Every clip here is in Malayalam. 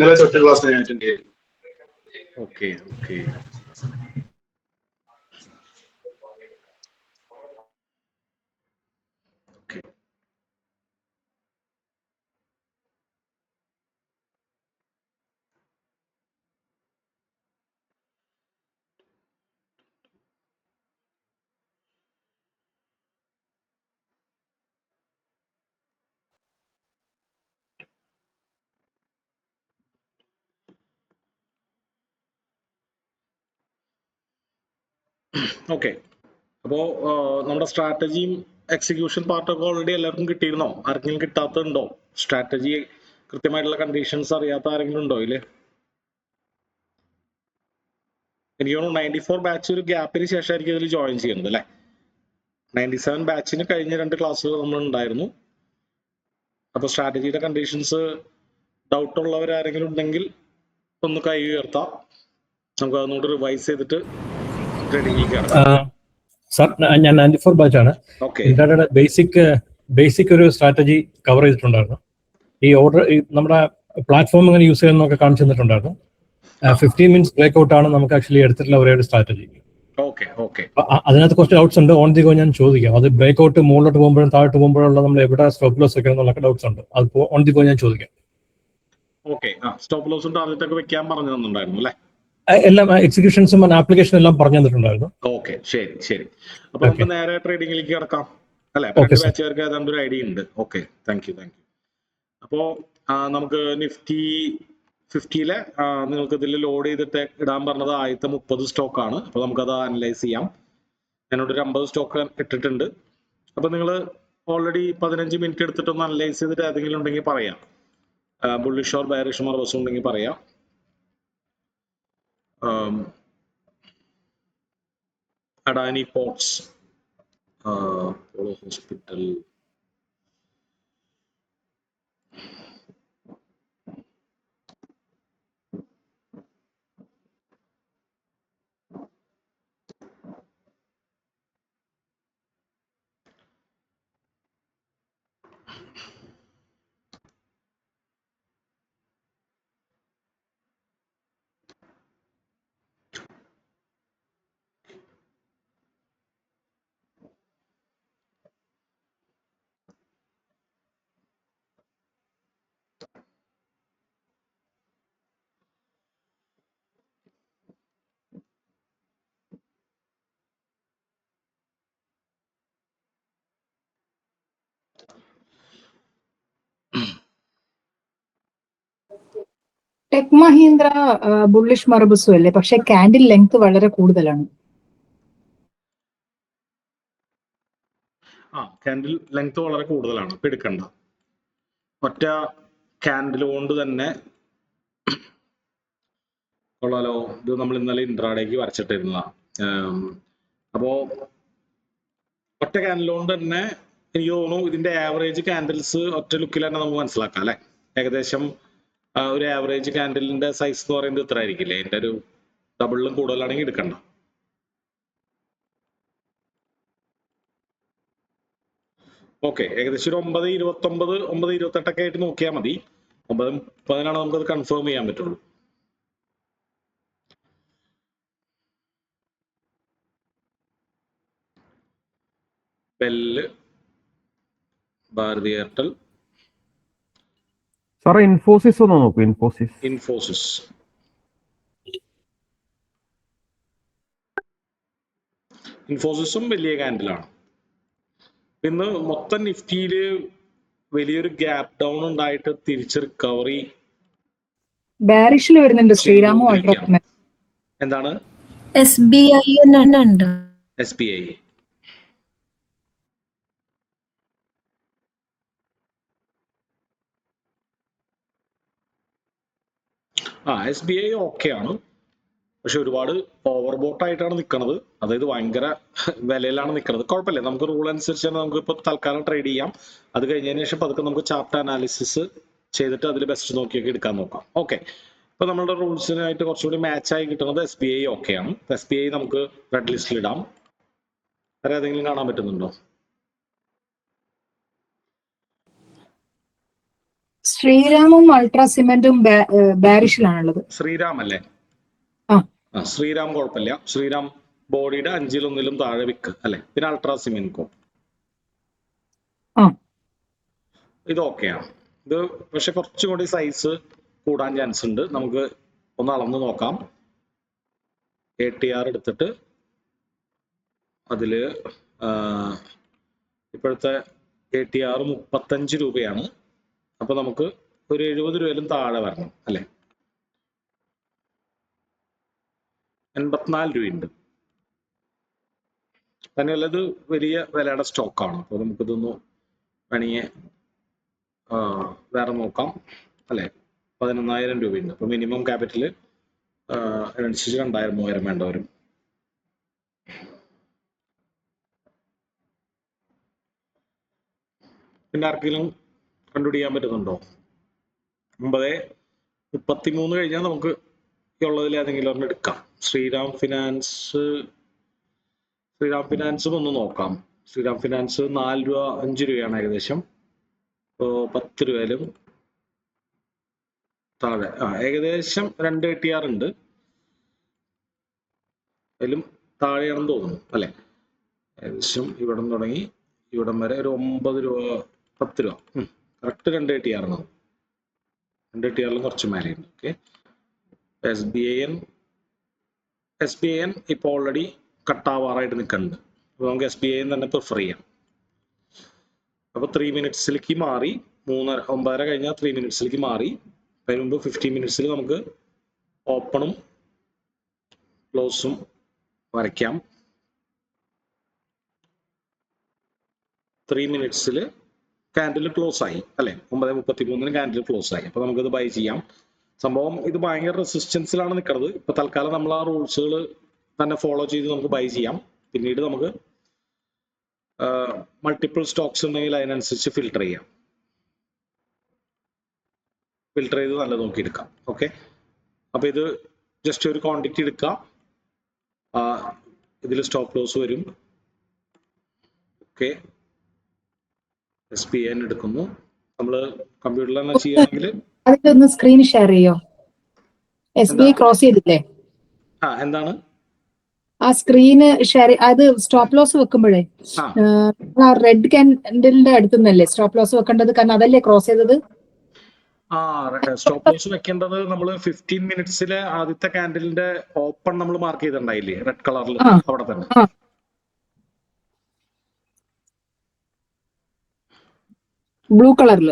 ഇന്നലെ ഒറ്റ ക്ലാസ് ഞാൻ അറ്റൻഡ് ചെയ്തു. Okay okay okay. ഓക്കെ, അപ്പോൾ നമ്മുടെ സ്ട്രാറ്റജിയും എക്സിക്യൂഷൻ പാർട്ടൊക്കെ ഓൾറെഡി എല്ലാവർക്കും കിട്ടിയിരുന്നോ? ആർക്കെങ്കിലും കിട്ടാത്തതുണ്ടോ? സ്ട്രാറ്റജി കൃത്യമായിട്ടുള്ള കണ്ടീഷൻസ് അറിയാത്ത ആരെങ്കിലും ഉണ്ടോ ഇതില്? എനിക്ക് തോന്നുന്നു 94 ബാച്ച് ഒരു ഗ്യാപ്പിന് ശേഷമായിരിക്കും ഇതിൽ ജോയിൻ ചെയ്യുന്നത് അല്ലേ? 97 ബാച്ചിന് കഴിഞ്ഞ 2 ക്ലാസ്സുകൾ നമ്മൾ ഉണ്ടായിരുന്നു. അപ്പോൾ സ്ട്രാറ്റജിയുടെ കണ്ടീഷൻസ് ഡൗട്ട് ഉള്ളവർ ആരെങ്കിലും ഉണ്ടെങ്കിൽ ഒന്ന് കൈ ഉയർത്താം. നമുക്ക് അതൊന്നുകൂടി റിവൈസ് ചെയ്തിട്ട് ട്രേഡിംഗിലേക്ക് കടക്കാം. സർ, ഞാൻ 94 ബാച്ചാണ്. ഇന്ത്യയുടെ ബേസിക് ഒരു സ്ട്രാറ്റജി കവർ ചെയ്തിട്ടുണ്ടായിരുന്നു. ഈ ഓർഡർ നമ്മുടെ പ്ലാറ്റ്ഫോം എങ്ങനെ യൂസ് ചെയ്യുന്നതൊക്കെ കാണിച്ചു തന്നിട്ടുണ്ടായിരുന്നു. 15 മിനിറ്റ്സ് ബ്രേക്ക് ഔട്ട് ആണ് നമുക്ക് ആക്ച്വലി എടുത്തിട്ടുള്ള ഒരേ ഒരു സ്ട്രാറ്റജി. അതിനകത്ത് കുറച്ച് ഡൗട്ട്സ് ഉണ്ട്. ഓൺ ദി ഗോ ഞാൻ ചോദിക്കാം. അത് ബ്രേക്ക് ഔട്ട് മുകളിലോട്ട് പോകുമ്പോഴും താഴോട്ട് പോകുമ്പോഴുള്ള നമ്മൾ എവിടെ സ്റ്റോപ്പ് ലോസ് വെക്കണം എന്നുള്ള ഡൗട്ട്സ് ഉണ്ട്. അത് ഓൺ ദി ഗോ ഞാൻ ചോദിക്കാം. സ്റ്റോപ്പ് ലോസും ടാർഗറ്റ് വെക്കാൻ പറഞ്ഞു തന്നിട്ടുണ്ടായിരുന്നു അല്ലേ? എല്ലാം എക്സിക്യൂഷൻസും ആപ്ലിക്കേഷനും എല്ലാം പറഞ്ഞു തന്നിട്ടുണ്ടായിരുന്നു. ഓക്കെ, ശരി ശരി. അപ്പൊ നമുക്ക് നേരെ ട്രേഡിംഗിലേക്ക് കിടക്കാം അല്ലെ? ബാച്ചുകാർക്ക് ഏതാണ്ട് ഒരു ഐഡിയ ഉണ്ട്. Okay, thank you. അപ്പോ നമുക്ക് നിഫ്റ്റി 50-ലെ നിങ്ങൾക്ക് ഇതിൽ ലോഡ് ചെയ്തിട്ട് ഇടാൻ പറഞ്ഞത് ആദ്യത്തെ 30 സ്റ്റോക്കാണ്. അപ്പൊ നമുക്കത് അനലൈസ് ചെയ്യാം. ഞാനോട് ഒരു 50 സ്റ്റോക്ക് ഇട്ടിട്ടുണ്ട്. അപ്പൊ നിങ്ങൾ ഓൾറെഡി 15 മിനിറ്റ് എടുത്തിട്ടൊന്ന് അനലൈസ് ചെയ്തിട്ട് ഏതെങ്കിലും ഉണ്ടെങ്കിൽ പറയാം. ബുള്ളിഷ് ഓർ ബെയറിഷ് മർവസ് ഉണ്ടെങ്കിൽ പറയാം. Adani ports, Apollo hospital, tech Mahindra bullish മർബസും അല്ലേ? പക്ഷെ കാൻഡിൽ ലെങ്ത് വളരെ കൂടുതലാണ്. കാൻഡിൽ ലെങ്ത് വളരെ കൂടുതലാണ്. ഇപ്പൊ എടുക്കണ്ട. ഒറ്റ കാൻഡിൽ കൊണ്ട് തന്നെ കൊള്ളാലോ. ഇത് നമ്മൾ ഇന്നലെ ഇൻട്രാഡേക്ക് വരച്ചിട്ടിരുന്നതാണ്. അപ്പോ ഒറ്റ കാൻഡിൽ കൊണ്ട് തന്നെ എനിക്ക് തോന്നുന്നു ഇതിന്റെ ആവറേജ് കാൻഡിൽസ് ഒറ്റ ലുക്കിൽ തന്നെ നമുക്ക് മനസ്സിലാക്കാം അല്ലെ? ഏകദേശം ഒരു ആവറേജ് കാൻഡിലിന്റെ സൈസ് എന്ന് പറയുന്നത് ഇത്ര ആയിരിക്കില്ലേ? അതിന്റെ ഒരു ഡബിളിലും കൂടുതലാണെങ്കിൽ എടുക്കണ്ട. ഓക്കെ, ഏകദേശം ഒരു 9:29, 9:28 ആയിട്ട് നോക്കിയാൽ മതി. 9:30 നമുക്കത് കൺഫേം ചെയ്യാൻ പറ്റുള്ളൂ. ബെല്ല്, ഭാരതി എയർടെൽ, സാറേ ഇൻഫോസിസ് ഒന്ന് നോക്കൂ. ഇൻഫോസിസും വലിയ ക്യാൻഡിലാണ്. ഇന്ന് മൊത്തം നിഫ്റ്റിയില് വലിയൊരു ഗ്യാപ് ഡൗൺ ഉണ്ടായിട്ട് തിരിച്ച് റിക്കവറി ബാരിഷിൽ വരുന്നുണ്ട്. ശ്രീരാമോ എന്താണ്? SBI ഉണ്ട്. SBI SBI ഓക്കെ ആണ്. പക്ഷെ ഒരുപാട് ഓവർബോട്ട് ആയിട്ടാണ് നിൽക്കുന്നത്. അതായത് ഭയങ്കര വിലയിലാണ് നിൽക്കുന്നത്. കുഴപ്പമില്ല, നമുക്ക് റൂൾ അനുസരിച്ച് തന്നെ നമുക്ക് ഇപ്പോൾ തൽക്കാലം ട്രേഡ് ചെയ്യാം. അത് കഴിഞ്ഞതിന് ശേഷം പതുക്കെ നമുക്ക് ചാർട്ട് അനാലിസിസ് ചെയ്തിട്ട് അതിൽ ബെസ്റ്റ് നോക്കിയൊക്കെ എടുക്കാൻ നോക്കാം. ഓക്കെ, ഇപ്പൊ നമ്മുടെ റൂൾസിനായിട്ട് കുറച്ചുകൂടി മാച്ചായി കിട്ടുന്നത് SBI ഓക്കെയാണ്. SBI നമുക്ക് റെഡ് ലിസ്റ്റിൽ ഇടാം. വേറെ ഏതെങ്കിലും കാണാൻ പറ്റുന്നുണ്ടോ? ശ്രീരാമും അൾട്രാ സിമെന്റും ബാരിഷിലാണുള്ളത്. ശ്രീരാം അല്ലേ? ആ. ശ്രീരാം കുഴപ്പമില്ല. ശ്രീരാം ബോഡിയുടെ 5-1 താഴെ വിക്ക് അല്ലെ. പിന്നെ അൾട്രാ സിമെന്റ് ഇത് ഓക്കെയാണ്. ഇത് പക്ഷെ കുറച്ചും കൂടി സൈസ് കൂടാൻ ചാൻസ് ഉണ്ട്. നമുക്ക് ഒന്ന് അളന്ന് നോക്കാം. ATR എടുത്തിട്ട് അതില് ഇപ്പോഴത്തെ ATR 35 രൂപയാണ്. അപ്പൊ നമുക്ക് ഒരു 70 രൂപയിലും താഴെ വരണം അല്ലെ. 84 രൂപയുണ്ട്. തന്നെയല്ല ഇത് വലിയ വിലയുടെ സ്റ്റോക്കാണ്. അപ്പൊ നമുക്കിതൊന്ന് വേണമെങ്കിൽ വേറെ നോക്കാം അല്ലെ. 11,000 രൂപയുണ്ട്. അപ്പൊ മിനിമം ക്യാപിറ്റൽ അതിനനുസരിച്ച് 2,000-3,000 വേണ്ടവരും. പിന്നെ ആർക്കെങ്കിലും കണ്ടുപിടിക്കാൻ പറ്റുന്നുണ്ടോ? 9:33 കഴിഞ്ഞാൽ നമുക്ക് ഉള്ളതിൽ ഏതെങ്കിലും ഒരെണ്ണം എടുക്കാം. ശ്രീരാം ഫിനാൻസും ഒന്ന് നോക്കാം. ശ്രീരാം ഫിനാൻസ് 4 രൂപ 5 രൂപയാണ് ഏകദേശം. 10 രൂപയിലും താഴെ ഏകദേശം 2 ATR ഉണ്ട്. അതിലും താഴെയാണെന്ന് തോന്നുന്നു അല്ലെ. ഏകദേശം ഇവിടം തുടങ്ങി ഇവിടം വരെ ഒരു 9 രൂപ 10 രൂപ കറക്റ്റ് 2 ATR ആണ്. 2 ATRലും കുറച്ച് മേലെയുണ്ട്. ഓക്കെ. SBIN ഇപ്പൊ ഓൾറെഡി കട്ടാവാറായിട്ട് നിൽക്കുന്നുണ്ട്. അപ്പൊ നമുക്ക് SBIN തന്നെ പ്രിഫർ ചെയ്യാം. അപ്പൊ 3 മിനിറ്റ്സിലേക്ക് മാറി. 9:30 കഴിഞ്ഞാൽ 3 മിനിറ്റ്സിലേക്ക് മാറി. അതിന് മുമ്പ് 15 മിനിറ്റ്സിൽ നമുക്ക് ഓപ്പണും ക്ലോസും വരയ്ക്കാം. 3 മിനിറ്റ്സിൽ കാൻഡിൽ ക്ലോസ് ആയി അല്ലെ. 9:33 കാൻഡിൽ ക്ലോസ് ആയി. അപ്പൊ നമുക്കിത് ബൈ ചെയ്യാം. സംഭവം ഇത് ഭയങ്കര റെസിസ്റ്റൻസിലാണ് നിൽക്കുന്നത്. ഇപ്പൊ തൽക്കാലം നമ്മൾ ആ റൂൾസുകൾ തന്നെ ഫോളോ ചെയ്ത് നമുക്ക് ബൈ ചെയ്യാം. പിന്നീട് നമുക്ക് മൾട്ടിപ്പിൾ സ്റ്റോക്സ് ഉണ്ടെങ്കിൽ അതിനനുസരിച്ച് ഫിൽട്ടർ ചെയ്യാം. ഫിൽട്ടർ ചെയ്ത് നല്ല നോക്കി എടുക്കാം. ഓക്കെ. അപ്പൊ ഇത് ജസ്റ്റ് ഒരു ക്വാണ്ടിറ്റി എടുക്കാം. ഇതിൽ സ്റ്റോപ്പ് ലോസ് വരും. ഓക്കെ. SBIN എടുക്കുന്നു. നമ്മള് കമ്പ്യൂട്ടറിൽ തന്നെ ചെയ്യുകയാണെങ്കിൽ അതിലൊന്ന് സ്ക്രീൻ ഷെയർ ചെയ്യോ? SBI ക്രോസ് ചെയ്തില്ലേ? എന്താണ് ആ സ്ക്രീന് ഷെയർ? അത് സ്റ്റോപ്പ് ലോസ് വെക്കുമ്പോഴേ റെഡ് കാൻഡിലിന്റെ അടുത്തുനിന്നല്ലേ സ്റ്റോപ്പ് ലോസ് വെക്കേണ്ടത്? കാരണം അതല്ലേ ക്രോസ് ചെയ്തത്. സ്റ്റോപ്പ് ലോസ് വെക്കേണ്ടത് നമ്മൾ 15 മിനിറ്റ്സിലെ ആദ്യത്തെ കാൻഡിലിന്റെ ഓപ്പൺ നമ്മൾ മാർക്ക് ചെയ്തിട്ടുണ്ടായില്ലേ റെഡ് കളറിൽ, അവിടെ തന്നെ. ബ്ലൂ കളറിൽ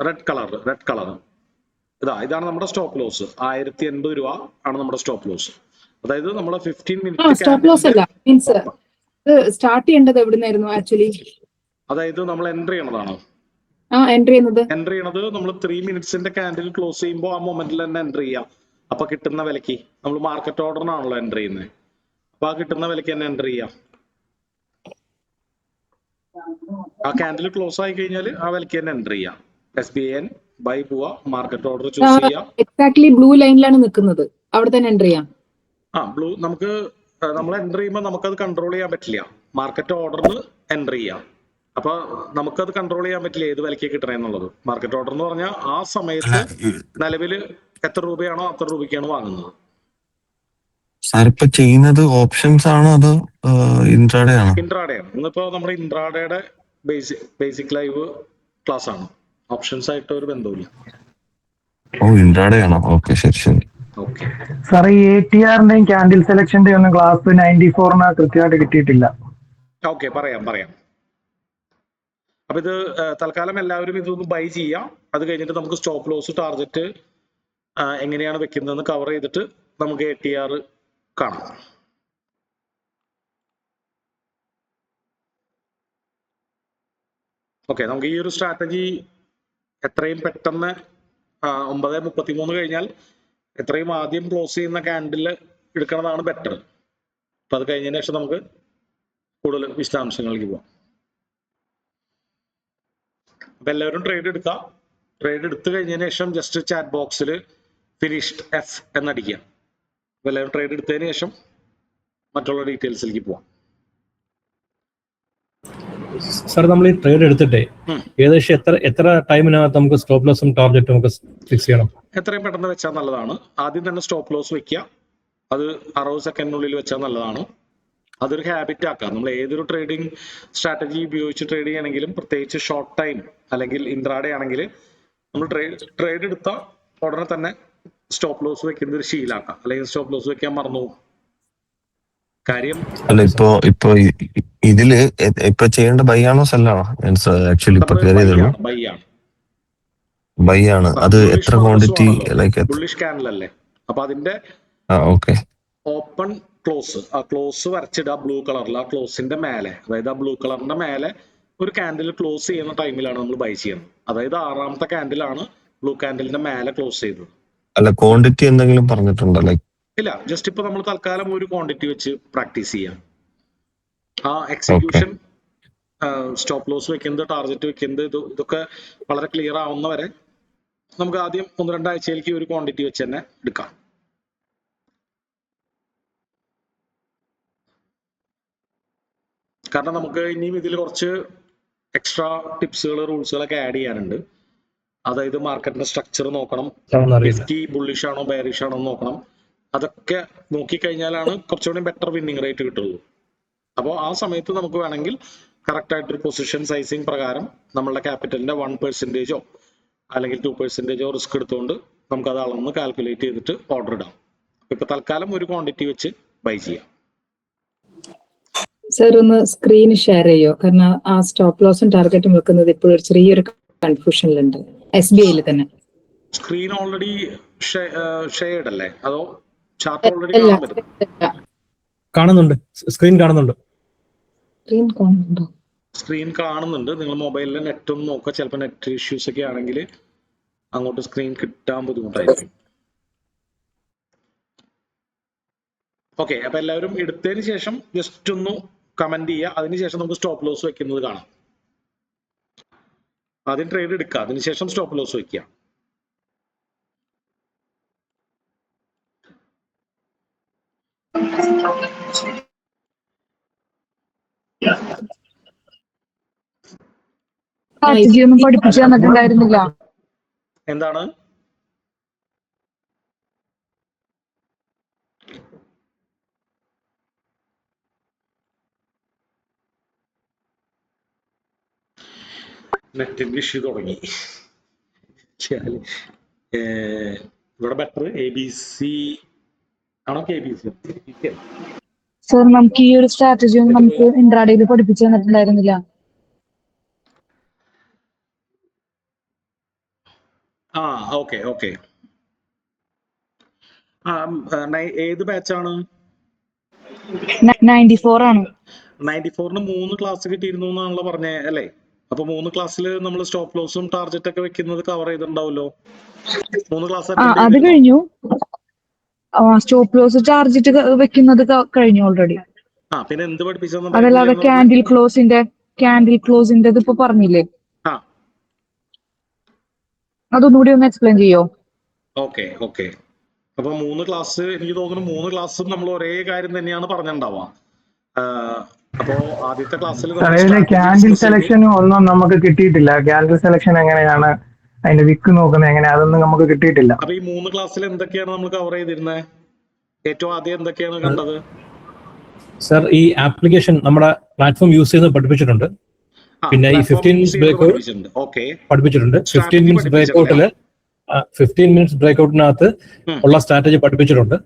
റെഡ് കളർ ഇതാണ് നമ്മുടെ സ്റ്റോപ്പ് ലോസ്. 1080 രൂപ ആണ് നമ്മുടെ സ്റ്റോപ്പ് ലോസ്. അതായത് നമ്മുടെ 15 മിനിറ്റ് സ്റ്റോപ്പ് ലോസ് അല്ല, മീൻസ് സ്റ്റാർട്ട് ചെയ്യേണ്ടത് എവിടുന്നായിരുന്നു ആക്ച്വലി? അതായത് നമ്മൾ എൻട്രി ചെയ്യണതാണോ? എൻട്രി ചെയ്യണത് നമ്മൾ 3 മിനിറ്റ്സിന്റെ കാൻഡിൽ ക്ലോസ് ചെയ്യുമ്പോൾ ആ മൊമെന്റിൽ തന്നെ എൻട്രി ചെയ്യാം. അപ്പൊ കിട്ടുന്ന വിലക്ക് നമ്മൾ മാർക്കറ്റ് ഓർഡറിനാണല്ലോ എൻട്രി ചെയ്യുന്നത്. അപ്പൊ ആ കിട്ടുന്ന വിലക്ക് തന്നെ എൻട്രി ചെയ്യാം. ആ കാൻഡിൽ ക്ലോസ് ആയി കഴിഞ്ഞാൽ ആ വിലക്ക് തന്നെ എൻട്രി ചെയ്യാം. SBIN ബൈ പോവാ, മാർക്കറ്റ് ഓർഡർ ചൂസ് ചെയ്യാം. എക്സാക്ട്ലി ബ്ലൂ ലൈനിലാണ് നിൽക്കുന്നത്, അവിടെ തന്നെ എൻട്രി ചെയ്യാം. ബ്ലൂ നമ്മൾ എൻട്രി ചെയ്യുമ്പോൾ നമുക്കത് കൺട്രോൾ ചെയ്യാൻ പറ്റില്ല. മാർക്കറ്റ് ഓർഡറിന് എൻട്രി ചെയ്യാം. അപ്പൊ നമുക്കത് കൺട്രോൾ ചെയ്യാൻ പറ്റില്ല ഏത് വിലക്ക് കിട്ടണേ എന്നുള്ളത്. മാർക്കറ്റ് ഓർഡർ എന്ന് പറഞ്ഞാൽ ആ സമയത്ത് നിലവിൽ എത്ര രൂപയാണോ അത്ര രൂപയ്ക്കാണ് വാങ്ങുന്നത്. സാർ ഇപ്പൊ ചെയ്യുന്നത് ഓപ്ഷൻസ് ആണോ അതോ ഇൻട്രാഡേ ആണോ? ഇൻട്രാഡേ ആണ്. ഇന്നിപ്പോ നമ്മുടെ ഇൻട്രാഡേയുടെ ബേസിക് ലൈവ് ക്ലാസ് ആണ്. ഓപ്ഷൻസ് ആയിട്ട് ഒരു ബന്ധമില്ല. ഇൻട്രാഡേ ആണോ? ഓക്കെ, ശരി. ഓക്കെ സാർ, ഈ ATRന്റെയും ക്യാൻഡിൽ സെലക്ഷന്റെ ഒന്നും ക്ലാസ് 94 കൃത്യമായിട്ട് കിട്ടിയിട്ടില്ല. ഓക്കെ, പറയാം. അപ്പൊ ഇത് തൽക്കാലം എല്ലാവരും ഇതൊന്ന് ബൈ ചെയ്യാം. അത് കഴിഞ്ഞിട്ട് നമുക്ക് സ്റ്റോപ്പ് ലോസ് ടാർഗറ്റ് എങ്ങനെയാണ് വെക്കുന്നതെന്ന് കവർ ചെയ്തിട്ട് നമുക്ക് ATR കാണാം. ഓക്കെ, നമുക്ക് ഈ ഒരു സ്ട്രാറ്റജി എത്രയും പെട്ടെന്ന് 9:33 കഴിഞ്ഞാൽ എത്രയും ആദ്യം ക്ലോസ് ചെയ്യുന്ന കാൻഡിൽ എടുക്കുന്നതാണ് ബെറ്റർ. അപ്പൊ അത് കഴിഞ്ഞതിന് ശേഷം നമുക്ക് കൂടുതൽ വിശദാംശങ്ങളിലേക്ക് പോവാം. അപ്പൊ എല്ലാവരും ട്രേഡ് എടുക്കാം. ട്രേഡ് എടുത്തു കഴിഞ്ഞതിന് ശേഷം ജസ്റ്റ് ചാറ്റ് ബോക്സിൽ ഫിനിഷ്ഡ് F എന്നടിക്കുക. അപ്പൊ എല്ലാവരും ട്രേഡ് എടുത്തതിന് ശേഷം മറ്റുള്ള ഡീറ്റെയിൽസിലേക്ക് പോവാം. സാർ നമ്മൾ ഈ ട്രേഡ് എടുത്തിട്ടേ ഏകദേശം എത്ര ടൈമിനകത്ത് നമുക്ക് സ്റ്റോപ്പ് ലോസും ടാർഗറ്റും നമുക്ക് ഫിക്സ് ചെയ്യണം? എത്രയും പെട്ടെന്ന് വെച്ചാൽ നല്ലതാണ്. ആദ്യം തന്നെ സ്റ്റോപ്പ് ലോസ് വെക്കുക. അത് 60 സെക്കൻഡിനുള്ളിൽ വെച്ചാൽ നല്ലതാണ്. അതൊരു ഹാബിറ്റ് ആക്കാം. നമ്മൾ ഏതൊരു ട്രേഡിംഗ് സ്ട്രാറ്റജി ഉപയോഗിച്ച് ട്രേഡ് ചെയ്യണമെങ്കിലും, പ്രത്യേകിച്ച് ഷോർട്ട് ടൈം അല്ലെങ്കിൽ ഇൻട്രാഡേ ആണെങ്കിൽ, നമ്മൾ ട്രേഡ് എടുത്ത ഉടനെ തന്നെ സ്റ്റോപ്പ് ലോസ് വെക്കുന്ന ഒരു ശീലാക്കാം. അല്ലെങ്കിൽ സ്റ്റോപ്പ് ലോസ് വെക്കാൻ മറന്നു പോകും. കാര്യം അല്ല ഇപ്പൊ ഇതില് ഇപ്പൊ ചെയ്യേണ്ട ബൈ ആണോ സെല്ലാണോ? ആക്ച്വലി ഇപ്പൊ കയറിയതുള്ളൂ. ബൈ ആണ്. അത് എത്ര ക്വാണ്ടിറ്റി? ലൈക്ക് ബുള്ളിഷ് ക്യാൻഡിൽ അല്ലേ? അപ്പൊ അതിന്റെ ഓക്കെ ഓപ്പൺ ക്ലോസ്, ആ ക്ലോസ് വരച്ചിടുക ബ്ലൂ കളറിൽ. ആ ക്ലോസിന്റെ മേലെ, അതായത് ആ ബ്ലൂ കളറിന്റെ മേലെ ഒരു ക്യാൻഡിൽ ക്ലോസ് ചെയ്യുന്ന ടൈമിലാണ് നമ്മൾ ബൈ ചെയ്യുന്നത്. അതായത് 6ാമത്തെ ക്യാൻഡിലാണ് ബ്ലൂ ക്യാൻഡിലിന്റെ മേലെ ക്ലോസ് ചെയ്തത്. അല്ല, ക്വാണ്ടിറ്റി എന്തെങ്കിലും പറഞ്ഞിട്ടുണ്ടോ? ലൈക്ക് ഇല്ല, ജസ്റ്റ് ഇപ്പൊ നമ്മൾ തൽക്കാലം ഒരു ക്വാണ്ടിറ്റി വെച്ച് പ്രാക്ടീസ് ചെയ്യാം. ആ എക്സിക്യൂഷൻ, സ്റ്റോപ്പ് ലോസ് വെക്കുന്നത്, ടാർഗറ്റ് വെക്കുന്നത്, ഇതൊക്കെ വളരെ ക്ലിയർ ആവുന്നവരെ നമുക്ക് ആദ്യം 1-2 ആഴ്ചയിലേക്ക് ഒരു ക്വാണ്ടിറ്റി വെച്ച് തന്നെ എടുക്കാം. കാരണം നമുക്ക് ഇനിയും ഇതിൽ കുറച്ച് എക്സ്ട്രാ ടിപ്സുകൾ, റൂൾസുകളൊക്കെ ആഡ് ചെയ്യാനുണ്ട്. അതായത് മാർക്കറ്റിന്റെ സ്ട്രക്ചർ നോക്കണം, നിഫ്റ്റി ബുള്ളിഷ് ആണോ ബെയറിഷ് ആണോ നോക്കണം. അതൊക്കെ നോക്കിക്കഴിഞ്ഞാലാണ് കുറച്ചുകൂടി ബെറ്റർ വിന്നിങ് റേറ്റ് കിട്ടുള്ളൂ. അപ്പോൾ ആ സമയത്ത് നമുക്ക് വേണമെങ്കിൽ കറക്റ്റ് ആയിട്ടൊരു പൊസിഷൻ സൈസിങ് പ്രകാരം നമ്മളുടെ ക്യാപിറ്റലിന്റെ 1% അല്ലെങ്കിൽ 2% റിസ്ക് എടുത്തുകൊണ്ട് നമുക്ക് അത് അളന്ന് കാൽക്കുലേറ്റ് ചെയ്തിട്ട് ഓർഡർ ഇടാം. ഇപ്പൊ തൽക്കാലം ഒരു ക്വാണ്ടിറ്റി വെച്ച് ബൈ ചെയ്യാം. സർ ഒന്ന് സ്ക്രീൻ ഷെയർ ചെയ്യോ? കാരണം ആ സ്റ്റോപ്പ് ലോസും ടാർഗറ്റും വെക്കുന്നത് ഇപ്പോഴും ചെറിയൊരു കൺഫ്യൂഷനിലുണ്ട്. SBIയിൽ തന്നെ സ്ക്രീൻ ഓൾറെഡി ഷെയർഡ് അല്ലേ? അതോ ചാർട്ട് ഓൾറെഡി കാണാൻ പറ്റും? കാണുന്നുണ്ട്, സ്ക്രീൻ കാണുന്നുണ്ട്. സ്ക്രീൻ കാണുന്നുണ്ട്. നിങ്ങൾ മൊബൈലിലെ നെറ്റ് ഒന്ന് നോക്കുക. ചിലപ്പോൾ നെറ്റ് ഇഷ്യൂസ് ഒക്കെ ആണെങ്കിൽ അങ്ങോട്ട് സ്ക്രീൻ കിട്ടാൻ ബുദ്ധിമുട്ടായിരിക്കും. ഓക്കെ, അപ്പൊ എല്ലാവരും എടുത്തതിന് ശേഷം ജസ്റ്റ് ഒന്ന് കമന്റ് ചെയ്യുക. അതിനുശേഷം നമുക്ക് സ്റ്റോപ്പ് ലോസ് വെക്കുന്നത് കാണാം. ആദ്യം ട്രേഡ് എടുക്കുക, അതിനുശേഷം സ്റ്റോപ്പ് ലോസ് വെക്കുക. ഒന്നും പഠിപ്പിച്ചു തന്നിട്ടുണ്ടായിരുന്നില്ല. എന്താണ്? നെറ്റിന്റെ ഇഷ്യൂ തുടങ്ങി. ഇവിടെ ബെറ്റർ ABC ആണോ KBC? സർ, നമുക്ക് ഈ ഒരു സ്ട്രാറ്റജി ഒന്നും നമുക്ക് ഇൻട്രാഡേയിൽ പഠിപ്പിച്ചു തന്നിട്ടുണ്ടായിരുന്നില്ല. ഓക്കെ. ഏത് ബാച്ചാണ്? 94 ആണ്. 94ന് 3 ക്ലാസ് കിട്ടിയിരുന്നു എന്നാണല്ലോ പറഞ്ഞേ അല്ലേ? അപ്പൊ 3 ക്ലാസ്സിൽ നമ്മൾ സ്റ്റോപ്പ് ലോസും ടാർഗറ്റ് ഒക്കെ വെക്കുന്നത് കവർ ചെയ്തിട്ടുണ്ടാവല്ലോ. 3 ക്ലാസ് അത് കഴിഞ്ഞു. സ്റ്റോപ്പ് ലോസ് ടാർഗറ്റ് വെക്കുന്നത് കഴിഞ്ഞു ഓൾറെഡി. പിന്നെ എന്ത് പഠിപ്പിച്ചു? അതല്ലാതെ ക്യാൻഡിൽ ക്ലോസിന്റെ ഇപ്പൊ പറഞ്ഞില്ലേ, അതൊന്നുകൂടി ഒന്ന് എക്സ്പ്ലെയിൻ ചെയ്യോ? ഓക്കെ. അപ്പൊ 3 ക്ലാസ്, എനിക്ക് തോന്നുന്നു 3 ക്ലാസ്സും നമ്മൾ ഒരേ കാര്യം തന്നെയാണ് പറഞ്ഞിട്ടുണ്ടാവുക. അപ്പോ ആദ്യത്തെ ക്ലാസ്സിൽ ക്യാൻഡിൽ സെലക്ഷൻ ഒന്നും നമുക്ക് കിട്ടിയിട്ടില്ല. ക്യാൻഡിൽ സെലക്ഷൻ എങ്ങനെയാണ്, അതിന്റെ വിക്ക് നോക്കുന്നത് എങ്ങനെയാ, അതൊന്നും നമുക്ക് കിട്ടിയിട്ടില്ല. അപ്പൊ ഈ 3 ക്ലാസ്സിൽ എന്തൊക്കെയാണ് നമ്മൾ കവർ ചെയ്തിരുന്നത്? ഏറ്റവും ആദ്യം എന്തൊക്കെയാണ് കണ്ടത്? സർ, ഈ ആപ്ലിക്കേഷൻ നമ്മുടെ പ്ലാറ്റ്ഫോം യൂസ് ചെയ്യുന്നത് പഠിപ്പിച്ചിട്ടുണ്ട്. പിന്നെ ഈ 15 മിനിറ്റ്സ് ബ്രേക്ക്ഔട്ട് പഠിപ്പിച്ചിട്ടുണ്ട്. 15 മിനിറ്റ്സ് ബ്രേക്ക്ഔട്ടിനകത്ത് ഉള്ള സ്ട്രാറ്റജി പഠിപ്പിച്ചിട്ടുണ്ട്.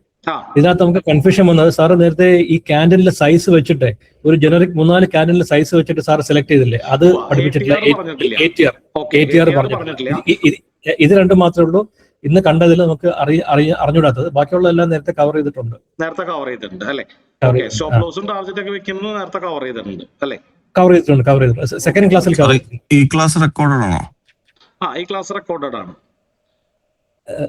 ഇതിനകത്ത് നമുക്ക് കൺഫ്യൂഷൻ വന്നത്, സാറ് നേരത്തെ ഈ ക്യാൻഡിലിന്റെ സൈസ് വെച്ചിട്ട് ഒരു ജനറിക് 3-4 ക്യാൻഡിലിന്റെ സൈസ് വെച്ചിട്ട് സാറ് സെലക്ട് ചെയ്തില്ലേ, അത് പഠിപ്പിച്ചിട്ടില്ല. ATR പറഞ്ഞിട്ടില്ല. ഇത് രണ്ടും മാത്രമേ ഉള്ളൂ ഇന്ന് കണ്ടതിൽ നമുക്ക് അറിഞ്ഞൂടാത്തത്. ബാക്കിയുള്ള എല്ലാം നേരത്തെ കവർ ചെയ്തിട്ടുണ്ട് അല്ലേ? സ്റ്റോപ്പ് ലോസും ടാർഗറ്റ് ഒക്കെ വെക്കുന്നത് നേരത്തെ കവർ ചെയ്തിട്ടുണ്ട് അല്ലേ? കവർ ചെയ്തിട്ടുണ്ട്. സെക്കൻഡ് ക്ലാസ്സിൽ കവർ ചെയ്തിട്ടുണ്ട്. ഈ ക്ലാസ് റെക്കോർഡഡ് ആണോ? ഈ ക്ലാസ് റെക്കോർഡഡ് ആണ്.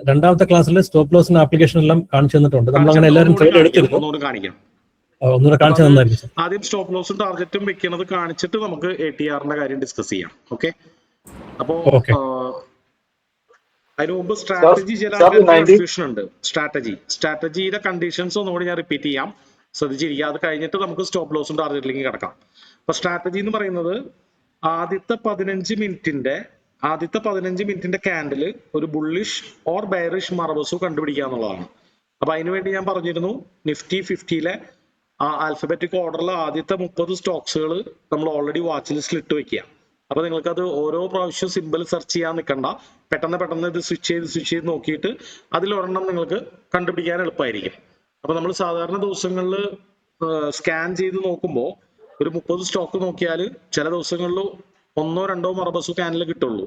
രണ്ടാമത്തെ ക്ലാസ്സിൽ സ്റ്റോപ്പ് ലോസിന്റെ ആപ്ലിക്കേഷൻ എല്ലാം കാണിച്ചു തന്നിട്ടുണ്ട്. നമ്മൾ അങ്ങനെ എല്ലാവരും ട്രേഡ് എടുത്തിരുന്നു. ഒന്നുകൂടെ കാണിച്ചു തന്നായിരുന്നു. ആദ്യം സ്റ്റോപ്പ് ലോസും ടാർഗറ്റും വെക്കുന്നത് കാണിച്ചിട്ട് നമുക്ക് ATRന്റെ കാര്യം ഡിസ്കസ് ചെയ്യാം. ഓക്കെ, അപ്പോ അതിന് മുമ്പ് സ്ട്രാറ്റജി ചില കൺഫ്യൂഷൻ ഉണ്ട്. സ്ട്രാറ്റജിയുടെ കണ്ടീഷൻസ് ഒന്നുകൂടി ഞാൻ റിപ്പീറ്റ് ചെയ്യാം, ശ്രദ്ധിച്ചിരിക്കുക. അത് കഴിഞ്ഞിട്ട് നമുക്ക് സ്റ്റോപ്പ് ലോസും ടാർഗറ്റിലേക്ക് കിടക്കാം. അപ്പൊ സ്ട്രാറ്റജി എന്ന് പറയുന്നത് ആദ്യത്തെ 15 മിനിറ്റിന്റെ ക്യാൻഡിൽ ഒരു ബുള്ളിഷ് ഓർ ബെയറിഷ് മർബസു കണ്ടുപിടിക്കുക എന്നുള്ളതാണ്. അപ്പൊ അതിനുവേണ്ടി ഞാൻ പറഞ്ഞിരുന്നു നിഫ്റ്റി 50-ലെ ആൽഫബറ്റിക് ഓർഡറിൽ ആദ്യത്തെ 30 സ്റ്റോക്സുകൾ നമ്മൾ ഓൾറെഡി വാച്ച് ലിസ്റ്റിൽ ഇട്ട് വെക്കുക. അപ്പൊ നിങ്ങൾക്ക് അത് ഓരോ പ്രാവശ്യം സിമ്പിൾ സെർച്ച് ചെയ്യാൻ നിൽക്കണ്ട, പെട്ടെന്ന് ഇത് സ്വിച്ച് ചെയ്ത് നോക്കിയിട്ട് അതിലൊരെണ്ണം നിങ്ങൾക്ക് കണ്ടുപിടിക്കാൻ എളുപ്പമായിരിക്കും. അപ്പൊ നമ്മൾ സാധാരണ ദിവസങ്ങളിൽ സ്കാൻ ചെയ്ത് നോക്കുമ്പോൾ ഒരു 30 സ്റ്റോക്ക് നോക്കിയാൽ ചില ദിവസങ്ങളിൽ 1-2 മർബസു ക്യാൻഡിൽ കിട്ടുള്ളൂ,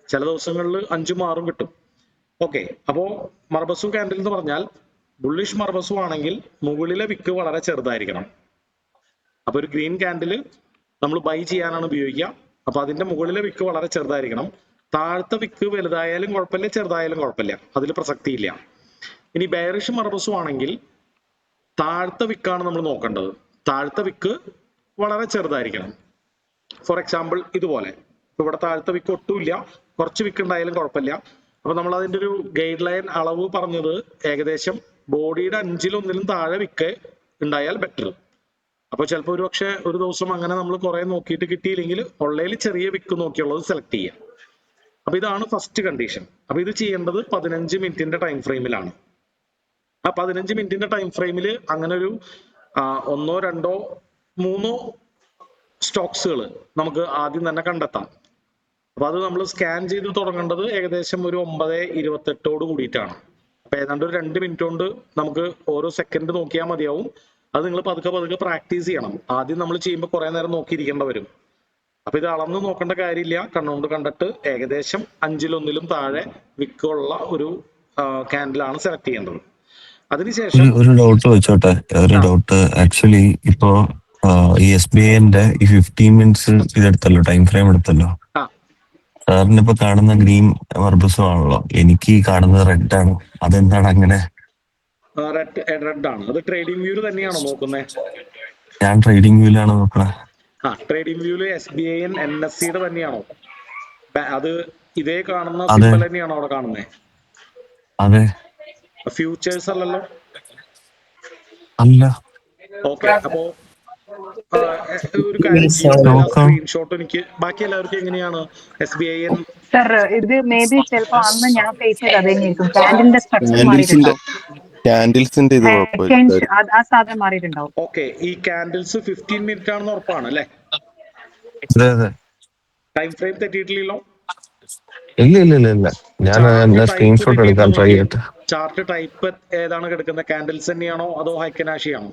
ചില ദിവസങ്ങളിൽ 5-6 കിട്ടും. ഓക്കെ, അപ്പോ മർബസു ക്യാൻഡിൽ എന്ന് പറഞ്ഞാൽ ബുള്ളിഷ് മർബസു ആണെങ്കിൽ മുകളിലെ വിക്ക് വളരെ ചെറുതായിരിക്കണം. അപ്പൊ ഒരു ഗ്രീൻ ക്യാൻഡിൽ നമ്മൾ ബൈ ചെയ്യാനാണ് ഉപയോഗിക്കുക. അപ്പൊ അതിന്റെ മുകളിലെ വിക്ക് വളരെ ചെറുതായിരിക്കണം. താഴത്തെ വിക്ക് വലുതായാലും കുഴപ്പമില്ല, ചെറുതായാലും കുഴപ്പമില്ല, അതിൽ പ്രസക്തിയില്ല. ഇനി ബെയറിഷ് മർബസു ആണെങ്കിൽ താഴത്തെ വിക്കാണ് നമ്മൾ നോക്കേണ്ടത്. താഴത്തെ വിക്ക് വളരെ ചെറുതായിരിക്കണം. ഫോർ എക്സാമ്പിൾ ഇതുപോലെ ഇവിടെ താഴത്തെ വിക്ക് ഒട്ടുമില്ല, കുറച്ച് വിക്ക് ഉണ്ടായാലും കുഴപ്പമില്ല. അപ്പൊ നമ്മൾ അതിന്റെ ഒരു ഗൈഡ് ലൈൻ അളവ് പറഞ്ഞത് ഏകദേശം ബോഡിയുടെ 5-1 താഴെ വിക്ക് ഉണ്ടായാൽ ബെറ്റർ. അപ്പൊ ചിലപ്പോൾ ഒരു പക്ഷെ ഒരു ദിവസം അങ്ങനെ നമ്മൾ കുറെ നോക്കിയിട്ട് കിട്ടിയില്ലെങ്കിൽ ഉള്ളതിൽ ചെറിയ വിക്ക് നോക്കിയുള്ളത് സെലക്ട് ചെയ്യാം. അപ്പൊ ഇതാണ് ഫസ്റ്റ് കണ്ടീഷൻ. അപ്പൊ ഇത് ചെയ്യേണ്ടത് 15 മിനിറ്റിന്റെ ടൈം ഫ്രെയിമിലാണ്. ആ 15 മിനിറ്റിന്റെ ടൈം ഫ്രെയിമിൽ അങ്ങനെ ഒരു 1-2-3 സ്റ്റോക്സുകൾ നമുക്ക് ആദ്യം തന്നെ കണ്ടെത്താം. അപ്പൊ അത് നമ്മൾ സ്കാൻ ചെയ്ത് തുടങ്ങേണ്ടത് ഏകദേശം ഒരു 9:28 കൂടിയിട്ടാണ്. അപ്പൊ ഏതാണ്ട് ഒരു 2 മിനിറ്റ് കൊണ്ട് നമുക്ക് ഓരോ സെക്കൻഡ് നോക്കിയാൽ മതിയാവും. അത് നിങ്ങൾ പതുക്കെ പ്രാക്ടീസ് ചെയ്യണം. ആദ്യം നമ്മൾ ചെയ്യുമ്പോൾ കുറെ നേരം നോക്കിയിരിക്കേണ്ട വരും. അപ്പൊ ഇത് അളന്ന് നോക്കേണ്ട കാര്യമില്ല, കണ്ണുകൊണ്ട് കണ്ടിട്ട് ഏകദേശം 5-1 താഴെ വിക്കുള്ള ഒരു ക്യാൻഡിലാണ് സെലക്ട് ചെയ്യേണ്ടത്. അതിനുശേഷം ഒരു ഡൗട്ട് വെച്ചോട്ടെ, ഒരു ഡൗട്ട്. ആക്ച്വലി ഇപ്പോ ഈ SBIന്റെ ഈ 15 മിനിറ്റ്സ് ഇതെടുത്തല്ലോ, ടൈം ഫ്രെയിം എടുത്തല്ലോ. സാറിന് ഇപ്പൊ കാണുന്ന ഗ്രീൻ മർബസു ആണല്ലോ, എനിക്ക് ഈ കാണുന്നത് റെഡ് ആണ്. അതെന്താണ് അങ്ങനെ? റെഡ് ആണ്. അത് ട്രേഡിംഗ് വ്യൂല് തന്നെയാണോ നോക്കുന്നത്? ഞാൻ ട്രേഡിംഗ് വ്യൂലാണ് നോക്കണേ. ട്രേഡിംഗ് വ്യൂല് SBIN NSEയുടെ തന്നെയാണോ? അത് ഇതേ കാണുന്ന സിമ്പിൾ തന്നെയാണോ അവിടെ കാണുന്നത്? അതെ. ഫ്യൂച്ചേഴ്സ് അല്ലല്ലോ? അല്ല. ഓക്കെ, അപ്പോ ഒരു കാര്യം സ്ക്രീൻഷോട്ട് എനിക്ക് ബാക്കി എല്ലാവർക്കും എങ്ങനെയാണ് SBIN? സർ ഇത് മേ ബി ചിലപ്പോ അന്ന് ഞാൻ ഫേസ് ചെയ്ത് അത് തന്നെയായിരിക്കും. ക്യാൻഡിലിന്റെ സ്ട്രക്ചർ മാറിയിട്ടുണ്ടാവും, ആ സാധനം മാറിയിട്ടുണ്ടാവും. ഓക്കെ, ഈ ക്യാൻഡിൽസ് 15 മിനിറ്റ് ആണെന്ന് ഉറപ്പാണ് അല്ലേ? ടൈം ഫ്രെയിം തെറ്റിയിട്ടില്ലല്ലോ? ഇല്ല, ഞാൻ സ്ക്രീൻഷോട്ട് എടുക്കാൻ ട്രൈ ചെയ്യട്ടെ. ചാർട്ട് ടൈപ്പ് ഏതാണ് കിടക്കുന്നത്? കാൻഡിൽസ് തന്നെയാണോ അതോ ഹൈക്കനാഷി ആണോ?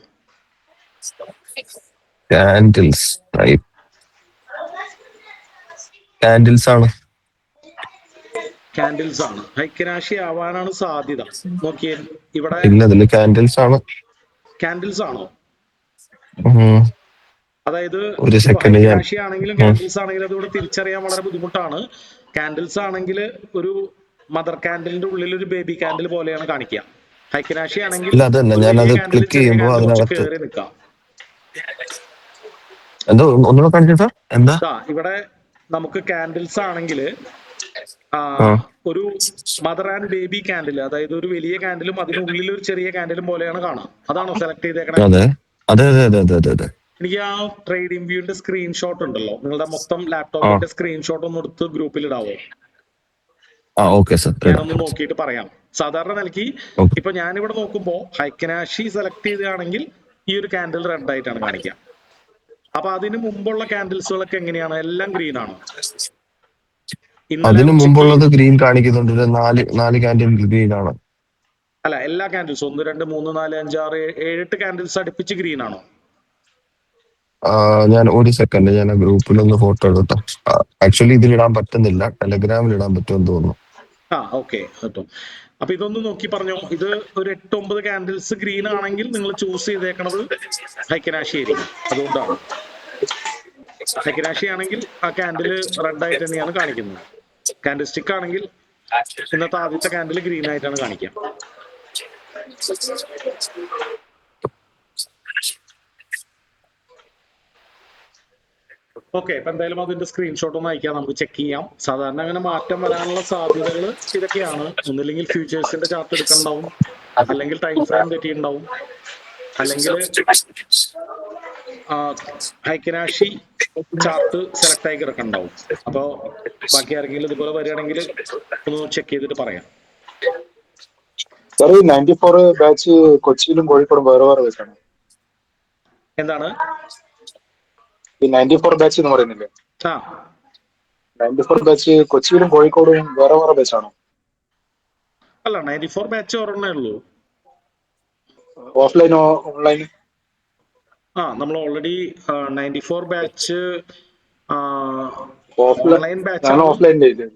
കാൻഡിൽസ് ടൈപ്പ് കാൻഡിൽസ് ആണ്. കാൻഡിൽസ് ആണ്. ഹൈക്കനാഷി ആവാനാണ് സാധ്യത. നോക്കിയേ ഇവിടെ. ഇല്ല, കാൻഡിൽസ് ആണ്. കാൻഡിൽസ് ആണോ? അതായത് ഒരു സെക്കൻഡ്, ഹൈക്കനാഷി ആണെങ്കിലും കാൻഡിൽസ് ആണെങ്കിലും അതുകൂടെ തിരിച്ചറിയാൻ വളരെ ബുദ്ധിമുട്ടാണ്. കാൻഡിൽസ് ആണെങ്കിൽ ഒരു മദർ കാൻഡിലിന്റെ ഉള്ളിൽ ഒരു ബേബി കാൻഡിൽ പോലെയാണ് കാണിക്കുക. ഹൈക്കനാഷി ആണെങ്കിൽ കയറി നിൽക്കാം. എന്താ ഇവിടെ നമുക്ക് കാൻഡിൽസ് ആണെങ്കിൽ ഒരു മദർ ആൻഡ് ബേബി കാൻഡിൽ, അതായത് ഒരു വലിയ കാൻഡിലും അതിനുള്ളിൽ ഒരു ചെറിയ കാൻഡിലും പോലെയാണ് കാണാം. അതാണോ സെലക്ട് ചെയ്തേക്കണേ? എനിക്ക് ആ ട്രേഡിംഗ് വ്യൂവിന്റെ സ്ക്രീൻഷോട്ട് ഉണ്ടല്ലോ, നിങ്ങളുടെ മൊത്തം ലാപ്ടോപ്പിന്റെ സ്ക്രീൻഷോട്ട് ഒന്ന് എടുത്ത് ഗ്രൂപ്പിൽ ഇടാവോ? ഞാനൊന്ന് നോക്കിയിട്ട് പറയാം. സാധാരണ നിലയ്ക്ക് ഇപ്പൊ ഞാനിവിടെ നോക്കുമ്പോ ഹൈക്കനാഷി സെലക്ട് ചെയ്താണെങ്കിൽ ഈ ഒരു കാൻഡിൽ റെഡ് ആയിട്ടാണ് കാണിക്കുക. അപ്പൊ അതിന് മുമ്പുള്ള കാൻഡിൽസുകളൊക്കെ എങ്ങനെയാണ്? എല്ലാം ഗ്രീൻ ആണോ? അതിന് മുമ്പുള്ളത് ഗ്രീൻ കാണിക്കുന്നുണ്ട്. 4 കാൻഡിൽ ഗ്രീൻ ആണ്. അല്ല, എല്ലാ കാൻഡിൽസും 1, 2, 3, 4, 5, 6, 7, 8 കാൻഡിൽസ് അടുപ്പിച്ച് ഗ്രീൻ ആണോ? ഞാൻ ഒരു സെക്കൻഡ്, ഞാൻ ഗ്രൂപ്പിലൊന്ന് ഫോട്ടോ എടുത്തോ. ആക്ച്വലി ഇതിൽ ഇടാൻ പറ്റുന്നില്ല, ടെലഗ്രാമിൽ ഇടാൻ പറ്റുമെന്ന് തോന്നുന്നു. ഓക്കെ കേട്ടോ. അപ്പൊ ഇതൊന്ന് നോക്കി പറഞ്ഞോ. ഇത് ഒരു 8-9 കാൻഡിൽസ് ഗ്രീൻ ആണെങ്കിൽ നിങ്ങൾ ചൂസ് ചെയ്തേക്കണത് ഹൈക്കനാഷി ആയിരിക്കും. അതുകൊണ്ടാണ് ഹൈക്കനാഷി ആണെങ്കിൽ ആ കാൻഡിൽ റെഡ് ആയിട്ട് തന്നെയാണ് കാണിക്കുന്നത്. കാൻഡിൽ സ്റ്റിക്ക് ആണെങ്കിൽ ഇന്നത്തെ ആദ്യത്തെ കാൻഡിൽ ഗ്രീൻ ആയിട്ടാണ് കാണിക്കുക. ഓക്കെ, അപ്പൊ എന്തായാലും അതിന്റെ സ്ക്രീൻഷോട്ട് ഒന്ന് അയക്കാം, നമുക്ക് ചെക്ക് ചെയ്യാം. സാധാരണ അങ്ങനെ മാറ്റം വരാനുള്ള സാധ്യതകൾ ഇതൊക്കെയാണ്. ഒന്നില്ലെങ്കിൽ ഫ്യൂച്ചേഴ്സിന്റെ ചാർട്ട് എടുക്കണ്ടാവും, അല്ലെങ്കിൽ ടൈം ഫ്രെയിം തെറ്റിയിട്ടുണ്ടാവും, അല്ലെങ്കിൽ ഹൈക്കനാഷി ചാർട്ട് സെലക്ട് ആയി കിടക്കണ്ടാവും. അപ്പോൾ ബാക്കി ആരെങ്കിലും ഇതുപോലെ വരികയാണെങ്കിൽ ഒന്ന് ചെക്ക് ചെയ്തിട്ട് പറയാം. സാർ, ഈ 94 ബാച്ച് കൊച്ചിയിലും കോഴിക്കോടും വേറെ വേറെ വെച്ചാണ്. എന്താണ് ഈ 94 ബാച്ച് എന്ന് പറയുന്നില്ലേ? ആ 94 ബാച്ച് കൊച്ചിയിലും കോഴിക്കോടും വേറെ വേറെ ബാച്ചാണോ? അല്ല, 94 ബാച്ച് ഒരെണ്ണേ ഉള്ളൂ. ഓഫ്ലൈനോ ഓൺലൈൻ? നമ്മൾ ഓൾറെഡി 94 ബാച്ച് ഓഫ്ലൈൻ, ഓൺലൈൻ ഞാൻ ബാച്ചാണ്. ഓഫ്ലൈനിന്റെ ഇത്.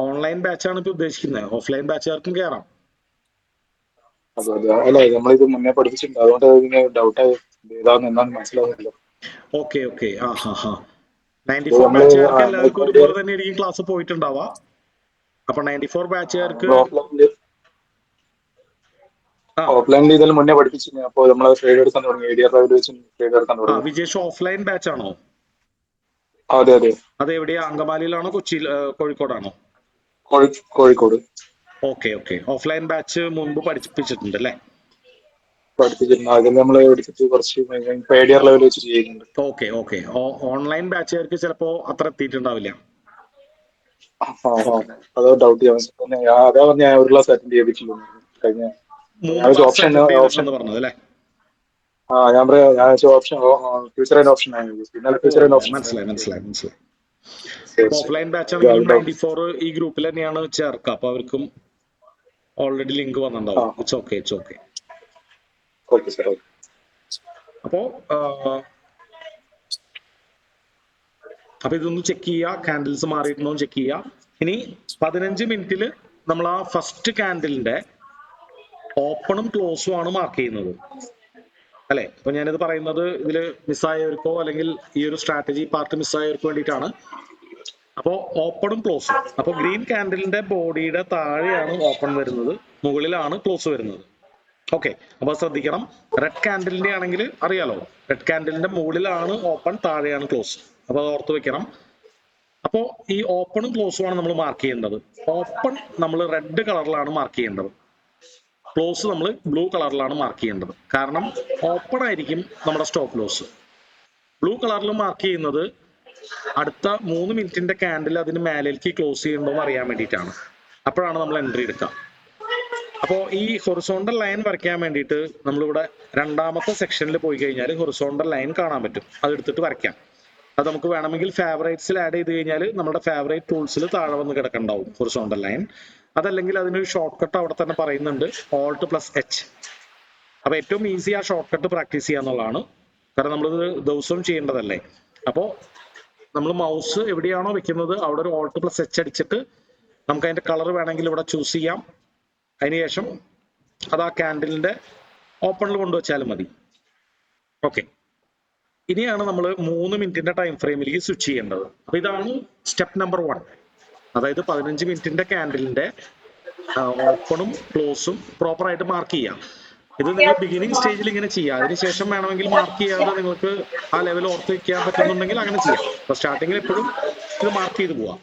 ഓൺലൈൻ ബാച്ചാണ് ഇപ്പൊ ഉദ്ദേശിക്കുന്നത്. ഓഫ്ലൈൻ ബാച്ചുകാർക്കും കയറാം. അതെ അതെ, അല്ല നമ്മളിത് മുന്നേ പഠിപ്പിച്ചിട്ടുണ്ട്, അതുകൊണ്ട് ഇതിന് ഡൗട്ടായി ഏതാന്ന് എന്താന്ന് മനസ്സിലാവുന്നില്ല. Okay okay. 94 ബാച്ചുകാർക്ക് എല്ലാവർക്കും ഒരുപോലെ തന്നെ ആയിരിക്കും ക്ലാസ് പോയിട്ടുണ്ടാവുക. അപ്പൊ 94 ബാച്ചുകാർക്ക് ഓഫ്ലൈനിൽ ഇതിൽ മുന്നേ പഠിപ്പിച്ചിരുന്നു. അപ്പോൾ നമ്മൾ ട്രേഡ് എടുക്കാൻ തുടങ്ങി, ADR ലെവൽ വെച്ച് ട്രേഡ് എടുക്കാൻ തുടങ്ങി. വിജേഷ് ഓഫ്ലൈൻ ബാച്ച് ആണോ? അതെ അതെ. അത് എവിടെയാ? അങ്കമാലിയിലാണോ കൊച്ചിയിൽ കോഴിക്കോടാണോ? Kozhikode. Okay okay. Offline batch മുമ്പ് പഠിപ്പിച്ചിട്ടുണ്ട് അല്ലേ? പഠിപ്പിച്ചിട്ടുണ്ട്, അതിൽ നമ്മൾ എടുത്തിട്ട് കുറച്ച് ADR ലെവൽ വെച്ച് ചെയ്യുന്നുണ്ട്. Okay okay. ഓൺലൈൻ ബാച്ചുകാർക്ക് ചിലപ്പോ അത്ര എത്തിയിട്ടുണ്ടാവില്ല. അതോ ഡൗട്ട് ചെയ്യാൻ അതാ ഞാൻ ഒരു ക്ലാസ് അറ്റൻഡ് ചെയ്തിട്ടുള്ളൂ കഴിഞ്ഞ. ഓപ്ഷൻ പറഞ്ഞത് അല്ലേ? ഞാൻ പറയാം, ഞാൻ ഓപ്ഷൻ ഫ്യൂച്ചർ ആൻഡ് ഓപ്ഷൻ പിന്നെ ഫ്യൂച്ചർ ആൻഡ് ഓപ്ഷൻ. മനസ്സിലായി മനസ്സിലായി മനസ്സിലായി. ഓഫ്ലൈൻ ബാച്ച് ആണെങ്കിലും 94 ഈ ഗ്രൂപ്പിൽ തന്നെയാണ് ചേർക്കുക. അപ്പൊ അവർക്കും ഓൾറെഡി ലിങ്ക് വന്നിട്ടുണ്ടാവും. It's okay it's okay. Okay sir. അപ്പോ ഇതൊന്ന് ചെക്ക് ചെയ്യുക, കാൻഡിൽസ് മാറിയിട്ടുണ്ടോ ചെക്ക് ചെയ്യുക. ഇനി 15 മിനിറ്റിൽ നമ്മൾ ആ ഫസ്റ്റ് കാൻഡിലിന്റെ ഓപ്പണും ക്ലോസും ആണ് മാർക്ക് ചെയ്യുന്നത് അല്ലെ? അപ്പൊ ഞാനിത് പറയുന്നത് ഇതില് മിസ്സായവർക്കോ അല്ലെങ്കിൽ ഈ ഒരു സ്ട്രാറ്റജി പാർട്ട് മിസ്സായവർക്ക് വേണ്ടിയിട്ടാണ്. അപ്പോ ഓപ്പണും ക്ലോസും. അപ്പൊ ഗ്രീൻ കാൻഡിലിന്റെ ബോഡിയുടെ താഴെയാണ് ഓപ്പൺ വരുന്നത്, മുകളിലാണ് ക്ലോസ് വരുന്നത്. ഓക്കെ, അപ്പൊ ശ്രദ്ധിക്കണം. റെഡ് കാൻഡിലിന്റെ ആണെങ്കിൽ അറിയാലോ, റെഡ് കാൻഡിലിന്റെ മുകളിലാണ് ഓപ്പൺ, താഴെയാണ് ക്ലോസ്. അപ്പൊ അത് ഓർത്ത് വെക്കണം. അപ്പോ ഈ ഓപ്പണും ക്ലോസും ആണ് നമ്മൾ മാർക്ക് ചെയ്യേണ്ടത്. ഓപ്പൺ നമ്മൾ റെഡ് കളറിലാണ് മാർക്ക് ചെയ്യേണ്ടത്, ക്ലോസ് നമ്മൾ ബ്ലൂ കളറിലാണ് മാർക്ക് ചെയ്യേണ്ടത്. കാരണം ഓപ്പൺ ആയിരിക്കും നമ്മുടെ സ്റ്റോപ്പ് ലോസ്. ബ്ലൂ കളറിൽ മാർക്ക് ചെയ്യുന്നത് അടുത്ത 3 മിനിറ്റിന്റെ കാൻഡിൽ അതിന് മേലേക്ക് ക്ലോസ് ചെയ്യണ്ടോ എന്ന് അറിയാൻ വേണ്ടിയിട്ടാണ്. അപ്പോഴാണ് നമ്മൾ എൻട്രി എടുക്കുക. അപ്പോൾ ഈ ഹൊറിസോണ്ടൽ ലൈൻ വരയ്ക്കാൻ വേണ്ടിയിട്ട് നമ്മളിവിടെ രണ്ടാമത്തെ സെക്ഷനിൽ പോയി കഴിഞ്ഞാൽ ഹൊറിസോണ്ടൽ ലൈൻ കാണാൻ പറ്റും. അതെടുത്തിട്ട് വരയ്ക്കാം. അത് നമുക്ക് വേണമെങ്കിൽ ഫേവറേറ്റ്സിൽ ആഡ് ചെയ്ത് കഴിഞ്ഞാൽ നമ്മുടെ ഫേവറേറ്റ് ടൂൾസിൽ താഴെ വന്ന് കിടക്കണ്ടാവും ഹൊറിസോണ്ടൽ ലൈൻ. അതല്ലെങ്കിൽ അതിനൊരു ഷോർട്ട് കട്ട് അവിടെ തന്നെ പറയുന്നുണ്ട്, Alt+H. അപ്പൊ ഏറ്റവും ഈസി ആ ഷോർട്ട് കട്ട് പ്രാക്ടീസ് ചെയ്യാന്നുള്ളതാണ്. കാരണം നമ്മളിത് ദിവസവും ചെയ്യേണ്ടതല്ലേ. അപ്പോൾ നമ്മൾ മൗസ് എവിടെയാണോ വെക്കുന്നത് അവിടെ ഒരു Alt+H അടിച്ചിട്ട് നമുക്ക് അതിന്റെ കളർ വേണമെങ്കിൽ ഇവിടെ ചൂസ് ചെയ്യാം. അതിനുശേഷം അത് ആ കാൻഡിലിന്റെ ഓപ്പണിൽ കൊണ്ടുവച്ചാലും മതി. ഓക്കെ, ഇനിയാണ് നമ്മൾ 3 മിനിറ്റിന്റെ ടൈം ഫ്രെയിമിലേക്ക് സ്വിച്ച് ചെയ്യേണ്ടത്. അപ്പൊ ഇതാണ് സ്റ്റെപ്പ് നമ്പർ 1. അതായത് 15 മിനിറ്റിന്റെ കാൻഡിലിന്റെ ഓപ്പണും ക്ലോസും പ്രോപ്പർ ആയിട്ട് മാർക്ക് ചെയ്യാം. ഇത് നിങ്ങൾ ബിഗിനിങ് സ്റ്റേജിൽ ഇങ്ങനെ ചെയ്യാം. അതിനുശേഷം വേണമെങ്കിൽ മാർക്ക് ചെയ്യാതെ നിങ്ങൾക്ക് ആ ലെവൽ ഓർത്ത് വെക്കാൻ പറ്റുന്നുണ്ടെങ്കിൽ അങ്ങനെ ചെയ്യാം. അപ്പൊ സ്റ്റാർട്ടിങ്ങിൽ എപ്പോഴും ഇത് മാർക്ക് ചെയ്ത് പോവാം.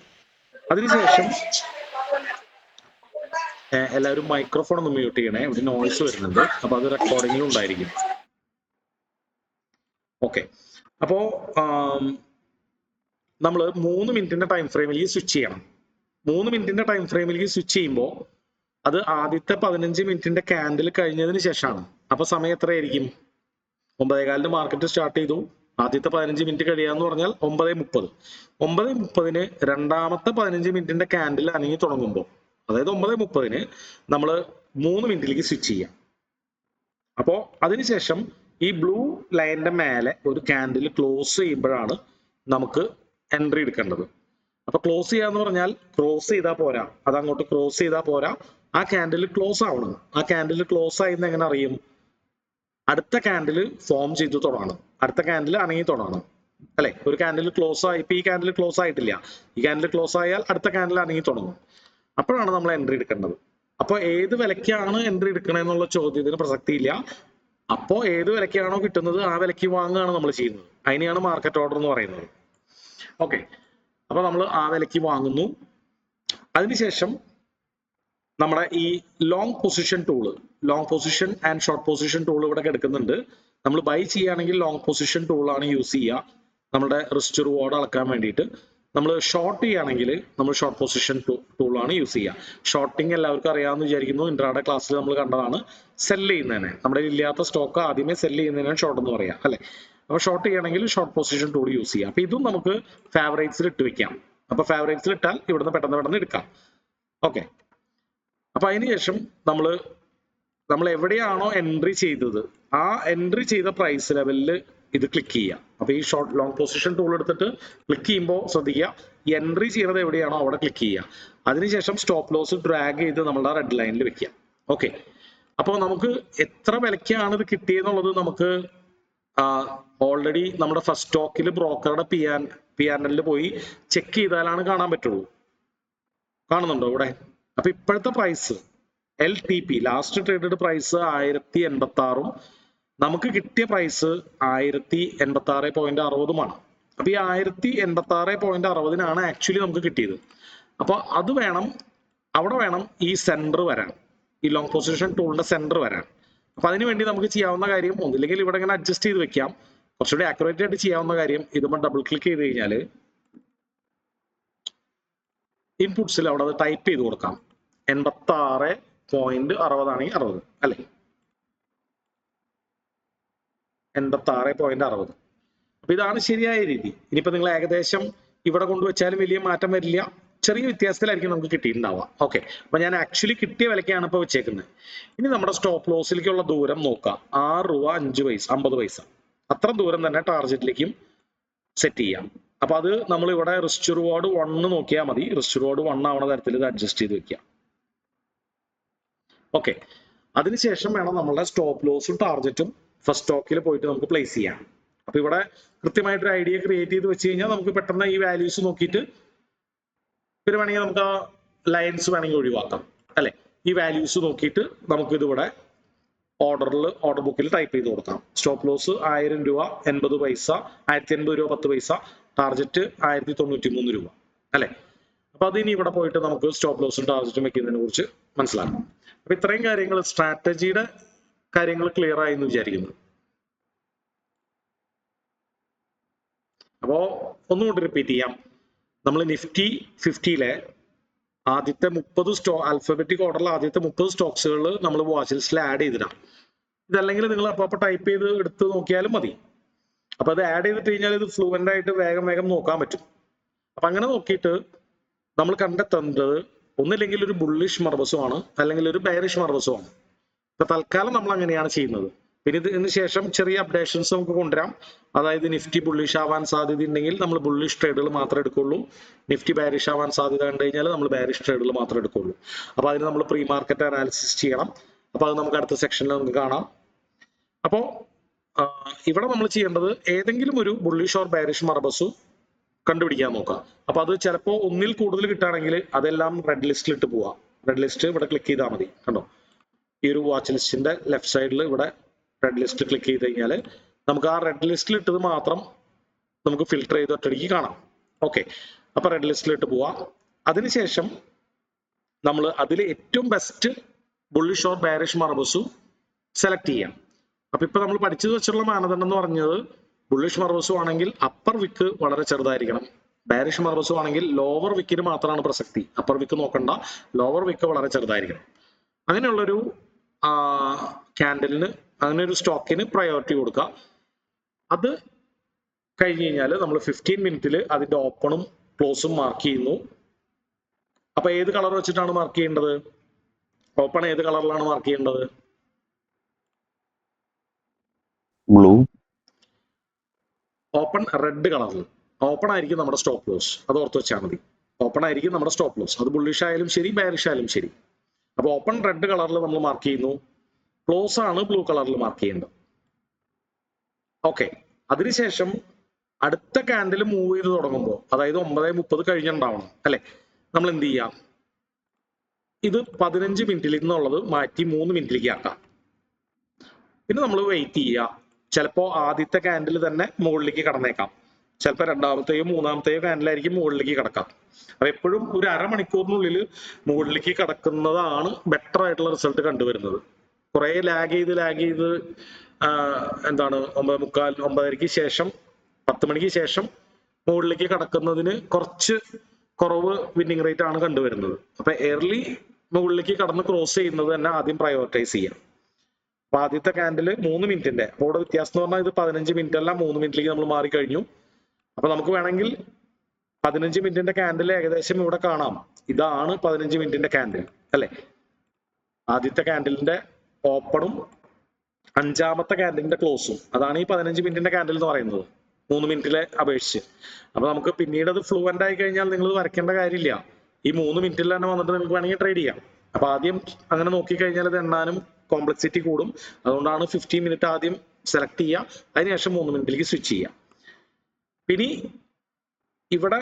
അതിനുശേഷം എല്ലാവരും മൈക്രോഫോൺ ഒന്ന് മ്യൂട്ട് ചെയ്യണേ, ഒരു നോയ്സ് വരുന്നുണ്ട്. അപ്പൊ അത് റെക്കോർഡിങ്ങിലും ഉണ്ടായിരിക്കും. ഓക്കെ, അപ്പോ നമ്മൾ 3 മിനിറ്റിന്റെ ടൈം ഫ്രെയിമിലേക്ക് സ്വിച്ച് ചെയ്യണം. 3 മിനിറ്റിന്റെ ടൈം ഫ്രെയിമിലേക്ക് സ്വിച്ച് ചെയ്യുമ്പോൾ അത് ആദ്യത്തെ 15 മിനിറ്റിന്റെ കാൻഡിൽ കഴിഞ്ഞതിന് ശേഷമാണ്. അപ്പൊ സമയം എത്രയായിരിക്കും? 9:15 മാർക്കറ്റ് സ്റ്റാർട്ട് ചെയ്തു. ആദ്യത്തെ 15 മിനിറ്റ് കഴിയാന്ന് പറഞ്ഞാൽ 9:30. 9:30 രണ്ടാമത്തെ 15 മിനിറ്റിന്റെ കാൻഡിൽ അനങ്ങി തുടങ്ങുമ്പോൾ, അതായത് 9:30 നമ്മൾ 3 മിനിറ്റിലേക്ക് സ്വിച്ച് ചെയ്യാം. അപ്പോ അതിനുശേഷം ഈ ബ്ലൂ ലൈനിന്റെ മേലെ ഒരു കാൻഡിൽ ക്ലോസ് ചെയ്യുമ്പോഴാണ് നമുക്ക് എൻട്രി എടുക്കേണ്ടത്. അപ്പൊ ക്ലോസ് ചെയ്യാന്ന് പറഞ്ഞാൽ ക്രോസ് ചെയ്താൽ പോരാ, അത് അങ്ങോട്ട് ക്രോസ് ചെയ്താൽ പോരാ, ആ കാൻഡിൽ ക്ലോസ് ആവണം. ആ കാൻഡിൽ ക്ലോസ് ആയിന്ന് എങ്ങനെ അറിയും? അടുത്ത കാൻഡിൽ ഫോം ചെയ്ത് തുടങ്ങണം, അടുത്ത കാൻഡിൽ അണങ്ങി തുടങ്ങണം അല്ലെ? ഒരു കാൻഡിൽ ക്ലോസ് ആയി, ഇപ്പൊ ഈ കാൻഡിൽ ക്ലോസ് ആയിട്ടില്ല, ഈ കാൻഡിൽ ക്ലോസ് ആയാൽ അടുത്ത കാൻഡിൽ അണങ്ങി തുടങ്ങും. അപ്പോഴാണ് നമ്മൾ എൻട്രി എടുക്കേണ്ടത്. അപ്പൊ ഏത് വിലക്കാണ് എൻട്രി എടുക്കണെന്നുള്ള ചോദ്യത്തിന് പ്രസക്തിയില്ല. അപ്പോ ഏത് വിലക്കാണോ കിട്ടുന്നത് ആ വിലക്ക് വാങ്ങുകയാണ് നമ്മൾ ചെയ്യുന്നത്. അതിനെയാണ് മാർക്കറ്റ് ഓർഡർ എന്ന് പറയുന്നത്. ഓക്കെ, അപ്പൊ നമ്മൾ ആ വിലക്ക് വാങ്ങുന്നു. അതിനുശേഷം നമ്മുടെ ഈ long position tool, long position and short position tool ഇവിടെ കിടക്കുന്നുണ്ട്. നമ്മൾ ബൈ ചെയ്യുകയാണെങ്കിൽ ലോങ് പൊസിഷൻ ടൂളാണ് യൂസ് ചെയ്യുക. നമ്മുടെ റിസ്ക് റിവാർഡ് അളക്കാൻ വേണ്ടിയിട്ട് നമ്മൾ ഷോർട്ട് ചെയ്യുകയാണെങ്കിൽ നമ്മൾ ഷോർട്ട് പൊസിഷൻ ടൂളാണ് യൂസ് ചെയ്യുക. ഷോർട്ടിങ് എല്ലാവർക്കും അറിയാമെന്ന് വിചാരിക്കുന്നു. ഇൻട്രാഡേ ക്ലാസ്സിൽ നമ്മൾ കണ്ടതാണ്. സെല്ല് ചെയ്യുന്നതിനെ, നമ്മുടെ ഇല്ലാത്ത സ്റ്റോക്ക് ആദ്യമേ സെല്ല് ചെയ്യുന്നതിനാണ് ഷോർട്ട് എന്ന് പറയാം അല്ലെ. അപ്പൊ ഷോർട്ട് ചെയ്യണമെങ്കിൽ ഷോർട്ട് പൊസിഷൻ ടൂൾ യൂസ് ചെയ്യാം. അപ്പൊ ഇതും നമുക്ക് ഫേവറേറ്റ്സിൽ ഇട്ട് വെക്കാം. അപ്പൊ ഫേവറേറ്റ്സിൽ ഇട്ടാൽ ഇവിടുന്ന് പെട്ടെന്ന് എടുക്കാം. ഓക്കെ, അപ്പൊ അതിനുശേഷം നമ്മൾ എവിടെയാണോ എൻട്രി ചെയ്തത് ആ എൻട്രി ചെയ്ത പ്രൈസ് ലെവലിൽ ഇത് ക്ലിക്ക് ചെയ്യുക. അപ്പൊ ഈ ഷോർട്ട് ലോങ് പൊസിഷൻ ടൂൾ എടുത്തിട്ട് ക്ലിക്ക് ചെയ്യുമ്പോൾ ശ്രദ്ധിക്കുക, എൻട്രി ചെയ്യുന്നത് എവിടെയാണോ അവിടെ ക്ലിക്ക് ചെയ്യുക. അതിനുശേഷം സ്റ്റോപ്പ് ലോസ് ഡ്രാഗ് ചെയ്ത് നമ്മളുടെ റെഡ് ലൈനിൽ വെക്കുക. ഓക്കെ, അപ്പോൾ നമുക്ക് എത്ര വിലയ്ക്കാണ് ഇത് കിട്ടിയെന്നുള്ളത് നമുക്ക് ഓൾറെഡി നമ്മുടെ ഫസ്റ്റ് സ്റ്റോക്കിൽ ബ്രോക്കറുടെ PNL പോയി ചെക്ക് ചെയ്താലാണ് കാണാൻ പറ്റുള്ളൂ. കാണുന്നുണ്ടോ ഇവിടെ? അപ്പൊ ഇപ്പോഴത്തെ price LTP last traded price 1086 നമുക്ക് കിട്ടിയ പ്രൈസ് 1086.60. അപ്പൊ ഈ 1086.60 ആക്ച്വലി നമുക്ക് കിട്ടിയത്. അപ്പൊ അത് വേണം, അവിടെ വേണം ഈ സെന്റർ വരാൻ, ഈ ലോങ് പൊസിഷൻ ടൂളിന്റെ സെന്റർ വരാൻ. അപ്പൊ അതിനുവേണ്ടി നമുക്ക് ചെയ്യാവുന്ന കാര്യം, ഒന്നില്ലെങ്കിൽ ഇവിടെ ഇങ്ങനെ അഡ്ജസ്റ്റ് ചെയ്ത് വെക്കാം. കുറച്ചുകൂടി ആക്യുറേറ്റ് ആയിട്ട് ചെയ്യാവുന്ന കാര്യം, ഇതുമ്പോൾ ഡബിൾ ക്ലിക്ക് ചെയ്ത് കഴിഞ്ഞാൽ ഇൻപുട്സിൽ അവിടെ അത് ടൈപ്പ് ചെയ്ത് കൊടുക്കാം. 86.60 ആണെങ്കിൽ 60 അല്ലെ, 86.60. അപ്പൊ ഇതാണ് ശരിയായ രീതി. ഇനിയിപ്പോ നിങ്ങൾ ഏകദേശം ഇവിടെ കൊണ്ടുവച്ചാലും വലിയ മാറ്റം വരില്ല, ചെറിയ വ്യത്യാസത്തിലായിരിക്കും നമുക്ക് കിട്ടിയിട്ടുണ്ടാവുക. ഓക്കെ, അപ്പൊ ഞാൻ ആക്ച്വലി കിട്ടിയ വിലക്കാണ് ഇപ്പൊ വെച്ചേക്കുന്നത്. ഇനി നമ്മുടെ സ്റ്റോപ്പ് ലോസിലേക്കുള്ള ദൂരം നോക്കാം. 6 രൂപ 50 പൈസ, അത്ര ദൂരം തന്നെ ടാർജറ്റിലേക്കും സെറ്റ് ചെയ്യാം. അപ്പൊ അത് നമ്മൾ ഇവിടെ റിസ്ക് റിവാർഡ് 1 നോക്കിയാൽ മതി. റിസ്ക് റിവാർഡ് 1 ആവണ തരത്തിൽ ഇത് അഡ്ജസ്റ്റ് ചെയ്ത് വെക്കാം. ഓക്കെ, അതിനുശേഷം വേണം നമ്മളുടെ സ്റ്റോപ്പ് ലോസും ടാർജറ്റും ഫസ്റ്റ് സ്റ്റോക്കിൽ പോയിട്ട് നമുക്ക് പ്ലേസ് ചെയ്യാം. അപ്പൊ ഇവിടെ കൃത്യമായിട്ടൊരു ഐഡിയ ക്രിയേറ്റ് ചെയ്ത് വെച്ച് കഴിഞ്ഞാൽ നമുക്ക് പെട്ടെന്ന് ഈ വാല്യൂസ് നോക്കിയിട്ട് പിന്നെ വേണമെങ്കിൽ നമുക്ക് ആ ലൈൻസ് വേണമെങ്കിൽ ഒഴിവാക്കാം അല്ലെ. ഈ വാല്യൂസ് നോക്കിയിട്ട് നമുക്ക് ഇതിവിടെ ഓർഡർ ബുക്കിൽ ടൈപ്പ് ചെയ്ത് കൊടുക്കാം. സ്റ്റോപ്പ് ലോസ് 1000 രൂപ 80 പൈസ, 1080 രൂപ 10 പൈസ, ടാർജറ്റ് 1093 രൂപ അല്ലെ. അപ്പൊ അതിനി ഇവിടെ പോയിട്ട് നമുക്ക് സ്റ്റോപ്പ് ലോസും ടാർജറ്റും വെക്കുന്നതിനെ കുറിച്ച് മനസ്സിലാക്കാം. അപ്പൊ ഇത്രയും കാര്യങ്ങൾ, സ്ട്രാറ്റജിയുടെ കാര്യങ്ങൾ ക്ലിയർ ആയി എന്ന് വിചാരിക്കുന്നു. അപ്പോ ഒന്നുകൂടി റിപ്പീറ്റ് ചെയ്യാം. നമ്മൾ നിഫ്റ്റി 50-ലെ ആദ്യത്തെ 30 ആൽഫബറ്റിക് ഓർഡറിൽ ആദ്യത്തെ 30 സ്റ്റോക്സുകൾ നമ്മൾ വാച്ച് ലിസ്റ്റിൽ ആഡ് ചെയ്തിടാം. ഇതല്ലെങ്കിൽ നിങ്ങൾ അപ്പോൾ ടൈപ്പ് ചെയ്ത് എടുത്ത് നോക്കിയാലും മതി. അപ്പൊ അത് ആഡ് ചെയ്തിട്ട് കഴിഞ്ഞാൽ ഇത് ഫ്ലുവൻ്റ് ആയിട്ട് വേഗം നോക്കാൻ പറ്റും. അപ്പൊ അങ്ങനെ നോക്കിയിട്ട് നമ്മൾ കണ്ടെത്തേണ്ടത് ഒന്നില്ലെങ്കിൽ ഒരു ബുള്ളിഷ് മർബസുമാണ്, അല്ലെങ്കിൽ ഒരു ബെയറിഷ് മർബസുമാണ്. ഇപ്പൊ തൽക്കാലം നമ്മൾ അങ്ങനെയാണ് ചെയ്യുന്നത്. പിന്നെ ഇതിന് ശേഷം ചെറിയ അപ്ഡേഷൻസ് നമുക്ക് കൊണ്ടുവരാം. അതായത് നിഫ്റ്റി ബുള്ളിഷ് ആവാൻ സാധ്യത ഉണ്ടെങ്കിൽ നമ്മൾ ബുള്ളിഷ് ട്രേഡുകൾ മാത്രമേ എടുക്കുള്ളൂ. നിഫ്റ്റി ബാരിഷ് ആവാൻ സാധ്യത കണ്ടു കഴിഞ്ഞാൽ നമ്മൾ ബാരിഷ് ട്രേഡുകൾ മാത്രമേ എടുക്കുള്ളൂ. അപ്പൊ അതിന് നമ്മൾ പ്രീ മാർക്കറ്റ് അനാലിസിസ് ചെയ്യണം. അപ്പൊ അത് നമുക്ക് അടുത്ത സെക്ഷനിൽ നമുക്ക് കാണാം. അപ്പോൾ ഇവിടെ നമ്മൾ ചെയ്യേണ്ടത് ഏതെങ്കിലും ഒരു ബുള്ളിഷ് ഓർ ബാരിഷ് മർബസു കണ്ടുപിടിക്കാൻ നോക്കാം. അപ്പൊ അത് ചിലപ്പോൾ ഒന്നിൽ കൂടുതൽ കിട്ടുകയാണെങ്കിൽ അതെല്ലാം റെഡ് ലിസ്റ്റിൽ ഇട്ട് പോവാം. റെഡ് ലിസ്റ്റ് ഇവിടെ ക്ലിക്ക് ചെയ്താൽ മതി. കണ്ടോ, ഈ ഒരു വാച്ച് ലിസ്റ്റിന്റെ ലെഫ്റ്റ് സൈഡിൽ ഇവിടെ റെഡ് ലിസ്റ്റ് ക്ലിക്ക് ചെയ്ത് കഴിഞ്ഞാൽ നമുക്ക് ആ റെഡ് ലിസ്റ്റിൽ ഇട്ടത് മാത്രം നമുക്ക് ഫിൽട്ടർ ചെയ്ത് ഒറ്റയടിക്ക് കാണാം. ഓക്കെ, അപ്പൊ റെഡ് ലിസ്റ്റിലിട്ട് പോവാം. അതിനുശേഷം നമ്മൾ അതിൽ ഏറ്റവും ബെസ്റ്റ് ബുള്ളിഷ് ഓർ ബാരിഷ് മർബസു സെലക്ട് ചെയ്യാം. അപ്പൊ ഇപ്പൊ നമ്മൾ പഠിച്ചു വെച്ചിട്ടുള്ള മാനദണ്ഡം എന്ന് പറഞ്ഞത് ബുള്ളിഷ് മർബസു ആണെങ്കിൽ അപ്പർ വിക്ക് വളരെ ചെറുതായിരിക്കണം, ബാരിഷ് മർബസു ആണെങ്കിൽ ലോവർ വിക്കിന് മാത്രമാണ് പ്രസക്തി. അപ്പർ വിക്ക് നോക്കണ്ട, ലോവർ വിക്ക് വളരെ ചെറുതായിരിക്കണം. അങ്ങനെയുള്ളൊരു ക്യാൻഡലിന്, അങ്ങനെ ഒരു സ്റ്റോക്കിന് പ്രയോറിറ്റി കൊടുക്കുക. അത് കഴിഞ്ഞ് കഴിഞ്ഞാൽ നമ്മൾ 15 മിനിറ്റിൽ അതിന്റെ ഓപ്പണും ക്ലോസും മാർക്ക് ചെയ്യുന്നു. അപ്പൊ ഏത് കളർ വെച്ചിട്ടാണ് മാർക്ക് ചെയ്യേണ്ടത്? ഓപ്പൺ ഏത് കളറിലാണ് മാർക്ക് ചെയ്യേണ്ടത്? ബ്ലൂ. ഓപ്പൺ റെഡ് കളറിൽ. ഓപ്പൺ ആയിരിക്കും നമ്മുടെ സ്റ്റോപ്പ് ലോസ്, അത് ഓർത്ത് വെച്ചാൽ മതി. ഓപ്പൺ ആയിരിക്കും നമ്മുടെ സ്റ്റോപ്പ് ലോസ്, അത് ബുള്ളിഷ് ആയാലും ശരി ബാരിഷ് ആയാലും ശരി. അപ്പൊ ഓപ്പൺ റെഡ് കളറിൽ നമ്മൾ മാർക്ക് ചെയ്യുന്നു, ക്ലോസ് ആണ് ബ്ലൂ കളറിൽ മാർക്ക് ചെയ്യേണ്ടത്. ഓക്കെ, അതിനുശേഷം അടുത്ത ക്യാൻഡിൽ മൂവ് ചെയ്ത് തുടങ്ങുമ്പോൾ, അതായത് 9:30 കഴിഞ്ഞിട്ടുണ്ടാവണം അല്ലെ, നമ്മൾ എന്ത് ചെയ്യാം, ഇത് 15 മിനിറ്റിൽ നിന്നുള്ളത് മാറ്റി 3 മിനിറ്റിലേക്ക് ആക്കാം. പിന്നെ നമ്മൾ വെയിറ്റ് ചെയ്യുക. ചിലപ്പോൾ ആദ്യത്തെ ക്യാൻഡിൽ തന്നെ മുകളിലേക്ക് കടന്നേക്കാം, ചിലപ്പോൾ രണ്ടാമത്തെയോ മൂന്നാമത്തെയോ ക്യാൻഡിലായിരിക്കും മുകളിലേക്ക് കടക്കാം. അപ്പൊ എപ്പോഴും ഒരു അരമണിക്കൂറിനുള്ളിൽ മുകളിലേക്ക് കടക്കുന്നതാണ് ബെറ്റർ ആയിട്ടുള്ള റിസൾട്ട് കണ്ടുവരുന്നത്. കുറെ ലാഗ് ചെയ്ത് എന്താണ് 9:45 9:30 ശേഷം 10 മണിക്ക് ശേഷം മുകളിലേക്ക് കടക്കുന്നതിന് കുറച്ച് കുറവ് വിന്നിങ് റേറ്റ് ആണ് കണ്ടുവരുന്നത്. അപ്പൊ എയർലി മുകളിലേക്ക് കടന്ന് ക്രോസ് ചെയ്യുന്നത് തന്നെ ആദ്യം പ്രയോറിറ്റൈസ് ചെയ്യാം. അപ്പൊ ആദ്യത്തെ ക്യാൻഡിൽ 3 മിനിറ്റിന്റെ, അപ്പോൾ ഇവിടെ വ്യത്യാസം എന്ന് പറഞ്ഞാൽ ഇത് 15 മിനിറ്റ് അല്ല 3 മിനിറ്റിലേക്ക് നമ്മൾ മാറിക്കഴിഞ്ഞു. അപ്പൊ നമുക്ക് വേണമെങ്കിൽ 15 മിനിറ്റിന്റെ ക്യാൻഡിൽ ഏകദേശം ഇവിടെ കാണാം. ഇതാണ് 15 മിനിറ്റിന്റെ ക്യാൻഡിൽ അല്ലെ. ആദ്യത്തെ ക്യാൻഡിലിന്റെ ഓപ്പണും 5ാമത്തെ ക്യാൻഡിലിന്റെ ക്ലോസും, അതാണ് ഈ 15 മിനിറ്റിന്റെ ക്യാൻഡിൽ എന്ന് പറയുന്നത് 3 മിനിറ്റിലെ അപേക്ഷിച്ച്. അപ്പൊ നമുക്ക് പിന്നീട് അത് ഫ്ലുവന്റ് ആയി കഴിഞ്ഞാൽ നിങ്ങൾ വരയ്ക്കേണ്ട കാര്യമില്ല. ഈ 3 മിനിറ്റിൽ തന്നെ വന്നിട്ട് നിങ്ങൾക്ക് വേണമെങ്കിൽ ട്രേഡ് ചെയ്യാം. അപ്പൊ ആദ്യം അങ്ങനെ നോക്കിക്കഴിഞ്ഞാൽ ഇത് എണ്ണാനും കോംപ്ലക്സിറ്റി കൂടും. അതുകൊണ്ടാണ് 15 മിനിറ്റ് ആദ്യം സെലക്ട് ചെയ്യുക, അതിനുശേഷം 3 മിനിറ്റിലേക്ക് സ്വിച്ച് ചെയ്യുക. പിന്നെ ഇവിടെ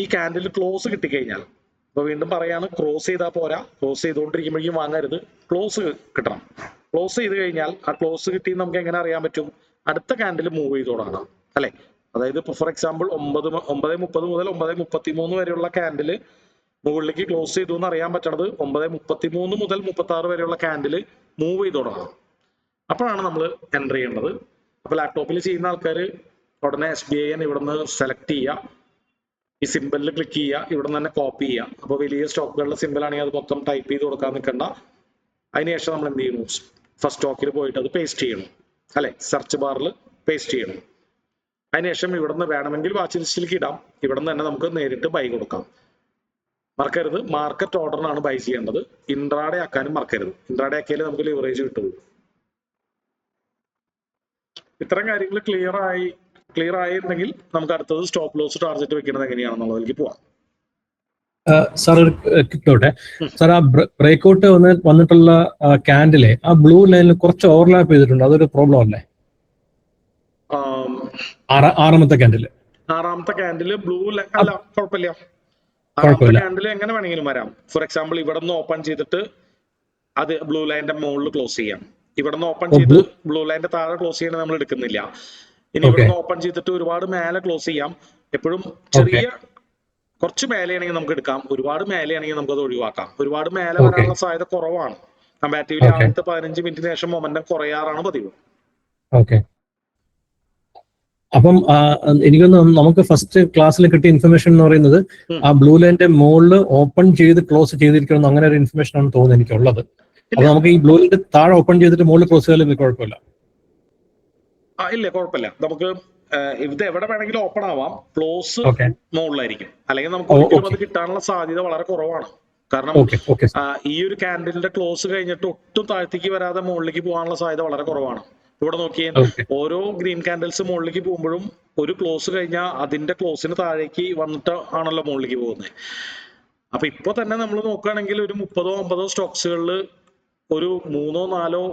ഈ ക്യാൻഡിൽ ക്ലോസ് കിട്ടിക്കഴിഞ്ഞാൽ, അപ്പൊ വീണ്ടും പറയാണ്, ക്രോസ് ചെയ്താൽ പോരാ, ക്ലോസ് ചെയ്തുകൊണ്ടിരിക്കുമ്പോഴേക്കും വാങ്ങരുത്, ക്ലോസ് കിട്ടണം. ക്ലോസ് ചെയ്ത് കഴിഞ്ഞാൽ ആ ക്ലോസ് കിട്ടി നമുക്ക് എങ്ങനെ അറിയാൻ പറ്റും? അടുത്ത ക്യാൻഡിൽ മൂവ് ചെയ്ത് തുടങ്ങാം അല്ലെ. അതായത് ഇപ്പൊ ഫോർ എക്സാമ്പിൾ 9:30 മുതൽ 9:33 വരെയുള്ള ക്യാൻഡിൽ മുകളിലേക്ക് ക്ലോസ് ചെയ്തു എന്ന് അറിയാൻ പറ്റണത് 9:33 മുതൽ 36 വരെയുള്ള ക്യാൻഡിൽ മൂവ് ചെയ്ത് തുടങ്ങണം. അപ്പോഴാണ് നമ്മൾ എൻ്റർ ചെയ്യേണ്ടത്. അപ്പൊ ലാപ്ടോപ്പിൽ ചെയ്യുന്ന ആൾക്കാർ ഉടനെ SBIN ഇവിടുന്ന് സെലക്ട് ചെയ്യുക, ഈ സിമ്പിളിൽ ക്ലിക്ക് ചെയ്യുക, ഇവിടെ നിന്ന് തന്നെ കോപ്പി ചെയ്യുക. അപ്പോൾ വലിയ സ്റ്റോക്കുകളുടെ സിമ്പിൾ ആണെങ്കിൽ അത് മൊത്തം ടൈപ്പ് ചെയ്ത് കൊടുക്കാൻ നിൽക്കണ്ട. അതിനുശേഷം നമ്മൾ എന്ത് ചെയ്യുന്നു? ഫസ്റ്റ് സ്റ്റോക്കിൽ പോയിട്ട് അത് പേസ്റ്റ് ചെയ്യണം അല്ലെ, സെർച്ച് ബാറിൽ പേസ്റ്റ് ചെയ്യണം. അതിനുശേഷം ഇവിടുന്ന് വേണമെങ്കിൽ വാച്ച് ലിസ്റ്റിലേക്ക് ഇടാം, ഇവിടുന്ന് തന്നെ നമുക്ക് നേരിട്ട് ബൈ കൊടുക്കാം. മറക്കരുത്, മാർക്കറ്റ് ഓർഡറിനാണ് ബൈ ചെയ്യേണ്ടത്, ഇൻട്രാഡേ ആക്കാനും മറക്കരുത്. ഇൻട്രാഡേ ആക്കിയാലേ നമുക്ക് ലിവറേജ് കിട്ടുള്ളൂ. ഇത്തരം കാര്യങ്ങൾ ക്ലിയർ ആയിരുന്നെങ്കിൽ നമുക്ക് അടുത്തത് സ്റ്റോപ്പ് ലോസ് ടാർഗറ്റ് വെക്കുന്നത് എങ്ങനെയാണെന്നുള്ളതിലേക്ക് പോവാം. സാർ ഒരു കിട്ടോട്ടെ സാർ, ആ ബ്രേക്ക്ഔട്ട് വന്നിട്ടുള്ള ക്യാൻഡിലെ ആ ബ്ലൂ ലൈനിൽ കുറച്ച് ഓവർലാപ്പ് ചെയ്തിട്ടുണ്ട്, അതൊരു പ്രോബ്ലം അല്ലേ? ആറാമത്തെ ക്യാൻഡില് ബ്ലൂ അല്ല, കുഴപ്പമില്ല. ആറാമത്തെ ക്യാൻഡിൽ എങ്ങനെ വേണമെങ്കിലും വരാം. ഫോർ എക്സാമ്പിൾ ഇവിടെ നിന്ന് ഓപ്പൺ ചെയ്തിട്ട് അത് ബ്ലൂ ലൈനിന്റെ മുകളിൽ ക്ലോസ് ചെയ്യാം. ഇവിടെ നിന്ന് ഓപ്പൺ ചെയ്ത് ബ്ലൂ ലൈനിന്റെ താഴെ ക്ലോസ് ചെയ്യണത് നമ്മൾ എടുക്കുന്നില്ല. ഇനി ഇവിടെ നിന്ന് ഓപ്പൺ ചെയ്തിട്ട് ഒരുപാട് മേലെ ക്ലോസ് ചെയ്യാം. എപ്പോഴും ചെറിയ കുറച്ച് മേലെയാണെങ്കിൽ നമുക്ക് എടുക്കാം, ഒരുപാട് മേലെയാണെങ്കിൽ നമുക്ക് അത് ഒഴിവാക്കാം. ഒരുപാട് മേലെ വരാനുള്ള സാധ്യത കുറവാണ്. കമ്പാരിറ്റീവ്ലി ആദ്യത്തെ 15 മിനിറ്റിന് ശേഷം മൊമെന്റം കുറയാറാണ് പതിവ്. ഓക്കെ, അപ്പം എനിക്കൊന്ന് നമുക്ക് ഫസ്റ്റ് ക്ലാസ്സിൽ കിട്ടിയ ഇൻഫർമേഷൻ എന്ന് പറയുന്നത് ആ ബ്ലൂ ലൈനിന്റെ മുകളിൽ ഓപ്പൺ ചെയ്ത് ക്ലോസ് ചെയ്തിരിക്കണം, അങ്ങനെ ഒരു ഇൻഫർമേഷൻ ആണ് തോന്നുന്നത് എനിക്കുള്ളത്. അപ്പൊ നമുക്ക് ഈ ബ്ലൂ ലൈനിന്റെ താഴെ ഓപ്പൺ ചെയ്തിട്ട് മുകളിൽ ക്ലോസ് ചെയ്താലും കുഴപ്പമില്ല? ഇല്ല, കുഴപ്പമില്ല. നമുക്ക് ഇത് എവിടെ വേണമെങ്കിലും ഓപ്പൺ ആവാം, ക്ലോസ് മുകളിലായിരിക്കും. അല്ലെങ്കിൽ നമുക്ക് ഒരിക്കലും അത് കിട്ടാനുള്ള സാധ്യത വളരെ കുറവാണ്. കാരണം ഈ ഒരു ക്യാൻഡിലിന്റെ ക്ലോസ് കഴിഞ്ഞിട്ട് ഒട്ടും താഴത്തേക്ക് വരാതെ മുകളിലേക്ക് പോകാനുള്ള സാധ്യത വളരെ കുറവാണ്. ഇവിടെ നോക്കിയേ, ഓരോ ഗ്രീൻ ക്യാൻഡിൽസ് മുകളിലേക്ക് പോകുമ്പോഴും ഒരു ക്ലോസ് കഴിഞ്ഞാൽ അതിന്റെ ക്ലോസിന് താഴേക്ക് വന്നിട്ട് ആണല്ലോ മുകളിലേക്ക് പോകുന്നത്. അപ്പൊ ഇപ്പൊ തന്നെ നമ്മൾ നോക്കുകയാണെങ്കിൽ ഒരു 30-50 സ്റ്റോക്സുകളിൽ ഒരു 3-4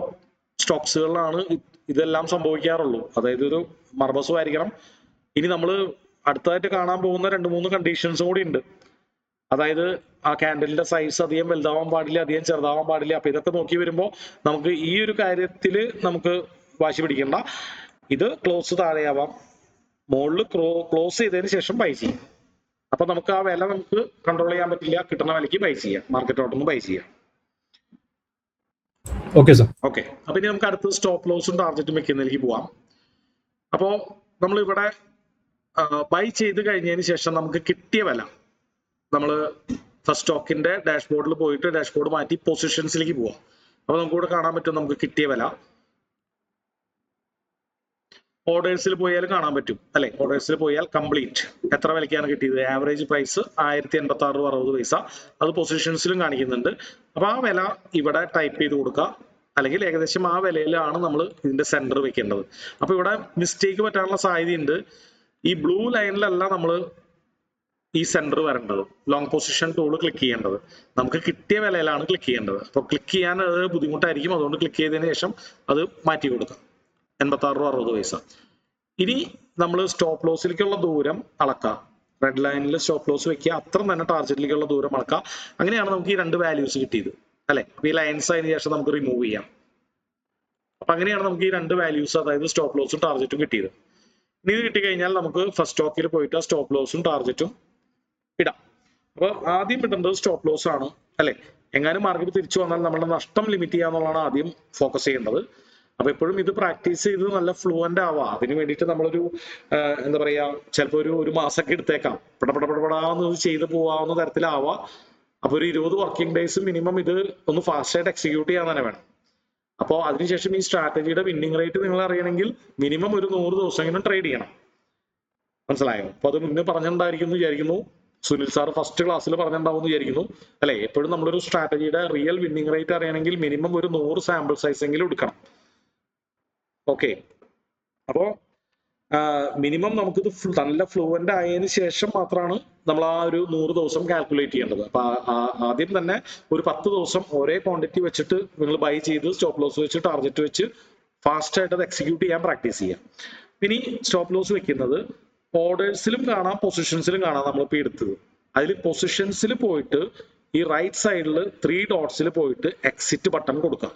സ്റ്റോക്സുകളിലാണ് ഇതെല്ലാം സംഭവിക്കാറുള്ളൂ. അതായത് ഒരു മർബസും ആയിരിക്കണം. ഇനി നമ്മൾ അടുത്തതായിട്ട് കാണാൻ പോകുന്ന 2-3 കണ്ടീഷൻസും കൂടി ഉണ്ട്. അതായത് ആ ക്യാൻഡലിന്റെ സൈസ് അധികം വലുതാവാൻ പാടില്ല, അധികം ചെറുതാവാൻ പാടില്ല. അപ്പൊ ഇതൊക്കെ നോക്കി വരുമ്പോൾ നമുക്ക് ഈ ഒരു കാര്യത്തിൽ നമുക്ക് വാശി പിടിക്കണ്ട. ഇത് ക്ലോസ് താഴെയാവാം, മുകളിൽ ക്ലോസ് ചെയ്തതിന് ശേഷം ബൈ ചെയ്യാം. അപ്പൊ നമുക്ക് ആ വില നമുക്ക് കൺട്രോൾ ചെയ്യാൻ പറ്റില്ല, കിട്ടുന്ന വിലക്ക് ബൈ ചെയ്യാം, മാർക്കറ്റ് ഓട്ടൊന്ന് ബൈ ചെയ്യാം. Okay sir. ഓക്കെ, അപ്പൊ ഇനി നമുക്ക് അടുത്ത സ്റ്റോപ്പ് ലോസും ടാർഗറ്റും വെക്കുന്നതിലേക്ക് പോവാം. അപ്പോ നമ്മൾ ഇവിടെ ബൈ ചെയ്ത് കഴിഞ്ഞതിന് ശേഷം നമുക്ക് കിട്ടിയ വില നമ്മൾ ഫസ്റ്റ് സ്റ്റോക്കിന്റെ ഡാഷ്ബോർഡിൽ പോയിട്ട് ഡാഷ്ബോർഡ് മാറ്റി പൊസിഷൻസിലേക്ക് പോവാം. അപ്പൊ നമുക്ക് ഇവിടെ കാണാൻ പറ്റും നമുക്ക് കിട്ടിയ വില. ഓർഡേഴ്സിൽ പോയാൽ കാണാൻ പറ്റും അല്ലെ. ഓർഡേഴ്സിൽ പോയാൽ കംപ്ലീറ്റ് എത്ര വിലയ്ക്കാണ് കിട്ടിയത്, ആവറേജ് പ്രൈസ് 1086.60 അത് പൊസിഷൻസിലും കാണിക്കുന്നുണ്ട്. അപ്പൊ ആ വില ഇവിടെ ടൈപ്പ് ചെയ്ത് കൊടുക്കുക, അല്ലെങ്കിൽ ഏകദേശം ആ വിലയിലാണ് നമ്മൾ ഇതിന്റെ സെന്റർ വെക്കേണ്ടത്. അപ്പൊ ഇവിടെ മിസ്റ്റേക്ക് പറ്റാനുള്ള സാധ്യതയുണ്ട്. ഈ ബ്ലൂ ലൈനിലല്ല നമ്മൾ ഈ സെന്റർ വരേണ്ടത്, ലോങ് പൊസിഷൻ ടൂൾ ക്ലിക്ക് ചെയ്യേണ്ടത്. നമുക്ക് കിട്ടിയ വിലയിലാണ് ക്ലിക്ക് ചെയ്യേണ്ടത്. അപ്പൊ ക്ലിക്ക് ചെയ്യാൻ അത് ബുദ്ധിമുട്ടായിരിക്കും, അതുകൊണ്ട് ക്ലിക്ക് ചെയ്തതിന് ശേഷം അത് മാറ്റി കൊടുക്കാം, 86.60. ഇനി നമ്മൾ സ്റ്റോപ്പ് ലോസിലേക്കുള്ള ദൂരം അളക്കാം. റെഡ് ലൈനിൽ സ്റ്റോപ്പ് ലോസ് വെക്കുക, അത്ര തന്നെ ടാർഗറ്റിലേക്കുള്ള ദൂരം അളക്കാം. അങ്ങനെയാണ് നമുക്ക് ഈ 2 വാല്യൂസ് കിട്ടിയത് അല്ലെ. ഈ ലൈൻസ് അതിന് ശേഷം നമുക്ക് റിമൂവ് ചെയ്യാം. അപ്പൊ അങ്ങനെയാണ് നമുക്ക് ഈ 2 വാല്യൂസ്, അതായത് സ്റ്റോപ്പ് ലോസും ടാർഗറ്റും കിട്ടിയത്. ഇനി ഇത് കിട്ടിക്കഴിഞ്ഞാൽ നമുക്ക് ഫസ്റ്റ് സ്റ്റോക്കിൽ പോയിട്ട് ആ സ്റ്റോപ്പ് ലോസും ടാർഗറ്റും ഇടാം. അപ്പൊ ആദ്യം ഇടേണ്ടത് സ്റ്റോപ്പ് ലോസ് ആണ് അല്ലെ. എങ്ങാനും മാർക്കറ്റ് തിരിച്ചു വന്നാൽ നമ്മുടെ നഷ്ടം ലിമിറ്റ് ചെയ്യാന്നുള്ളതാണ് ആദ്യം ഫോക്കസ് ചെയ്യേണ്ടത്. അപ്പൊ എപ്പോഴും ഇത് പ്രാക്ടീസ് ചെയ്ത് നല്ല ഫ്ലുവന്റ് ആവാം. അതിന് വേണ്ടിയിട്ട് നമ്മളൊരു എന്താ പറയാ, ചിലപ്പോ ഒരു മാസമൊക്കെ എടുത്തേക്കാം. പടപടപടപടാന്ന് ചെയ്ത് പോവാവുന്ന തരത്തിലാവാം. അപ്പൊ ഒരു 20 വർക്കിംഗ് ഡേയ്സ് മിനിമം ഇത് ഒന്ന് ഫാസ്റ്റ് ആയിട്ട് എക്സിക്യൂട്ട് ചെയ്യാൻ തന്നെ വേണം. അപ്പോൾ അതിനുശേഷം ഈ സ്ട്രാറ്റജിയുടെ വിന്നിംഗ് റേറ്റ് നിങ്ങൾ അറിയണമെങ്കിൽ മിനിമം ഒരു 100 ദിവസമെങ്കിലും ട്രേഡ് ചെയ്യണം. മനസ്സിലായോ? അപ്പൊ അത് മുന്നേ പറഞ്ഞിട്ടുണ്ടായിരിക്കുന്നു വിചാരിക്കുന്നു. സുനിൽ സാർ ഫസ്റ്റ് ക്ലാസ്സിൽ പറഞ്ഞിട്ടുണ്ടാവും എന്ന് വിചാരിക്കുന്നു അല്ലെ. എപ്പോഴും നമ്മളൊരു സ്ട്രാറ്റജിയുടെ റിയൽ വിന്നിംഗ് റേറ്റ് അറിയണമെങ്കിൽ മിനിമം ഒരു 100 സാമ്പിൾ സൈസ് എങ്കിലും എടുക്കണം. ഓക്കെ, അപ്പോ മിനിമം നമുക്കിത് നല്ല ഫ്ലുവന്റ് ആയതിനു ശേഷം മാത്രമാണ് നമ്മൾ ആ ഒരു 100 ദിവസം കാൽക്കുലേറ്റ് ചെയ്യേണ്ടത്. അപ്പൊ ആദ്യം തന്നെ ഒരു 10 ദിവസം ഒരേ ക്വാണ്ടിറ്റി വെച്ചിട്ട് നിങ്ങൾ ബൈ ചെയ്ത് സ്റ്റോപ്പ് ലോസ് വെച്ച് ടാർഗറ്റ് വെച്ച് ഫാസ്റ്റ് ആയിട്ട് അത് എക്സിക്യൂട്ട് ചെയ്യാൻ പ്രാക്ടീസ് ചെയ്യാം. ഇനി സ്റ്റോപ്പ് ലോസ് വെക്കുന്നത് ഓർഡേഴ്സിലും കാണാം പൊസിഷൻസിലും കാണാം. നമ്മളിപ്പോൾ എടുത്തത് അതിൽ പൊസിഷൻസിൽ പോയിട്ട് ഈ റൈറ്റ് സൈഡിൽ 3 ഡോട്ട്സിൽ പോയിട്ട് എക്സിറ്റ് ബട്ടൺ കൊടുക്കാം.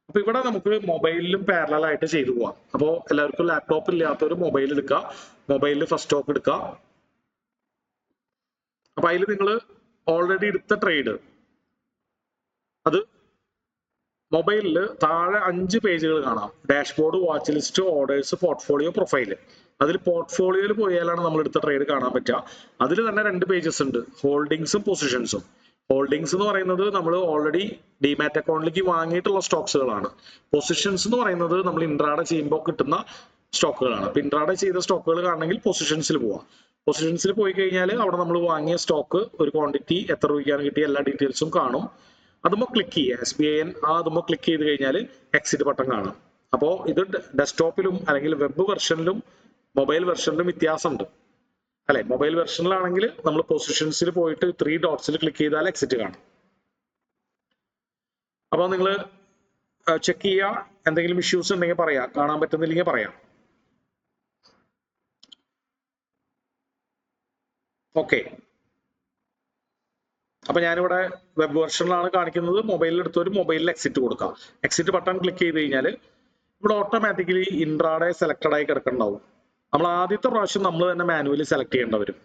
അപ്പൊ ഇവിടെ നമുക്ക് മൊബൈലിലും പാരലൽ ആയിട്ട് ചെയ്തു പോവാം. അപ്പോൾ എല്ലാവർക്കും ലാപ്ടോപ്പ് ഇല്ലാത്തവർ മൊബൈൽ എടുക്കുക, മൊബൈലിൽ ഫസ്റ്റ് സ്റ്റോക്ക് എടുക്കുക. അപ്പൊ അതിൽ നിങ്ങൾ ഓൾറെഡി എടുത്ത ട്രേഡ് അത് മൊബൈലിൽ താഴെ 5 പേജുകൾ കാണാം. Dashboard, watch list, orders, portfolio, profile. അതിൽ പോർട്ട്ഫോളിയോയിൽ പോയാലാണ് നമ്മൾ എടുത്ത ട്രേഡ് കാണാൻ പറ്റുക. അതിൽ തന്നെ 2 പേജസ് ഉണ്ട്, ഹോൾഡിങ്സും പൊസിഷൻസും. ഹോൾഡിങ്സ് എന്ന് പറയുന്നത് നമ്മൾ ഓൾറെഡി ഡിമാറ്റ് അക്കൗണ്ടിലേക്ക് വാങ്ങിയിട്ടുള്ള സ്റ്റോക്സുകളാണ്. പൊസിഷൻസ് എന്ന് പറയുന്നത് നമ്മൾ ഇൻട്രാഡേ ചെയ്യുമ്പോൾ കിട്ടുന്ന സ്റ്റോക്കുകളാണ്. അപ്പൊ ഇൻട്രാഡേ ചെയ്ത സ്റ്റോക്കുകൾ കാണണമെങ്കിൽ പൊസിഷൻസിൽ പോവാം. പൊസിഷൻസിൽ പോയി കഴിഞ്ഞാൽ അവിടെ നമ്മൾ വാങ്ങിയ സ്റ്റോക്ക് ഒരു ക്വാണ്ടിറ്റി എത്ര രൂപയ്ക്കാണ് കിട്ടിയ എല്ലാ ഡീറ്റെയിൽസും കാണും. അതുമ്പോൾ ക്ലിക്ക് ചെയ്യുക, SBIN അതുമ്പോൾ ക്ലിക്ക് ചെയ്ത് കഴിഞ്ഞാൽ എക്സിറ്റ് ബട്ടൺ കാണാം. അപ്പോൾ ഇത് ഡെസ്ക്ടോപ്പിലും അല്ലെങ്കിൽ വെബ് വെർഷനിലും മൊബൈൽ വെർഷനിലും വ്യത്യാസമുണ്ട് അല്ലെ. മൊബൈൽ വെർഷനിലാണെങ്കിൽ നമ്മൾ പൊസിഷൻസിൽ പോയിട്ട് 3 ഡോട്ട്സിൽ ക്ലിക്ക് ചെയ്താൽ എക്സിറ്റ് കാണും. അപ്പോൾ നിങ്ങൾ ചെക്ക് ചെയ്യുക. എന്തെങ്കിലും ഇഷ്യൂസ് ഉണ്ടെങ്കിൽ പറയാം, കാണാൻ പറ്റുന്നില്ലെങ്കിൽ പറയാം. ഓക്കെ, അപ്പൊ ഞാനിവിടെ വെബ് വെർഷനിലാണ് കാണിക്കുന്നത്. മൊബൈലിൽ എടുത്തൊരു മൊബൈലിൽ എക്സിറ്റ് കൊടുക്കാം. എക്സിറ്റ് ബട്ടൺ ക്ലിക്ക് ചെയ്ത് കഴിഞ്ഞാൽ ഇവിടെ ഓട്ടോമാറ്റിക്കലി ഇൻട്രാഡേ സെലക്ടഡ് ആയി കിടക്കുന്നുണ്ടാവും. നമ്മൾ ആദ്യത്തെ പ്രാവശ്യം നമ്മൾ തന്നെ മാനുവലി സെലക്ട് ചെയ്യേണ്ടി വരും.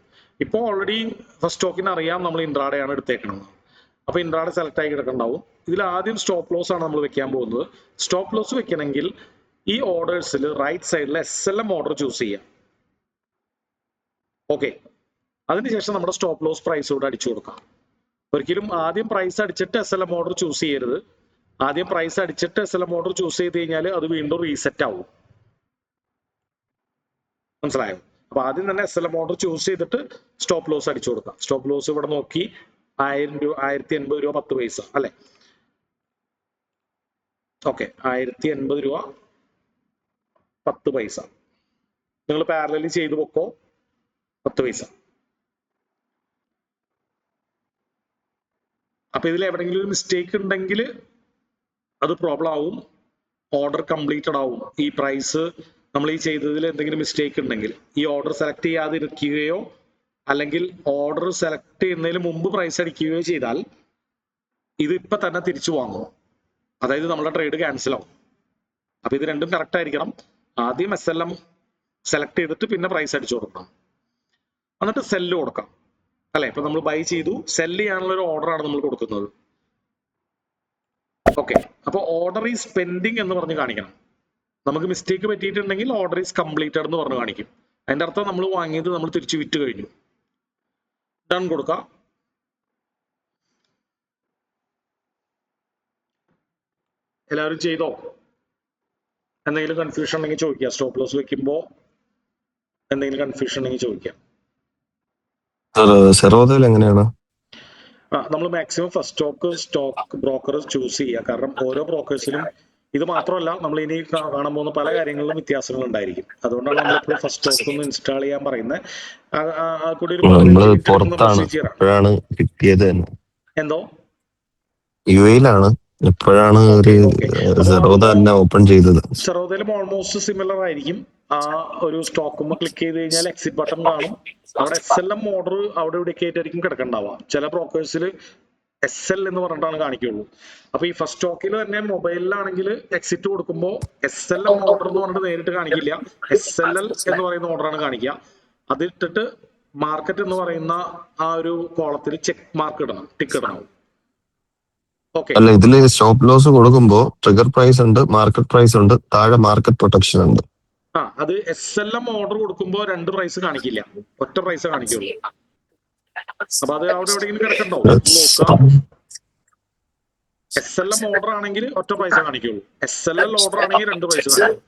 ഇപ്പോൾ ഓൾറെഡി ഫസ്റ്റ് സ്റ്റോക്കിന് അറിയാം നമ്മൾ ഇൻട്രാഡേ ആണ് എടുത്തേക്കുന്നത്. അപ്പൊ ഇൻട്രാഡേ സെലക്ട് ആയി കിടക്കുന്നുണ്ടാവും. ഇതിൽ ആദ്യം സ്റ്റോപ്പ് ലോസ് ആണ് നമ്മൾ വെക്കാൻ പോകുന്നത്. സ്റ്റോപ്പ് ലോസ് വെക്കണമെങ്കിൽ ഈ ഓർഡേഴ്സിൽ റൈറ്റ് സൈഡിൽ SLM ഓർഡർ ചൂസ് ചെയ്യാം. ഓക്കെ, അതിനുശേഷം നമ്മുടെ സ്റ്റോപ്പ് ലോസ് പ്രൈസ് കൂടെ അടിച്ചു കൊടുക്കാം. ഒരിക്കലും ആദ്യം പ്രൈസ് അടിച്ചിട്ട് SLM ഓർഡർ ചൂസ് ചെയ്യരുത്. ആദ്യം പ്രൈസ് അടിച്ചിട്ട് SLM ഓർഡർ ചൂസ് ചെയ്ത് കഴിഞ്ഞാൽ അത് വീണ്ടും റീസെറ്റ് ആവും. മനസ്സിലായോ? അപ്പൊ ആദ്യം തന്നെ SLM ഓർഡർ ചൂസ് ചെയ്തിട്ട് സ്റ്റോപ്പ് ലോസ് അടിച്ചു കൊടുക്കാം. സ്റ്റോപ്പ് ലോസ് ഇവിടെ നോക്കി 1000 രൂപ, 1080 രൂപ 10 പൈസ അല്ലെ. ഓക്കെ, 1080 രൂപ 10 പൈസ. നിങ്ങൾ പാരലലി ചെയ്ത് പൊക്കോ, 10 പൈസ. അപ്പൊ ഇതിൽ എവിടെയെങ്കിലും ഒരു മിസ്റ്റേക്ക് ഉണ്ടെങ്കിൽ അത് പ്രോബ്ലം ആവും, ഓർഡർ കംപ്ലീറ്റഡ് ആവും. ഈ പ്രൈസ് നമ്മൾ ഈ ചെയ്തതിൽ എന്തെങ്കിലും മിസ്റ്റേക്ക് ഉണ്ടെങ്കിൽ ഈ ഓർഡർ സെലക്ട് ചെയ്യാതിരിക്കുകയോ അല്ലെങ്കിൽ ഓർഡർ സെലക്ട് ചെയ്യുന്നതിന് മുമ്പ് പ്രൈസ് അടിക്കുകയോ ചെയ്താൽ ഇത് ഇപ്പൊ തന്നെ തിരിച്ചു വാങ്ങും. അതായത് നമ്മുടെ ട്രേഡ് ക്യാൻസൽ ആവും. അപ്പൊ ഇത് രണ്ടും കറക്റ്റ് ആയിരിക്കണം. ആദ്യം SLM സെലക്ട് ചെയ്തിട്ട് പിന്നെ പ്രൈസ് അടിച്ചു കൊടുക്കണം, എന്നിട്ട് സെല്ല് കൊടുക്കാം അല്ലെ. ഇപ്പൊ നമ്മൾ ബൈ ചെയ്തു, സെല്ല് ചെയ്യാനുള്ള ഒരു ഓർഡർ ആണ് നമ്മൾ കൊടുക്കുന്നത്. ഓക്കെ, അപ്പൊ ഓർഡർ ഈസ് പെൻഡിങ് എന്ന് പറഞ്ഞ് കാണിക്കണം. നമുക്ക് മിസ്റ്റേക്ക് പറ്റിയിട്ടുണ്ടെങ്കിൽ ഓർഡർ ഈസ് കംപ്ലീറ്റഡ് എന്ന് പറഞ്ഞ് കാണിക്കും. അതിന്റെ അർത്ഥം നമ്മൾ വാങ്ങിയത് നമ്മൾ തിരിച്ചു വിറ്റ് കഴിഞ്ഞു. ഡൺ കൊടുക്കാം. എല്ലാവരും ചെയ്തോ? എന്തെങ്കിലും കൺഫ്യൂഷൻ ഉണ്ടെങ്കിൽ ചോദിക്കാം. സ്റ്റോപ്പ് ലോസ് വെക്കുമ്പോൾ എന്തെങ്കിലും കൺഫ്യൂഷൻ ഉണ്ടെങ്കിൽ ചോദിക്കാം. സെറോദയിൽ എങ്ങനെയാണ്? നമ്മൾ maximum first stock broker choose ചെയ്യുക. കാരണം ഓരോ ബ്രോക്കേഴ്സിലും ഇത് മാത്രമല്ല, നമ്മൾ ഇനി കാണാൻ പോകുന്ന പല കാര്യങ്ങളിലും വ്യത്യാസങ്ങൾ ഉണ്ടായിരിക്കും. അതുകൊണ്ടാണ് നമ്മൾ ഫസ്റ്റ് സ്റ്റോക്ക് ഒന്ന് ഇൻസ്റ്റാൾ ചെയ്യാൻ പറയുന്നത്. എന്തോ UAE-ലാണ് എപ്പോഴാണ് ഒരു സെറോദ തന്നെ ഓപ്പൺ ചെയ്തത്? സെറോദയിലും ഓൾമോസ്റ്റ് സിമിലർ ആയിരിക്കും. ആ ഒരു സ്റ്റോക്കുമ്പോൾ ക്ലിക്ക് ചെയ്ത് കഴിഞ്ഞാൽ എക്സിറ്റ് ബട്ടൺ കാണും. അവിടെ SLM ഓർഡർ അവിടെ ഇവിടെയൊക്കെ ആയിട്ടായിരിക്കും കിടക്കണ്ടാവുക. ചില ബ്രോക്കേഴ്സിൽ SL എന്ന് പറഞ്ഞിട്ടാണ് കാണിക്കുള്ളൂ. അപ്പൊ ഈ ഫസ്റ്റ് സ്റ്റോക്കിൽ തന്നെ മൊബൈലിലാണെങ്കിൽ എക്സിറ്റ് കൊടുക്കുമ്പോൾ SLM ഓർഡർ എന്ന് പറഞ്ഞിട്ട് നേരിട്ട് കാണിക്കില്ല, SLL എന്ന് പറയുന്ന ഓർഡറാണ് കാണിക്കുക. അതിട്ടിട്ട് മാർക്കറ്റ് എന്ന് പറയുന്ന ആ ഒരു കോളത്തിൽ ചെക്ക് മാർക്ക് ഇടണം, ടിക്ക് ഇടണം. ഓക്കെ അല്ല, ഇതില് സ്റ്റോപ്പ് ലോസ് കൊടുക്കുമ്പോ ട്രിഗർ പ്രൈസ് ഉണ്ട്, മാർക്കറ്റ് പ്രൈസ് ഉണ്ട്, താഴെ മാർക്കറ്റ് പ്രൊട്ടക്ഷൻ ഉണ്ട്. അത് SLM ഓർഡർ കൊടുക്കുമ്പോ 2 പ്രൈസ് കാണിക്കില്ല, ഒറ്റ പ്രൈസ് കാണിക്കുള്ളൂ. അപ്പൊ അത് അവിടെ എവിടെയെങ്കിലും കിടക്കണ്ടോ നോക്കുക. SLM ഓർഡർ ആണെങ്കിൽ ഒറ്റ പ്രൈസ് കാണിക്കുള്ളൂ, SLL ഓർഡർ ആണെങ്കിൽ 2 പ്രൈസ് കാണിക്കും.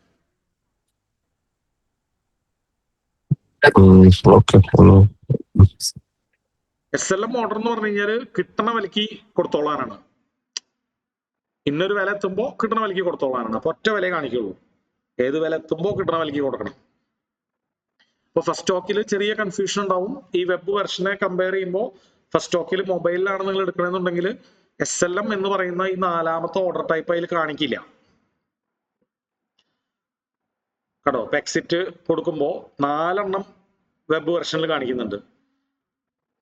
SLM ഓർഡർ എന്ന് പറഞ്ഞു കഴിഞ്ഞാൽ കിട്ടണ വിലക്ക് കൊടുത്തോളാനാണ്, ഇന്നൊരു വില എത്തുമ്പോ കിട്ടണ വിലക്ക് കൊടുത്തോളാനാണ്. അപ്പൊ ഒറ്റ വില കാണിക്കുള്ളൂ, ഏത് വില എത്തുമ്പോ കിട്ടണ വിലക്ക് കൊടുക്കണം. ഇപ്പൊ ഫസ്റ്റ് സ്റ്റോക്കിൽ ചെറിയ കൺഫ്യൂഷൻ ഉണ്ടാവും. ഈ വെബ് വെർഷനെ കമ്പയർ ചെയ്യുമ്പോൾ ഫസ്റ്റ് സ്റ്റോക്കിൽ മൊബൈലിലാണ് നിങ്ങൾ എടുക്കണമെന്നുണ്ടെങ്കിൽ SLM എന്ന് പറയുന്ന ഈ 4ാമത്തെ ഓർഡർ ടൈപ്പ് അതിൽ കാണിക്കില്ല കേട്ടോ. ഇപ്പൊ എക്സിറ്റ് കൊടുക്കുമ്പോൾ 4 വെബ് വെർഷനിൽ കാണിക്കുന്നുണ്ട്,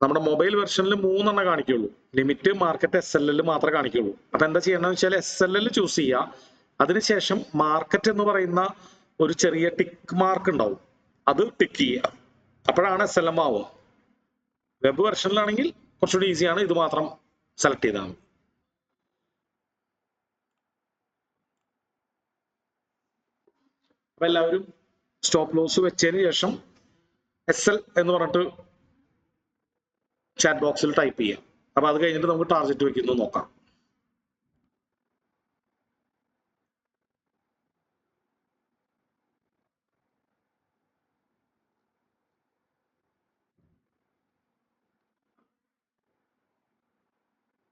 നമ്മുടെ മൊബൈൽ വെർഷനിൽ 3 കാണിക്കുള്ളൂ. ലിമിറ്റ്, മാർക്കറ്റ്, SLL മാത്രമേ കാണിക്കുള്ളൂ. അപ്പൊ എന്താ ചെയ്യണമെന്ന് വെച്ചാൽ SLL ചൂസ് ചെയ്യുക, അതിനുശേഷം മാർക്കറ്റ് എന്ന് പറയുന്ന ഒരു ചെറിയ ടിക്ക് മാർക്ക് ഉണ്ടാവും, അത് ടിക്ക് ചെയ്യുക, അപ്പോഴാണ് SLM ആവുക. വെബ് വെർഷനിലാണെങ്കിൽ കുറച്ചുകൂടി ഈസിയാണ്, ഇത് മാത്രം സെലക്ട് ചെയ്താൽ മതി. അപ്പൊ എല്ലാവരും സ്റ്റോപ്പ് ലോസ് വെച്ചതിന് ശേഷം SL എന്ന് പറഞ്ഞിട്ട് ചാറ്റ് ബോക്സിൽ ടൈപ്പ് ചെയ്യാം. അപ്പൊ അത് കഴിഞ്ഞിട്ട് നമുക്ക് ടാർഗറ്റ് വെക്കുന്നത് നോക്കാം.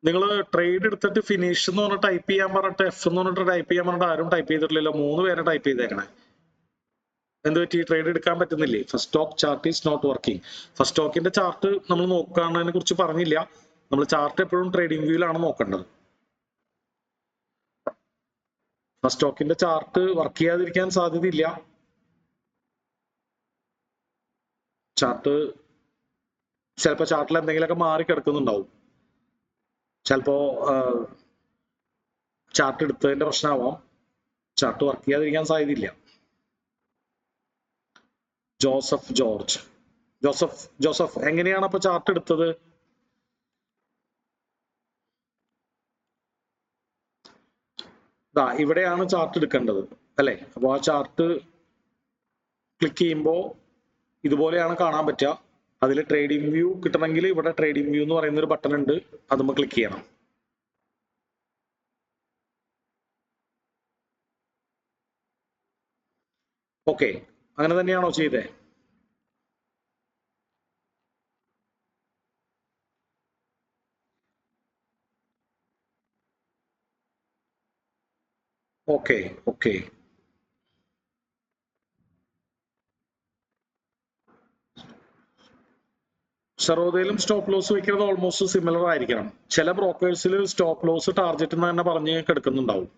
നിങ്ങൾ ട്രേഡ് എടുത്തിട്ട് ഫിനിഷ് എന്ന് പറഞ്ഞിട്ട് ടൈപ്പ് ചെയ്യാൻ പറഞ്ഞിട്ട് F എന്ന് പറഞ്ഞിട്ട് ടൈപ്പ് ചെയ്യാൻ പറഞ്ഞിട്ട് ആരും ടൈപ്പ് ചെയ്തിട്ടില്ലല്ലോ, 3 പേരെ ടൈപ്പ് ചെയ്തേക്കണേ. എന്ത് പറ്റി, ട്രേഡ് എടുക്കാൻ പറ്റുന്നില്ലേ? First stock chart is not working. First സ്റ്റോക്കിന്റെ ചാർട്ട് നമ്മൾ നോക്കാനതിനെ കുറിച്ച് പറഞ്ഞില്ല, നമ്മൾ ചാർട്ട് എപ്പോഴും ട്രേഡിംഗ് വ്യൂവിലാണ് നോക്കേണ്ടത്. ഫസ്റ്റ് സ്റ്റോക്കിന്റെ ചാർട്ട് വർക്ക് ചെയ്യാതിരിക്കാൻ സാധ്യതയില്ല. ചാർട്ട് ചിലപ്പോൾ ചാർട്ടിൽ എന്തെങ്കിലുമൊക്കെ മാറി കിടക്കുന്നുണ്ടാവും, ചിലപ്പോ ചാർട്ട് എടുത്തതിന്റെ പ്രശ്നമാവാം, ചാർട്ട് വർക്ക് ചെയ്യാതിരിക്കാൻ സാധ്യതയില്ല. ജോസഫ് എങ്ങനെയാണ് അപ്പൊ ചാർട്ട് എടുത്തത്? ഇവിടെയാണ് ചാർട്ട് എടുക്കേണ്ടത് അല്ലെ? അപ്പൊ ആ ചാർട്ട് ക്ലിക്ക് ചെയ്യുമ്പോൾ ഇതുപോലെയാണ് കാണാൻ പറ്റുക. അതിൽ ട്രേഡിംഗ് വ്യൂ കിട്ടണമെങ്കിൽ ഇവിടെ ട്രേഡിംഗ് വ്യൂ എന്ന് പറയുന്ന ഒരു ബട്ടൺ ഉണ്ട്, അതുമ്മ ക്ലിക്ക് ചെയ്യണം. ഓക്കെ, അങ്ങനെ തന്നെയാണോ ചെയ്തേ? ഓക്കെ ഓക്കെ, സർവ്വതയിലും സ്റ്റോപ്പ് ലോസ് വെക്കുന്നത് ഓൾമോസ്റ്റ് സിമിലർ ആയിരിക്കണം. ചില ബ്രോക്കേഴ്സിൽ സ്റ്റോപ്പ് ലോസ് ടാർഗറ്റ് എന്ന് തന്നെ പറഞ്ഞ് കിടക്കുന്നുണ്ടാവും,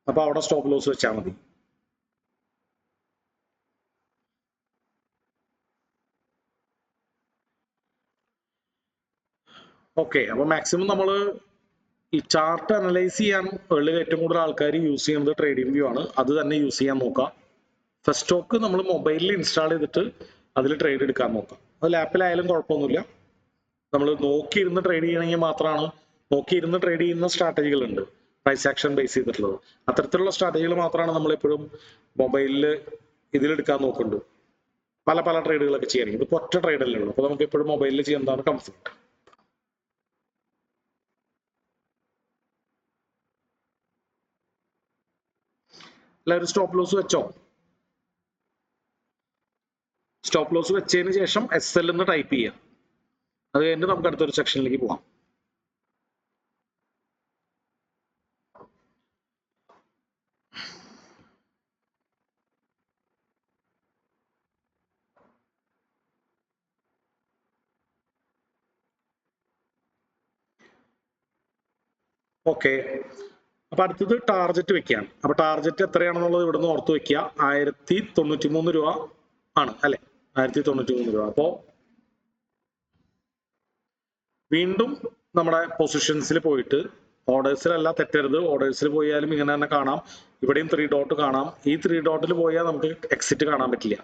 അപ്പൊ അവിടെ സ്റ്റോപ്പ് ലോസ് വെച്ചാൽ മതി. ഓക്കെ, അപ്പൊ മാക്സിമം നമ്മൾ ഈ ചാർട്ട് അനലൈസ് ചെയ്യാൻ ഉള്ളിൽ ഏറ്റവും കൂടുതൽ ആൾക്കാർ യൂസ് ചെയ്യുന്നത് ട്രേഡിംഗ് വ്യൂ ആണ്, അത് തന്നെ യൂസ് ചെയ്യാൻ നോക്കാം. ഫസ്റ്റ് സ്റ്റോക്ക് നമ്മൾ മൊബൈലിൽ ഇൻസ്റ്റാൾ ചെയ്തിട്ട് അതിൽ ട്രേഡ് എടുക്കാൻ നോക്കാം. അത് ലാപ്പിലായാലും കുഴപ്പമൊന്നുമില്ല. നമ്മൾ നോക്കിയിരുന്ന് ട്രേഡ് ചെയ്യണമെങ്കിൽ മാത്രമാണ്, നോക്കിയിരുന്ന് ട്രേഡ് ചെയ്യുന്ന സ്ട്രാറ്റജികളുണ്ട് പ്രൈസ് ആക്ഷൻ ബേസ് ചെയ്തിട്ടുള്ളത്. അത്തരത്തിലുള്ള സ്ട്രാറ്റജികൾ മാത്രമാണ് നമ്മൾ എപ്പോഴും മൊബൈലിൽ ഇതിലെടുക്കാൻ നോക്കുന്നുണ്ട്. പല പല ട്രേഡുകളൊക്കെ ചെയ്യാൻ, ഇതിപ്പോൾ ഒറ്റ ട്രേഡല്ലേ ഉള്ളൂ, അപ്പോൾ നമുക്ക് എപ്പോഴും മൊബൈലിൽ ചെയ്യുന്നതാണ് കംഫർട്ട്. എല്ലാവരും സ്റ്റോപ്പ് ലോസ് വെച്ചോ? സ്റ്റോപ്പ് ലോസ് വെച്ചതിന് ശേഷം SL എന്ന് ടൈപ്പ് ചെയ്യാം. അത് കഴിഞ്ഞിട്ട് നമുക്ക് അടുത്തൊരു സെക്ഷനിലേക്ക് പോവാം. ഓക്കെ, അപ്പൊ അടുത്തത് ടാർജറ്റ് വെക്കുകയാണ്. അപ്പൊ ടാർജറ്റ് എത്രയാണെന്നുള്ളത് ഇവിടുന്ന് ഓർത്ത് വെക്കുക. 1093 രൂപ ആണ് അല്ലെ? 1093 രൂപ. അപ്പോ വീണ്ടും നമ്മുടെ പൊസിഷൻസിൽ പോയിട്ട്, ഓർഡേഴ്സിലല്ല തെറ്റരുത്, ഓർഡേഴ്സിൽ പോയാലും ഇങ്ങനെ തന്നെ കാണാം. ഇവിടെയും 3 ഡോട്ട് കാണാം. ഈ 3 ഡോട്ടിൽ പോയാൽ നമുക്ക് എക്സിറ്റ് കാണാൻ പറ്റില്ല.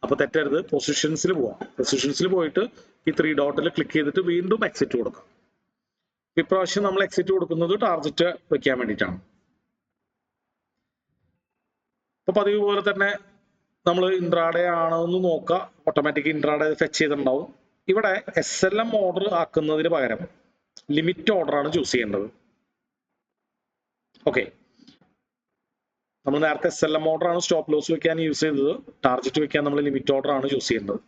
അപ്പൊ തെറ്റരുത്, പൊസിഷൻസിൽ പോവാം. പൊസിഷൻസിൽ പോയിട്ട് ഈ 3 ഡോട്ടിൽ ക്ലിക്ക് ചെയ്തിട്ട് വീണ്ടും എക്സിറ്റ് കൊടുക്കാം. ഇപ്രാവശ്യം നമ്മൾ എക്സിറ്റ് കൊടുക്കുന്നത് ടാർഗറ്റ് വെക്കാൻ വേണ്ടിയിട്ടാണ്. അപ്പൊ പതിവ് പോലെ തന്നെ നമ്മൾ ഇൻട്രാഡേ ആണോ എന്ന് നോക്കുക. ഓട്ടോമാറ്റിക് ഇൻട്രാഡേ ഫെച്ച് ചെയ്തിട്ടുണ്ടാവും. ഇവിടെ SLM ഓർഡർ ആക്കുന്നതിന് പകരം ലിമിറ്റ് ഓർഡർ ആണ് ചൂസ് ചെയ്യേണ്ടത്. ഓക്കെ, നമ്മൾ നേരത്തെ SLM ഓർഡർ ആണ് സ്റ്റോപ്പ് ലോസ് വെക്കാൻ യൂസ് ചെയ്തത്. ടാർഗറ്റ് വെക്കാൻ നമ്മൾ ലിമിറ്റ് ഓർഡർ ആണ് ചൂസ് ചെയ്യേണ്ടത്.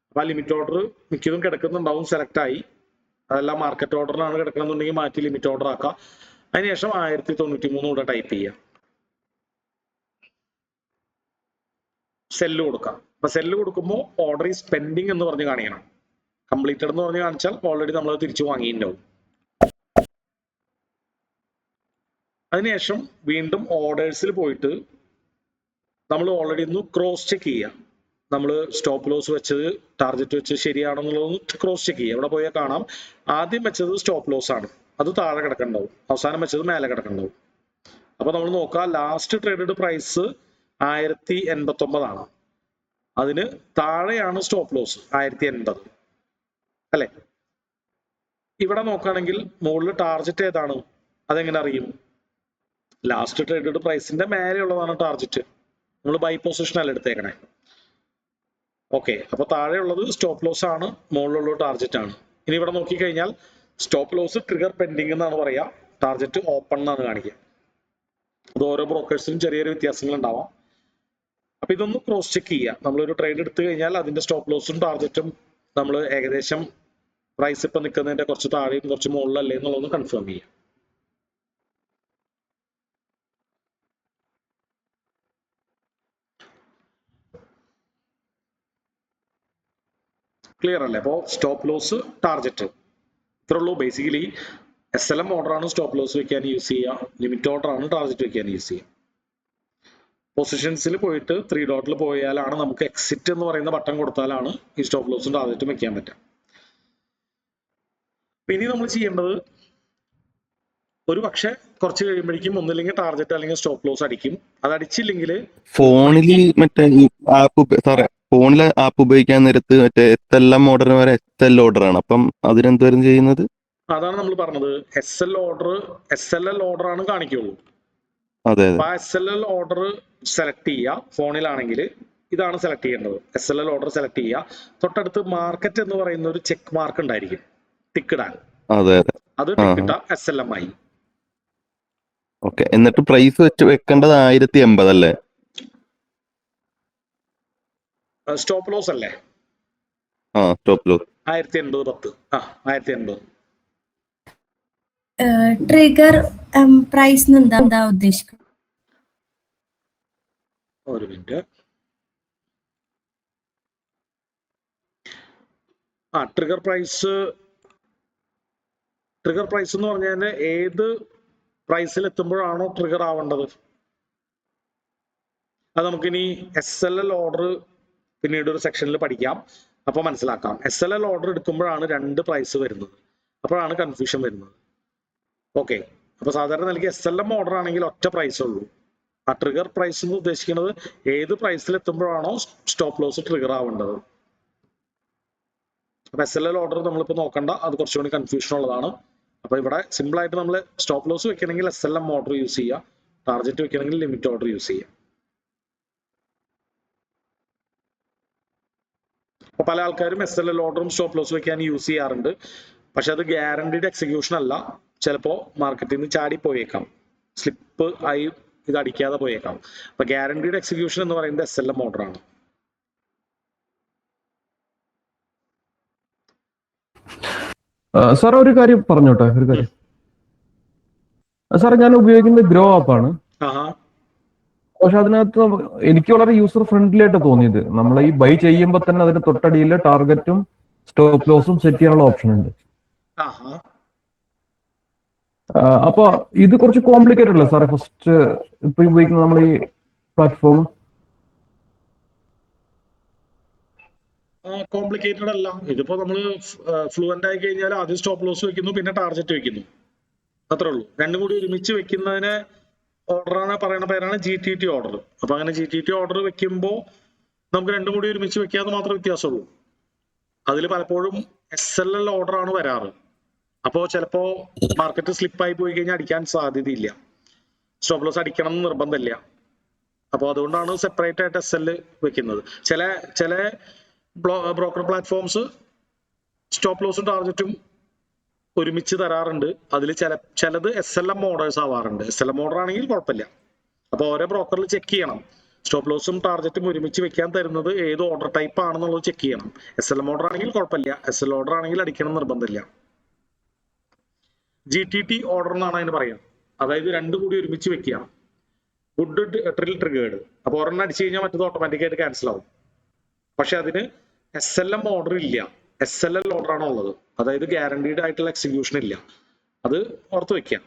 അപ്പൊ ആ ലിമിറ്റ് ഓർഡർ മിക്കതും കിടക്കുന്നുണ്ടാവും, സെലക്ട് ആയി. അതെല്ലാം മാർക്കറ്റ് ഓർഡറിലാണ് കിടക്കണമെന്നുണ്ടെങ്കിൽ മാറ്റി ലിമിറ്റ് ഓർഡർ ആക്കാം. അതിനുശേഷം 1093 കൂടെ ടൈപ്പ് ചെയ്യാം. സെല്ല് കൊടുക്കാം. അപ്പൊ സെല്ല് കൊടുക്കുമ്പോൾ ഓർഡർ ഈസ് പെൻഡിങ് എന്ന് പറഞ്ഞ് കാണിക്കണം. കംപ്ലീറ്റഡ് എന്ന് പറഞ്ഞ് കാണിച്ചാൽ ഓൾറെഡി നമ്മൾ തിരിച്ചു വാങ്ങിയിട്ടുണ്ടാവും. അതിനുശേഷം വീണ്ടും ഓർഡേഴ്സിൽ പോയിട്ട് നമ്മൾ ഓൾറെഡി ഒന്ന് ക്രോസ് ചെക്ക് ചെയ്യാം. നമ്മൾ സ്റ്റോപ്പ് ലോസ് വെച്ചത് ടാർഗറ്റ് വെച്ചത് ശരിയാണെന്നുള്ളതൊന്ന് ക്രോസ് ചെക്ക് ചെയ്യുക. ഇവിടെ പോയാൽ കാണാം ആദ്യം വെച്ചത് സ്റ്റോപ്പ് ലോസ് ആണ്, അത് താഴെ കിടക്കണ്ടാവും. അവസാനം വെച്ചത് മേലെ കിടക്കണ്ടാവും. അപ്പൊ നമ്മൾ നോക്കുക, ലാസ്റ്റ് ട്രേഡഡ് പ്രൈസ് 1089 ആണ്. അതിന് താഴെയാണ് സ്റ്റോപ്പ് ലോസ് 1080 അല്ലെ. ഇവിടെ നോക്കുകയാണെങ്കിൽ മുകളിൽ ടാർഗറ്റ് ഏതാണ്, അതെങ്ങനെ അറിയും? ലാസ്റ്റ് ട്രേഡഡ് പ്രൈസിന്റെ മേലെയുള്ളതാണ് ടാർഗറ്റ്. നമ്മൾ ബൈ പൊസിഷൻ അല്ല എടുത്തേക്കണേ. ഓക്കെ, അപ്പൊ താഴെയുള്ളത് സ്റ്റോപ്പ് ലോസ് ആണ്, മുകളിലുള്ള ടാർഗറ്റ് ആണ്. ഇനി ഇവിടെ നോക്കിക്കഴിഞ്ഞാൽ സ്റ്റോപ്പ് ലോസ് ട്രിഗർ പെൻഡിങ് എന്നാണ് പറയാ, ടാർഗറ്റ് ഓപ്പൺ എന്നാണ് കാണിക്കുക. അത് ഓരോ ബ്രോക്കേഴ്സിനും ചെറിയൊരു വ്യത്യാസങ്ങൾ ഉണ്ടാവാം. അപ്പൊ ഇതൊന്ന് ക്രോസ് ചെക്ക് ചെയ്യുക. നമ്മളൊരു ട്രേഡ് എടുത്തു കഴിഞ്ഞാൽ അതിന്റെ സ്റ്റോപ്പ് ലോസും ടാർഗറ്റും നമ്മൾ ഏകദേശം പ്രൈസ് ഇപ്പൊ നിൽക്കുന്നതിന്റെ കുറച്ച് താഴെയും കുറച്ച് മുകളിലല്ലേ എന്നുള്ളതൊന്ന് കൺഫേം ചെയ്യാം. ക്ലിയർ അല്ലേ? അപ്പോൾ സ്റ്റോപ്പ് ലോസ് ടാർഗറ്റ് ഇത്രേ ഉള്ളൂ. ബേസിക്കലി SLM ഓർഡർ ആണ് സ്റ്റോപ്പ് ലോസ് വെക്കാൻ യൂസ് ചെയ്യുക, ലിമിറ്റ് ഓർഡർ ആണ് ടാർഗറ്റ് വെക്കാൻ യൂസ് ചെയ്യുക. പൊസിഷൻസിൽ പോയിട്ട് 3 ഡോട്ടിൽ പോയാലാണ് നമുക്ക് എക്സിറ്റ് എന്ന് പറയുന്ന ബട്ടൺ കൊടുത്താലാണ് ഈ സ്റ്റോപ്പ് ലോസും ടാർഗറ്റും വെക്കാൻ പറ്റുക. ഇനി നമ്മൾ ചെയ്യേണ്ടത്, ഒരു പക്ഷെ കുറച്ച് കഴിയുമ്പോഴേക്കും ഒന്നില്ലെങ്കിൽ ടാർഗറ്റ് അല്ലെങ്കിൽ സ്റ്റോപ്പ് ലോസ് അടിക്കും. അത് അടിച്ചില്ലെങ്കിൽ ഫോണിൽ മറ്റേ ഈ ആപ്പ് സാറേ, ഫോണിലെ ആപ്പ് ഉപയോഗിക്കാൻ നേരത്ത് മറ്റേ SLM ഓർഡറിന് വരെ SL ഓർഡർ ആണ്. അപ്പം അതിനെന്തുവരും ചെയ്യുന്നത്? അതാണ് നമ്മൾ പറഞ്ഞത്, SLL ഓർഡർ ആണ് കാണിക്കുള്ളൂ. അതെ അപ്പൊ ആ SLL ഓർഡർ സെലക്ട് ചെയ്യുക. ഫോണിലാണെങ്കിൽ ഇതാണ് സെലക്ട് ചെയ്യേണ്ടത്. SLL ഓർഡർ സെലക്ട് ചെയ്യുക. തൊട്ടടുത്ത് മാർക്കറ്റ് എന്ന് പറയുന്ന ഒരു ചെക്ക് മാർക്ക് ഉണ്ടായിരിക്കും, ടിക്കിടാൻ. അതെ അതെ, അത് ടിക്കിട്ട SLM ആയി. ഓക്കെ. എന്നിട്ട് പ്രൈസ് വെച്ച് വെക്കേണ്ടത് 1080 അല്ലേ? സ്റ്റോപ്പ് ലോസ് അല്ലേ? Stop loss 1080 1080. ട്രിഗർ പ്രൈസ് എന്താ ഉദ്ദേശിക്കുന്നത്? ഒരു മിനിറ്റ്. ട്രിഗർ പ്രൈസ് എന്ന് പറഞ്ഞാൽ ഏത് പ്രൈസിൽ എത്തുമ്പോഴാണോ ട്രിഗർ ആവേണ്ടത്, അത് നമുക്കിനി SLL ഓർഡർ പിന്നീട് ഒരു സെക്ഷനിൽ പഠിക്കാം. അപ്പൊ മനസ്സിലാക്കാം. SLL ഓർഡർ എടുക്കുമ്പോഴാണ് 2 പ്രൈസ് വരുന്നത്, അപ്പോഴാണ് കൺഫ്യൂഷൻ വരുന്നത്. ഓക്കെ, അപ്പൊ സാധാരണ നൽകിയ SLM ഓർഡർ ആണെങ്കിൽ ഒറ്റ പ്രൈസ് ഉള്ളൂ. ആ ട്രിഗർ പ്രൈസ് എന്ന് ഉദ്ദേശിക്കുന്നത് ഏത് പ്രൈസിൽ എത്തുമ്പോഴാണോ സ്റ്റോപ്പ് ലോസ് ട്രിഗർ ആവേണ്ടത്. അപ്പൊ SLL ഓർഡർ നമ്മളിപ്പോ നോക്കണ്ട, അത് കുറച്ചുകൂടി കൺഫ്യൂഷൻ ഉള്ളതാണ്. അപ്പൊ ഇവിടെ സിമ്പിൾ ആയിട്ട് നമ്മൾ സ്റ്റോപ്പ് ലോസ് വെക്കണമെങ്കിൽ SLM ഓർഡർ യൂസ് ചെയ്യുക, ടാർഗറ്റ് വെക്കണമെങ്കിൽ ലിമിറ്റ് ഓർഡർ യൂസ് ചെയ്യുക. അപ്പൊ പല ആൾക്കാരും SLL ഓർഡറും സ്റ്റോപ്പ് ലോസ് വെക്കാൻ യൂസ് ചെയ്യാറുണ്ട്. പക്ഷെ അത് ഗ്യാരണ്ടീഡ് എക്സിക്യൂഷൻ അല്ല. ചിലപ്പോ മാർക്കറ്റിൽ നിന്ന് ചാടി പോയേക്കാം, സ്ലിപ്പ് ആയി ഇത് അടിക്കാതെ പോയേക്കാം. അപ്പൊ ഗ്യാരണ്ടീഡ് എക്സിക്യൂഷൻ എന്ന് പറയുന്നത് SLM ഓർഡർ ആണ്. സാർ ഒരു കാര്യം പറഞ്ഞോട്ടെ, ഒരു കാര്യം. സാർ ഞാൻ ഉപയോഗിക്കുന്നത് ഗ്രോ ആപ്പാണ്. പക്ഷെ അതിനകത്ത് എനിക്ക് വളരെ യൂസർ ഫ്രണ്ട്ലി ആയിട്ട് തോന്നിയത്, നമ്മൾ ഈ ബൈ ചെയ്യുമ്പോൾ തന്നെ അതിന്റെ തൊട്ടടിയിൽ ടാർഗറ്റും സ്റ്റോപ്പ് ലോസും സെറ്റ് ചെയ്യാനുള്ള ഓപ്ഷൻ ഉണ്ട്. അപ്പൊ ഇത് കുറച്ച് കോംപ്ലിക്കേറ്റഡ് അല്ലേ സാറേ? ഫസ്റ്റ് ഇപ്പൊ ഉപയോഗിക്കുന്ന നമ്മൾ ഈ പ്ലാറ്റ്ഫോം കോംപ്ലിക്കേറ്റഡ് അല്ല. ഇതിപ്പോ നമ്മൾ ഫ്ലുവന്റ് ആയി കഴിഞ്ഞാൽ ആദ്യം സ്റ്റോപ്പ് ലോസ് വെക്കുന്നു, പിന്നെ ടാർഗറ്റ് വെക്കുന്നു, അത്രേ ഉള്ളൂ. രണ്ടും കൂടി ഒരുമിച്ച് വെക്കുന്നതിന് ഓർഡറാണ് പറയുന്ന പേരാണ് GTT ഓർഡർ. അപ്പൊ അങ്ങനെ GTT ഓർഡർ വെക്കുമ്പോൾ നമുക്ക് രണ്ടും കൂടി ഒരുമിച്ച് വെക്കാതെ മാത്രമേ വ്യത്യാസമുള്ളൂ. അതിൽ പലപ്പോഴും SLL ഓർഡർ ആണ് വരാറ്. അപ്പോൾ ചിലപ്പോ മാർക്കറ്റ് സ്ലിപ്പായി പോയി കഴിഞ്ഞാൽ അടിക്കാൻ സാധ്യതയില്ല. സ്റ്റോപ്പ് ലോസ് അടിക്കണം എന്ന് നിർബന്ധമില്ല. അപ്പോൾ അതുകൊണ്ടാണ് സെപ്പറേറ്റ് ആയിട്ട് SL വെക്കുന്നത്. ചില ബ്രോക്കർ പ്ലാറ്റ്ഫോംസ് സ്റ്റോപ്പ് ലോസും ടാർഗറ്റും ഒരുമിച്ച് തരാറുണ്ട്. അതിൽ ചിലത് SLM ഓർഡേഴ്സ് ആവാറുണ്ട്. SLM ഓർഡർ ആണെങ്കിൽ കുഴപ്പമില്ല. അപ്പോൾ ഓരോ ബ്രോക്കറിൽ ചെക്ക് ചെയ്യണം സ്റ്റോപ്പ് ലോസും ടാർഗറ്റും ഒരുമിച്ച് വെക്കാൻ തരുന്നത് ഏത് ഓർഡർ ടൈപ്പ് ആണെന്നുള്ളത് ചെക്ക് ചെയ്യണം. SLM ഓർഡർ ആണെങ്കിൽ കുഴപ്പമില്ല, SL ഓർഡർ ആണെങ്കിൽ അടിക്കണം നിർബന്ധമില്ല. GTT ഓർഡർ എന്നാണ് അതിന് പറയുക. അതായത് രണ്ടും കൂടി ഒരുമിച്ച് വെക്കുക. Good trill triggered. അപ്പോൾ ഒരെണ്ണം അടിച്ചു കഴിഞ്ഞാൽ മറ്റത് ഓട്ടോമാറ്റിക്കായിട്ട് ക്യാൻസൽ ആവും. പക്ഷെ അതിന് SLM ഓർഡർ ഇല്ല, SLL ഓർഡർ ആണ് ഉള്ളത്. അതായത് ഗ്യാരണ്ടീഡ് ആയിട്ടുള്ള എക്സിക്യൂഷൻ ഇല്ല. അത് ഓർത്ത് വെക്കുക.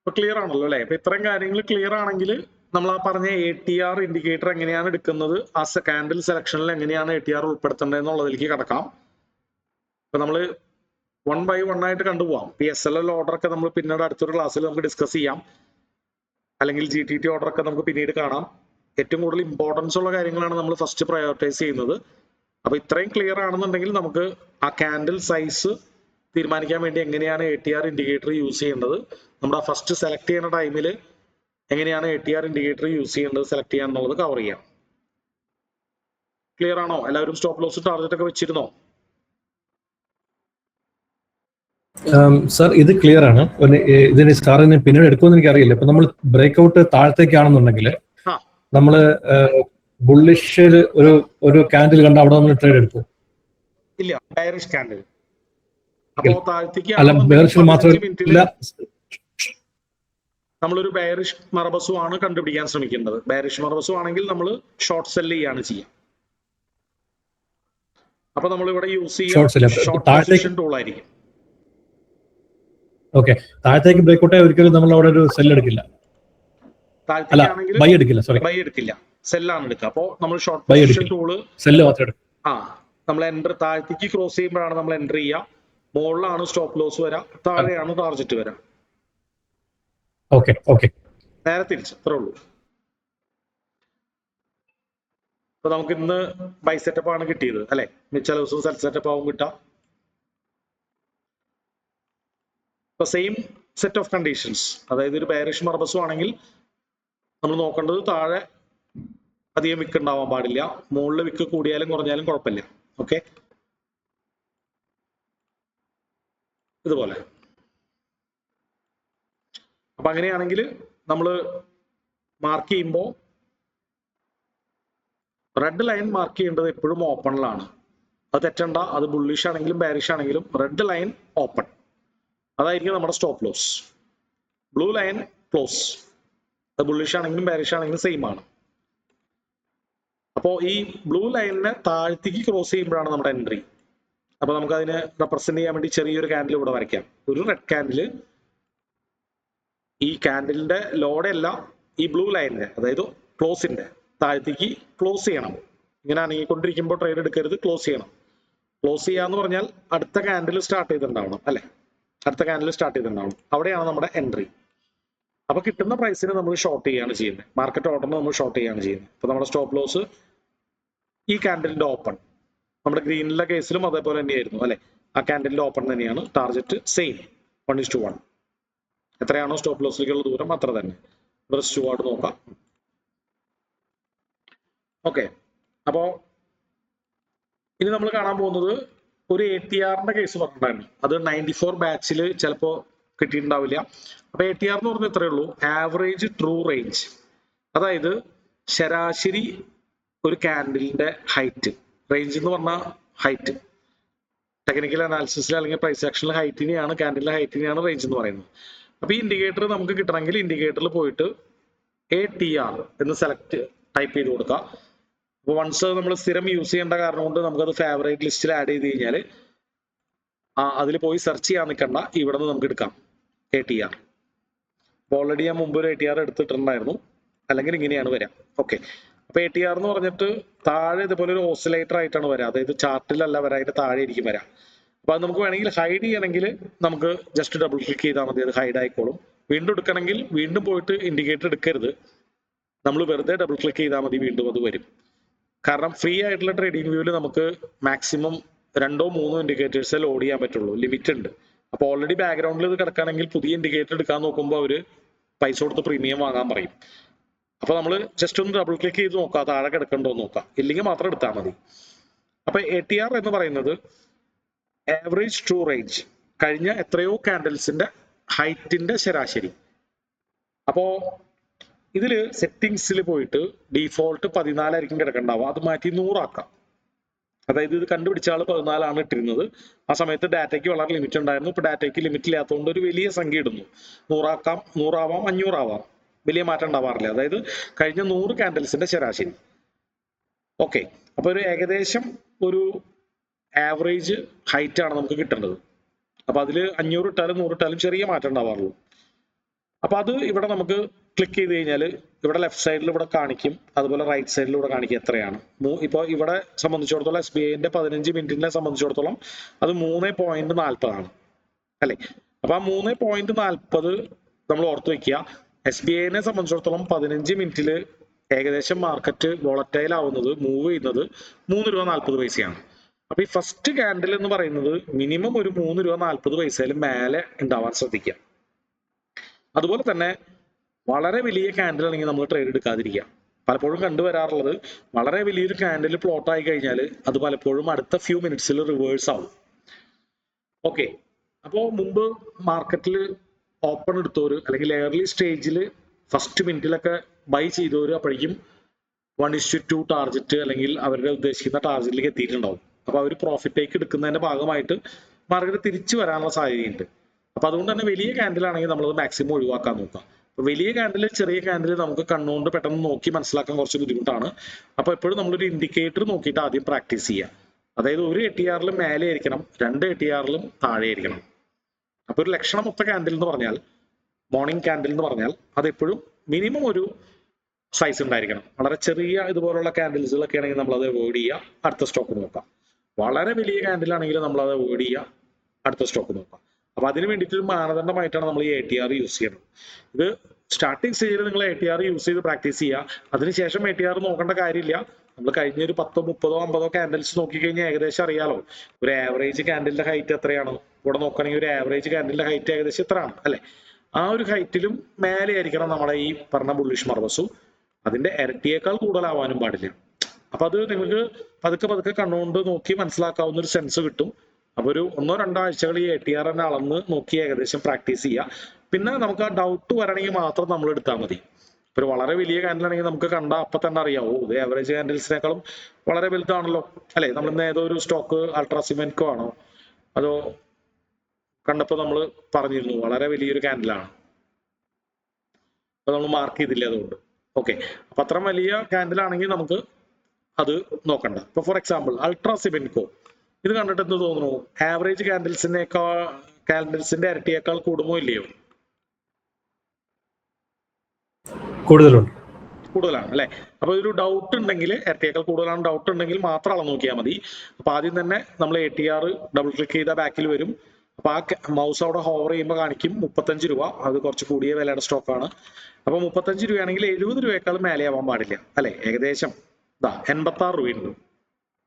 ഇപ്പൊ ക്ലിയർ ആണല്ലോ അല്ലെ? അപ്പൊ ഇത്രയും കാര്യങ്ങൾ ക്ലിയർ ആണെങ്കിൽ നമ്മൾ ആ പറഞ്ഞ ATR ഇൻഡിക്കേറ്റർ എങ്ങനെയാണ് എടുക്കുന്നത്, ആ കാൻഡിൽ സെലക്ഷനിൽ എങ്ങനെയാണ് ATR ഉൾപ്പെടുത്തേണ്ടത് എന്നുള്ളതിലേക്ക് കടക്കാം. ഇപ്പൊ നമ്മള് 1 by 1 ആയിട്ട് കണ്ടുപോവാം. SLL ഓർഡർ ഒക്കെ നമ്മൾ പിന്നീട് അടുത്തൊരു ക്ലാസ്സിൽ നമുക്ക് ഡിസ്കസ് ചെയ്യാം. അല്ലെങ്കിൽ GTT ഓർഡർ ഒക്കെ നമുക്ക് പിന്നീട് കാണാം. ഏറ്റവും കൂടുതൽ ഇമ്പോർട്ടൻസ് ഉള്ള കാര്യങ്ങളാണ് നമ്മൾ ഫസ്റ്റ് പ്രയോറിറ്റൈസ് ചെയ്യുന്നത്. അപ്പൊ ഇത്രയും ക്ലിയർ ആണെന്നുണ്ടെങ്കിൽ നമുക്ക് ആ കാൻഡിൽ സൈസ് തീരുമാനിക്കാൻ വേണ്ടി എങ്ങനെയാണ് ATR ഇൻഡിക്കേറ്റർ യൂസ് ചെയ്യേണ്ടത്, നമ്മുടെ ഫസ്റ്റ് സെലക്ട് ചെയ്യുന്ന ടൈമിൽ എങ്ങനെയാണ് ATR ഇൻഡിക്കേറ്റർ യൂസ് ചെയ്യേണ്ടത് സെലക്ട് ചെയ്യാൻ എന്നുള്ളത് കവർ ചെയ്യാം. ക്ലിയർ ആണോ? എല്ലാവരും സ്റ്റോപ്പ് ലോസ് ടാർഗറ്റ് ഒക്കെ വെച്ചിരുന്നോ? സർ ഇത് ക്ലിയർ ആണ്. ഇതിന് സാറിന് പിന്നീട് എടുക്കുമെന്ന് എനിക്ക് അറിയില്ല. ഇപ്പൊ നമ്മൾ ബ്രേക്ക്ഔട്ട് താഴത്തേക്കാണെന്നുണ്ടെങ്കിൽ നമ്മള് ബുള്ളിഷിൽ ഒരു കാൻഡിൽ കണ്ട അവിടെ നമ്മൾ ട്രേഡ് എടുക്കും. ഇല്ല, ബെയറിഷ് കാൻഡിൽ. അപ്പോ താഴത്തേക്ക് അല്ല, ബെയറിഷിൽ മാത്രമല്ല നമ്മളൊരു ബെയറിഷ് മർബസു ആണ് കണ്ടുപിടിക്കാൻ ശ്രമിക്കേണ്ടത്. ബെയറിഷ് മർബസു ആണെങ്കിൽ നമ്മൾ ഷോർട്ട് സെല്ല് ചെയ്യാണ് ചെയ്യുക. അപ്പൊ നമ്മൾ ഇവിടെ യൂസ് ചെയ്യുക ഷോർട്ട് പൊസിഷൻ ടൂൾ ആയിരിക്കും. ഓക്കെ, താഴത്തേക്ക് ബ്രേക്ക്ഔട്ട് ഒരിക്കലും നമ്മൾ അവിടെ ഒരു സെൽ എടുക്കില്ല, ബൈ എടുക്കില്ല, സോറി ബൈ എടുക്കില്ല, സെല്ലാണ് എടുക്കുക. അപ്പോൾ നമ്മൾ ഷോർട്ട് പൊസിഷൻ ടൂള് സെല്ല് മാത്രം എടുക്കും. നമ്മൾ എൻ്റർ താഴത്തേക്ക് ക്രോസ് ചെയ്യുമ്പോഴാണ് നമ്മൾ എൻ്റർ ചെയ്യുക. മുകളിലാണ് സ്റ്റോപ്പ് ലോസ് വരാം, താഴെയാണ് ടാർജറ്റ് വരാം. ഓക്കെ ഓക്കെ, നേരെ തിരിച്ച് അത്രേ ഉള്ളൂ. അപ്പൊ നമുക്ക് ഇന്ന് ബൈ സെറ്റപ്പ് ആണ് കിട്ടിയത് അല്ലെ? മിച്ച ദിവസവും സെൽ സെറ്റപ്പ് ആവും കിട്ടാം. ഇപ്പൊ സെയിം സെറ്റ് ഓഫ് കണ്ടീഷൻസ്, അതായത് ഒരു ബെയറിഷ് മർബസു ആണെങ്കിൽ നമ്മൾ നോക്കേണ്ടത് താഴെ അധികം വിക്ക് ഉണ്ടാവാൻ പാടില്ല, മുകളിൽ വിക്ക് കൂടിയാലും കുറഞ്ഞാലും കുഴപ്പമില്ല. ഓക്കെ, ഇതുപോലെ. അപ്പൊ അങ്ങനെയാണെങ്കിൽ നമ്മൾ മാർക്ക് ചെയ്യുമ്പോൾ റെഡ് ലൈൻ മാർക്ക് ചെയ്യേണ്ടത് എപ്പോഴും ഓപ്പണിലാണ്. അത് തെറ്റണ്ട. അത് ബുള്ളിഷ് ആണെങ്കിലും ബെയറിഷ് ആണെങ്കിലും റെഡ് ലൈൻ ഓപ്പൺ, അതായിരിക്കും നമ്മുടെ stop loss. Blue line close. അത് ബുള്ളിഷ് ആണെങ്കിലും ബെയറിഷ് ആണെങ്കിലും സെയിം ആണ്. അപ്പോൾ ഈ ബ്ലൂ ലൈനിനെ താഴ്ത്തേക്ക് ക്രോസ് ചെയ്യുമ്പോഴാണ് നമ്മുടെ എൻട്രി. അപ്പൊ നമുക്ക് അതിനെ റെപ്രസെന്റ് ചെയ്യാൻ വേണ്ടി ചെറിയൊരു കാൻഡിൽ ഇവിടെ വരയ്ക്കാം. ഒരു റെഡ് കാൻഡിൽ ഈ കാൻഡിലിന്റെ ലോഡ് അല്ല, ഈ ബ്ലൂ ലൈനിന്റെ അതായത് ക്ലോസിന്റെ താഴത്തേക്ക് ക്ലോസ് ചെയ്യണം. ഇങ്ങനെ അനങ്ങിക്കൊണ്ടിരിക്കുമ്പോൾ ട്രേഡ് എടുക്കരുത്, ക്ലോസ് ചെയ്യണം. ക്ലോസ് ചെയ്യാന്ന് പറഞ്ഞാൽ അടുത്ത കാൻഡിൽ സ്റ്റാർട്ട് ചെയ്തിട്ടുണ്ടാവണം അല്ലെ? അടുത്ത കാൻഡിൽ സ്റ്റാർട്ട് ചെയ്തിട്ടുണ്ടാവണം. അവിടെയാണ് നമ്മുടെ എൻട്രി. അപ്പൊ കിട്ടുന്ന പ്രൈസിന് നമ്മൾ ഷോർട്ട് ചെയ്യാണ് ചെയ്യുന്നത്. മാർക്കറ്റ് ഓർഡറിന് നമ്മൾ ഷോർട്ട് ചെയ്യാണ് ചെയ്യുന്നത്. അപ്പൊ നമ്മുടെ സ്റ്റോപ്പ് ലോസ് ഈ കാൻഡിലിന്റെ ഓപ്പൺ. നമ്മുടെ ഗ്രീനിലെ കേസിലും അതേപോലെ തന്നെയായിരുന്നു അല്ലെ? ആ കാൻഡിലിന്റെ ഓപ്പൺ തന്നെയാണ്. Target same 1:1. എത്രയാണോ സ്റ്റോപ്പ് ലോസിലേക്കുള്ള ദൂരം അത്ര തന്നെ. സ്റ്റുവാർഡ് നോക്കാം. ഓക്കെ, അപ്പോ ഇനി നമ്മൾ കാണാൻ പോകുന്നത് ഒരു ATRന്റെ കേസ് പറഞ്ഞിട്ടാണ്. അത് 94 ബാച്ചിൽ ചിലപ്പോൾ കിട്ടിയിട്ടുണ്ടാവില്ല. അപ്പൊ ATR എന്ന് പറഞ്ഞാൽ ഇത്രയേ ഉള്ളൂ, ആവറേജ് ട്രൂ റേഞ്ച്. അതായത് ശരാശരി ഒരു കാൻഡിലിന്റെ ഹൈറ്റ്. റേഞ്ച് എന്ന് പറഞ്ഞാൽ ഹൈറ്റ്. ടെക്നിക്കൽ അനാലിസിസിൽ അല്ലെങ്കിൽ പ്രൈസ് ആക്ഷനിൽ ഹൈറ്റിനെയാണ്, കാൻഡിലിന്റെ ഹൈറ്റിനെയാണ് റേഞ്ച് എന്ന് പറയുന്നത്. അപ്പൊ ഈ ഇൻഡിക്കേറ്റർ നമുക്ക് കിട്ടണമെങ്കിൽ ഇൻഡിക്കേറ്ററിൽ പോയിട്ട് ATR എന്ന് ടൈപ്പ് ചെയ്ത് കൊടുക്കുക. അപ്പോൾ വൺസ് നമ്മൾ സ്ഥിരം യൂസ് ചെയ്യേണ്ട കാരണം കൊണ്ട് നമുക്കത് ഫേവറേറ്റ് ലിസ്റ്റിൽ ആഡ് ചെയ്ത് കഴിഞ്ഞാൽ അതിൽ പോയി സെർച്ച് ചെയ്യാൻ നിൽക്കണ്ട, ഇവിടെ നിന്ന് നമുക്ക് എടുക്കാം ATR. ഓൾറെഡി ഞാൻ മുമ്പ് ഒരു ATR എടുത്തിട്ടുണ്ടായിരുന്നു. അല്ലെങ്കിൽ ഇങ്ങനെയാണ് വരാം. ഓക്കെ, അപ്പൊ ATR എന്ന് പറഞ്ഞിട്ട് താഴെ ഇതുപോലെ ഒരു ഓസിലേറ്റർ ആയിട്ടാണ് വരാം. അതായത് ചാർട്ടിലല്ല വരാം, അതിന്റെ താഴെ ഇരിക്കും വരാം. അപ്പൊ അത് നമുക്ക് വേണമെങ്കിൽ ഹൈഡ് ചെയ്യണമെങ്കിൽ നമുക്ക് ജസ്റ്റ് ഡബിൾ ക്ലിക്ക് ചെയ്താൽ മതി, അത് ഹൈഡ് ആയിക്കോളും. വീണ്ടും എടുക്കണമെങ്കിൽ വീണ്ടും പോയിട്ട് ഇൻഡിക്കേറ്റർ എടുക്കരുത്, നമ്മൾ വെറുതെ ഡബിൾ ക്ലിക്ക് ചെയ്താൽ മതി, വീണ്ടും അത് വരും. കാരണം ഫ്രീ ആയിട്ടുള്ള ട്രേഡിംഗ് വ്യൂവിൽ നമുക്ക് മാക്സിമം 2-3 ഇൻഡിക്കേറ്റേഴ്സേ ലോഡ് ചെയ്യാൻ പറ്റുള്ളൂ, ലിമിറ്റ് ഉണ്ട്. അപ്പോൾ ഓൾറെഡി ബാക്ക്ഗ്രൗണ്ടിൽ ഇത് കിടക്കുകയാണെങ്കിൽ പുതിയ ഇൻഡിക്കേറ്റർ എടുക്കാൻ നോക്കുമ്പോൾ അവർ പൈസ കൊടുത്ത് പ്രീമിയം വാങ്ങാൻ പറയും. അപ്പോൾ നമ്മൾ ജസ്റ്റ് ഒന്ന് ഡബിൾ ക്ലിക്ക് ചെയ്ത് നോക്കാം, താഴെ കിടക്കണ്ടോ എന്ന് നോക്കാം, ഇല്ലെങ്കിൽ മാത്രം എടുത്താൽ മതി. അപ്പൊ ATR എന്ന് പറയുന്നത് ആവറേജ് ട്രൂ റേഞ്ച്, കഴിഞ്ഞ എത്രയോ കാൻഡിൽസിന്റെ ഹൈറ്റിന്റെ ശരാശരി. അപ്പോ ഇതില് സെറ്റിംഗ്സിൽ പോയിട്ട് ഡീഫോൾട്ട് 14 ആയിരിക്കും കിടക്കണ്ടാവുക, അത് മാറ്റി 100 ആക്കാം. അതായത് ഇത് കണ്ടുപിടിച്ച ആൾ 14 ഇട്ടിരുന്നത്, ആ സമയത്ത് ഡാറ്റയ്ക്ക് വളരെ ലിമിറ്റ് ഉണ്ടായിരുന്നു. ഇപ്പൊ ഡാറ്റയ്ക്ക് ലിമിറ്റ് ഇല്ലാത്തതുകൊണ്ട് ഒരു വലിയ സംഖ്യ ഇടുന്നു. 100 ആക്കാം, 100 ആവാം, 500 ആവാം, വലിയ മാറ്റം ഉണ്ടാവാറില്ല. അതായത് കഴിഞ്ഞ 100 കാൻഡിൽസിന്റെ ശരാശരി. ഓക്കെ, അപ്പൊ ഒരു ഏകദേശം ഒരു ആവറേജ് ഹൈറ്റ് ആണ് നമുക്ക് കിട്ടേണ്ടത്. അപ്പൊ അതിൽ 500 ഇട്ടാലും 100 ഇട്ടാലും ചെറിയ മാറ്റം ഉണ്ടാവാറുള്ളൂ. അപ്പൊ അത് ഇവിടെ നമുക്ക് ക്ലിക്ക് ചെയ്ത് കഴിഞ്ഞാൽ ഇവിടെ ലെഫ്റ്റ് സൈഡിൽ ഇവിടെ കാണിക്കും, അതുപോലെ റൈറ്റ് സൈഡിൽ ഇവിടെ കാണിക്കും എത്രയാണ്. ഇപ്പോൾ ഇവിടെ സംബന്ധിച്ചിടത്തോളം SBIന്റെ 15 മിനിറ്റിനെ സംബന്ധിച്ചിടത്തോളം അത് 3.40 ആണ് അല്ലെ. അപ്പൊ ആ 3.40 നമ്മൾ ഓർത്ത് വെക്കുക. SBIനെ സംബന്ധിച്ചിടത്തോളം 15 മിനിറ്റിൽ ഏകദേശം മാർക്കറ്റ് വോളറ്റൈൽ ആവുന്നത്, മൂവ് ചെയ്യുന്നത് 3.40 രൂപയാണ്. അപ്പൊ ഈ ഫസ്റ്റ് കാൻഡിൽ എന്ന് പറയുന്നത് മിനിമം ഒരു 3.40 മേലെ ഉണ്ടാവാൻ ശ്രദ്ധിക്കുക. അതുപോലെ തന്നെ വളരെ വലിയ കാൻഡിൽ ആണെങ്കിൽ നമ്മൾ ട്രേഡ് എടുക്കാതിരിക്കുക. പലപ്പോഴും കണ്ടുവരാറുള്ളത് വളരെ വലിയൊരു കാൻഡിൽ പ്ലോട്ട് ആയി കഴിഞ്ഞാൽ അത് പലപ്പോഴും അടുത്ത ഫ്യൂ മിനിറ്റ്സിൽ റിവേഴ്സ് ആവും. ഓക്കെ, അപ്പോൾ മുമ്പ് മാർക്കറ്റിൽ ഓപ്പൺ എടുത്തവര് അല്ലെങ്കിൽ ഏർലി സ്റ്റേജിൽ ഫസ്റ്റ് മിനിറ്റിലൊക്കെ ബൈ ചെയ്തവര് അപ്പോഴേക്കും 1:2 ടാർജറ്റ് അല്ലെങ്കിൽ അവരുടെ ഉദ്ദേശിക്കുന്ന ടാർജറ്റിലേക്ക് എത്തിയിട്ടുണ്ടാവും. അപ്പൊ അവർ പ്രോഫിറ്റ് ടേക്ക് എടുക്കുന്നതിന്റെ ഭാഗമായിട്ട് മാർക്കറ്റ് തിരിച്ചു വരാനുള്ള സാധ്യതയുണ്ട്. അപ്പൊ അതുകൊണ്ട് തന്നെ വലിയ കാൻഡിൽ ആണെങ്കിൽ നമ്മളത് മാക്സിമം ഒഴിവാക്കാൻ നോക്കാം. അപ്പൊ വലിയ കാൻഡിൽ ചെറിയ കാൻഡിൽ നമുക്ക് കണ്ണുകൊണ്ട് പെട്ടെന്ന് നോക്കി മനസ്സിലാക്കാൻ കുറച്ച് ബുദ്ധിമുട്ടാണ്. അപ്പൊ എപ്പോഴും നമ്മളൊരു ഇൻഡിക്കേറ്റർ നോക്കിയിട്ട് ആദ്യം പ്രാക്ടീസ് ചെയ്യുക. അതായത് ഒരു ATRലും മേലെ ആയിരിക്കണം, 2 ATRലും താഴെ ആയിരിക്കണം. അപ്പൊ ഒരു ലക്ഷണമൊത്ത കാൻഡിൽ എന്ന് പറഞ്ഞാൽ, മോർണിംഗ് കാൻഡിൽ എന്ന് പറഞ്ഞാൽ അത് എപ്പോഴും മിനിമം ഒരു സൈസ് ഉണ്ടായിരിക്കണം. വളരെ ചെറിയ ഇതുപോലുള്ള കാൻഡിൽസുകളൊക്കെ ആണെങ്കിൽ നമ്മൾ അത് അവോയ്ഡ് ചെയ്യുക, അടുത്ത സ്റ്റോക്ക് നോക്കാം. വളരെ വലിയ കാൻഡിലാണെങ്കിൽ നമ്മൾ അത് അവോയ്ഡ് ചെയ്യുക, അടുത്ത സ്റ്റോക്ക് നോക്കാം. അപ്പൊ അതിന് വേണ്ടിയിട്ട് ഒരു മാനദണ്ഡമായിട്ടാണ് നമ്മൾ ഈ ATR യൂസ് ചെയ്യുന്നത്. ഇത് സ്റ്റാർട്ടിംഗ് സ്റ്റേജിൽ നിങ്ങൾ ATR യൂസ് ചെയ്ത് പ്രാക്ടീസ് ചെയ്യുക. അതിനുശേഷം ATR നോക്കേണ്ട കാര്യമില്ല. നമ്മൾ കഴിഞ്ഞ ഒരു 10, 30, 50 കാൻഡിൽസ് നോക്കിക്കഴിഞ്ഞാൽ ഏകദേശം അറിയാലോ ഒരു ആവറേജ് കാൻഡിലിന്റെ ഹൈറ്റ് എത്രയാണ്. ഇവിടെ നോക്കുകയാണെങ്കിൽ ഒരു ആവറേജ് കാൻഡിലിന്റെ ഹൈറ്റ് ഏകദേശം എത്രയാണ് അല്ലെ. ആ ഒരു ഹൈറ്റിലും മേലെ ആയിരിക്കണം നമ്മുടെ ഈ പറഞ്ഞ ബുള്ളിഷ് മർവസും. അതിന്റെ ഇരട്ടിയേക്കാൾ കൂടുതലാവാനും പാടില്ല. അപ്പൊ അത് നിങ്ങൾക്ക് പതുക്കെ പതുക്കെ കണ്ണുകൊണ്ട് നോക്കി മനസ്സിലാക്കാവുന്ന ഒരു സെൻസ് കിട്ടും. അപ്പൊ ഒരു 1-2 ആഴ്ചകൾ ഈ ATR തന്നെ അളന്ന് നോക്കി ഏകദേശം പ്രാക്ടീസ് ചെയ്യുക. പിന്നെ നമുക്ക് ആ ഡൗട്ട് വരണമെങ്കിൽ മാത്രം നമ്മൾ എടുത്താൽ മതി. ഒരു വളരെ വലിയ കാൻഡിലാണെങ്കിൽ നമുക്ക് കണ്ട അപ്പൊ തന്നെ അറിയാവോ ഇത് ആവറേജ് കാൻഡിൽസിനേക്കാളും വളരെ വലുതാണല്ലോ അല്ലെ. നമ്മൾ ഇന്ന് ഏതോ ഒരു സ്റ്റോക്ക് അൾട്രാസിമെൻകോ ആണോ അതോ കണ്ടപ്പോൾ നമ്മൾ പറഞ്ഞിരുന്നു വളരെ വലിയൊരു കാൻഡിലാണ്, അപ്പൊ നമ്മൾ മാർക്ക് ചെയ്തില്ല അതുകൊണ്ട്. ഓക്കെ, അപ്പൊ അത്ര വലിയ കാൻഡിലാണെങ്കിൽ നമുക്ക് അത് നോക്കണ്ട. ഇപ്പൊ ഫോർ എക്സാമ്പിൾ അൾട്രാസിമെൻകോ ഇത് കണ്ടിട്ട് എന്ത് തോന്നുന്നു? ആവറേജ് കാൻഡിൽസിന്റെ ഇരട്ടിയേക്കാൾ കൂടുമോ ഇല്ലയോ? കൂടുതലാണ് അല്ലെ. അപ്പൊ ഒരു ഡൗട്ട് ഉണ്ടെങ്കിൽ ഇരട്ടിയേക്കാൾ കൂടുതലാണ് ഡൗട്ട് ഉണ്ടെങ്കിൽ മാത്രം അളന്ന് നോക്കിയാൽ മതി. അപ്പൊ ആദ്യം തന്നെ നമ്മൾ ATR ഡബിൾ ക്ലിക്ക് ചെയ്താൽ ബാക്കിൽ വരും. അപ്പൊ ആ മൗസ് അവിടെ ഹോവർ ചെയ്യുമ്പോൾ കാണിക്കും 35 രൂപ. അത് കുറച്ച് കൂടിയ വിലയുടെ സ്റ്റോക്കാണ്. അപ്പൊ 35 രൂപയാണെങ്കിൽ 70 രൂപയേക്കാളും മേലെ ആവാൻ പാടില്ല അല്ലെ. ഏകദേശം 86 രൂപയുണ്ട്.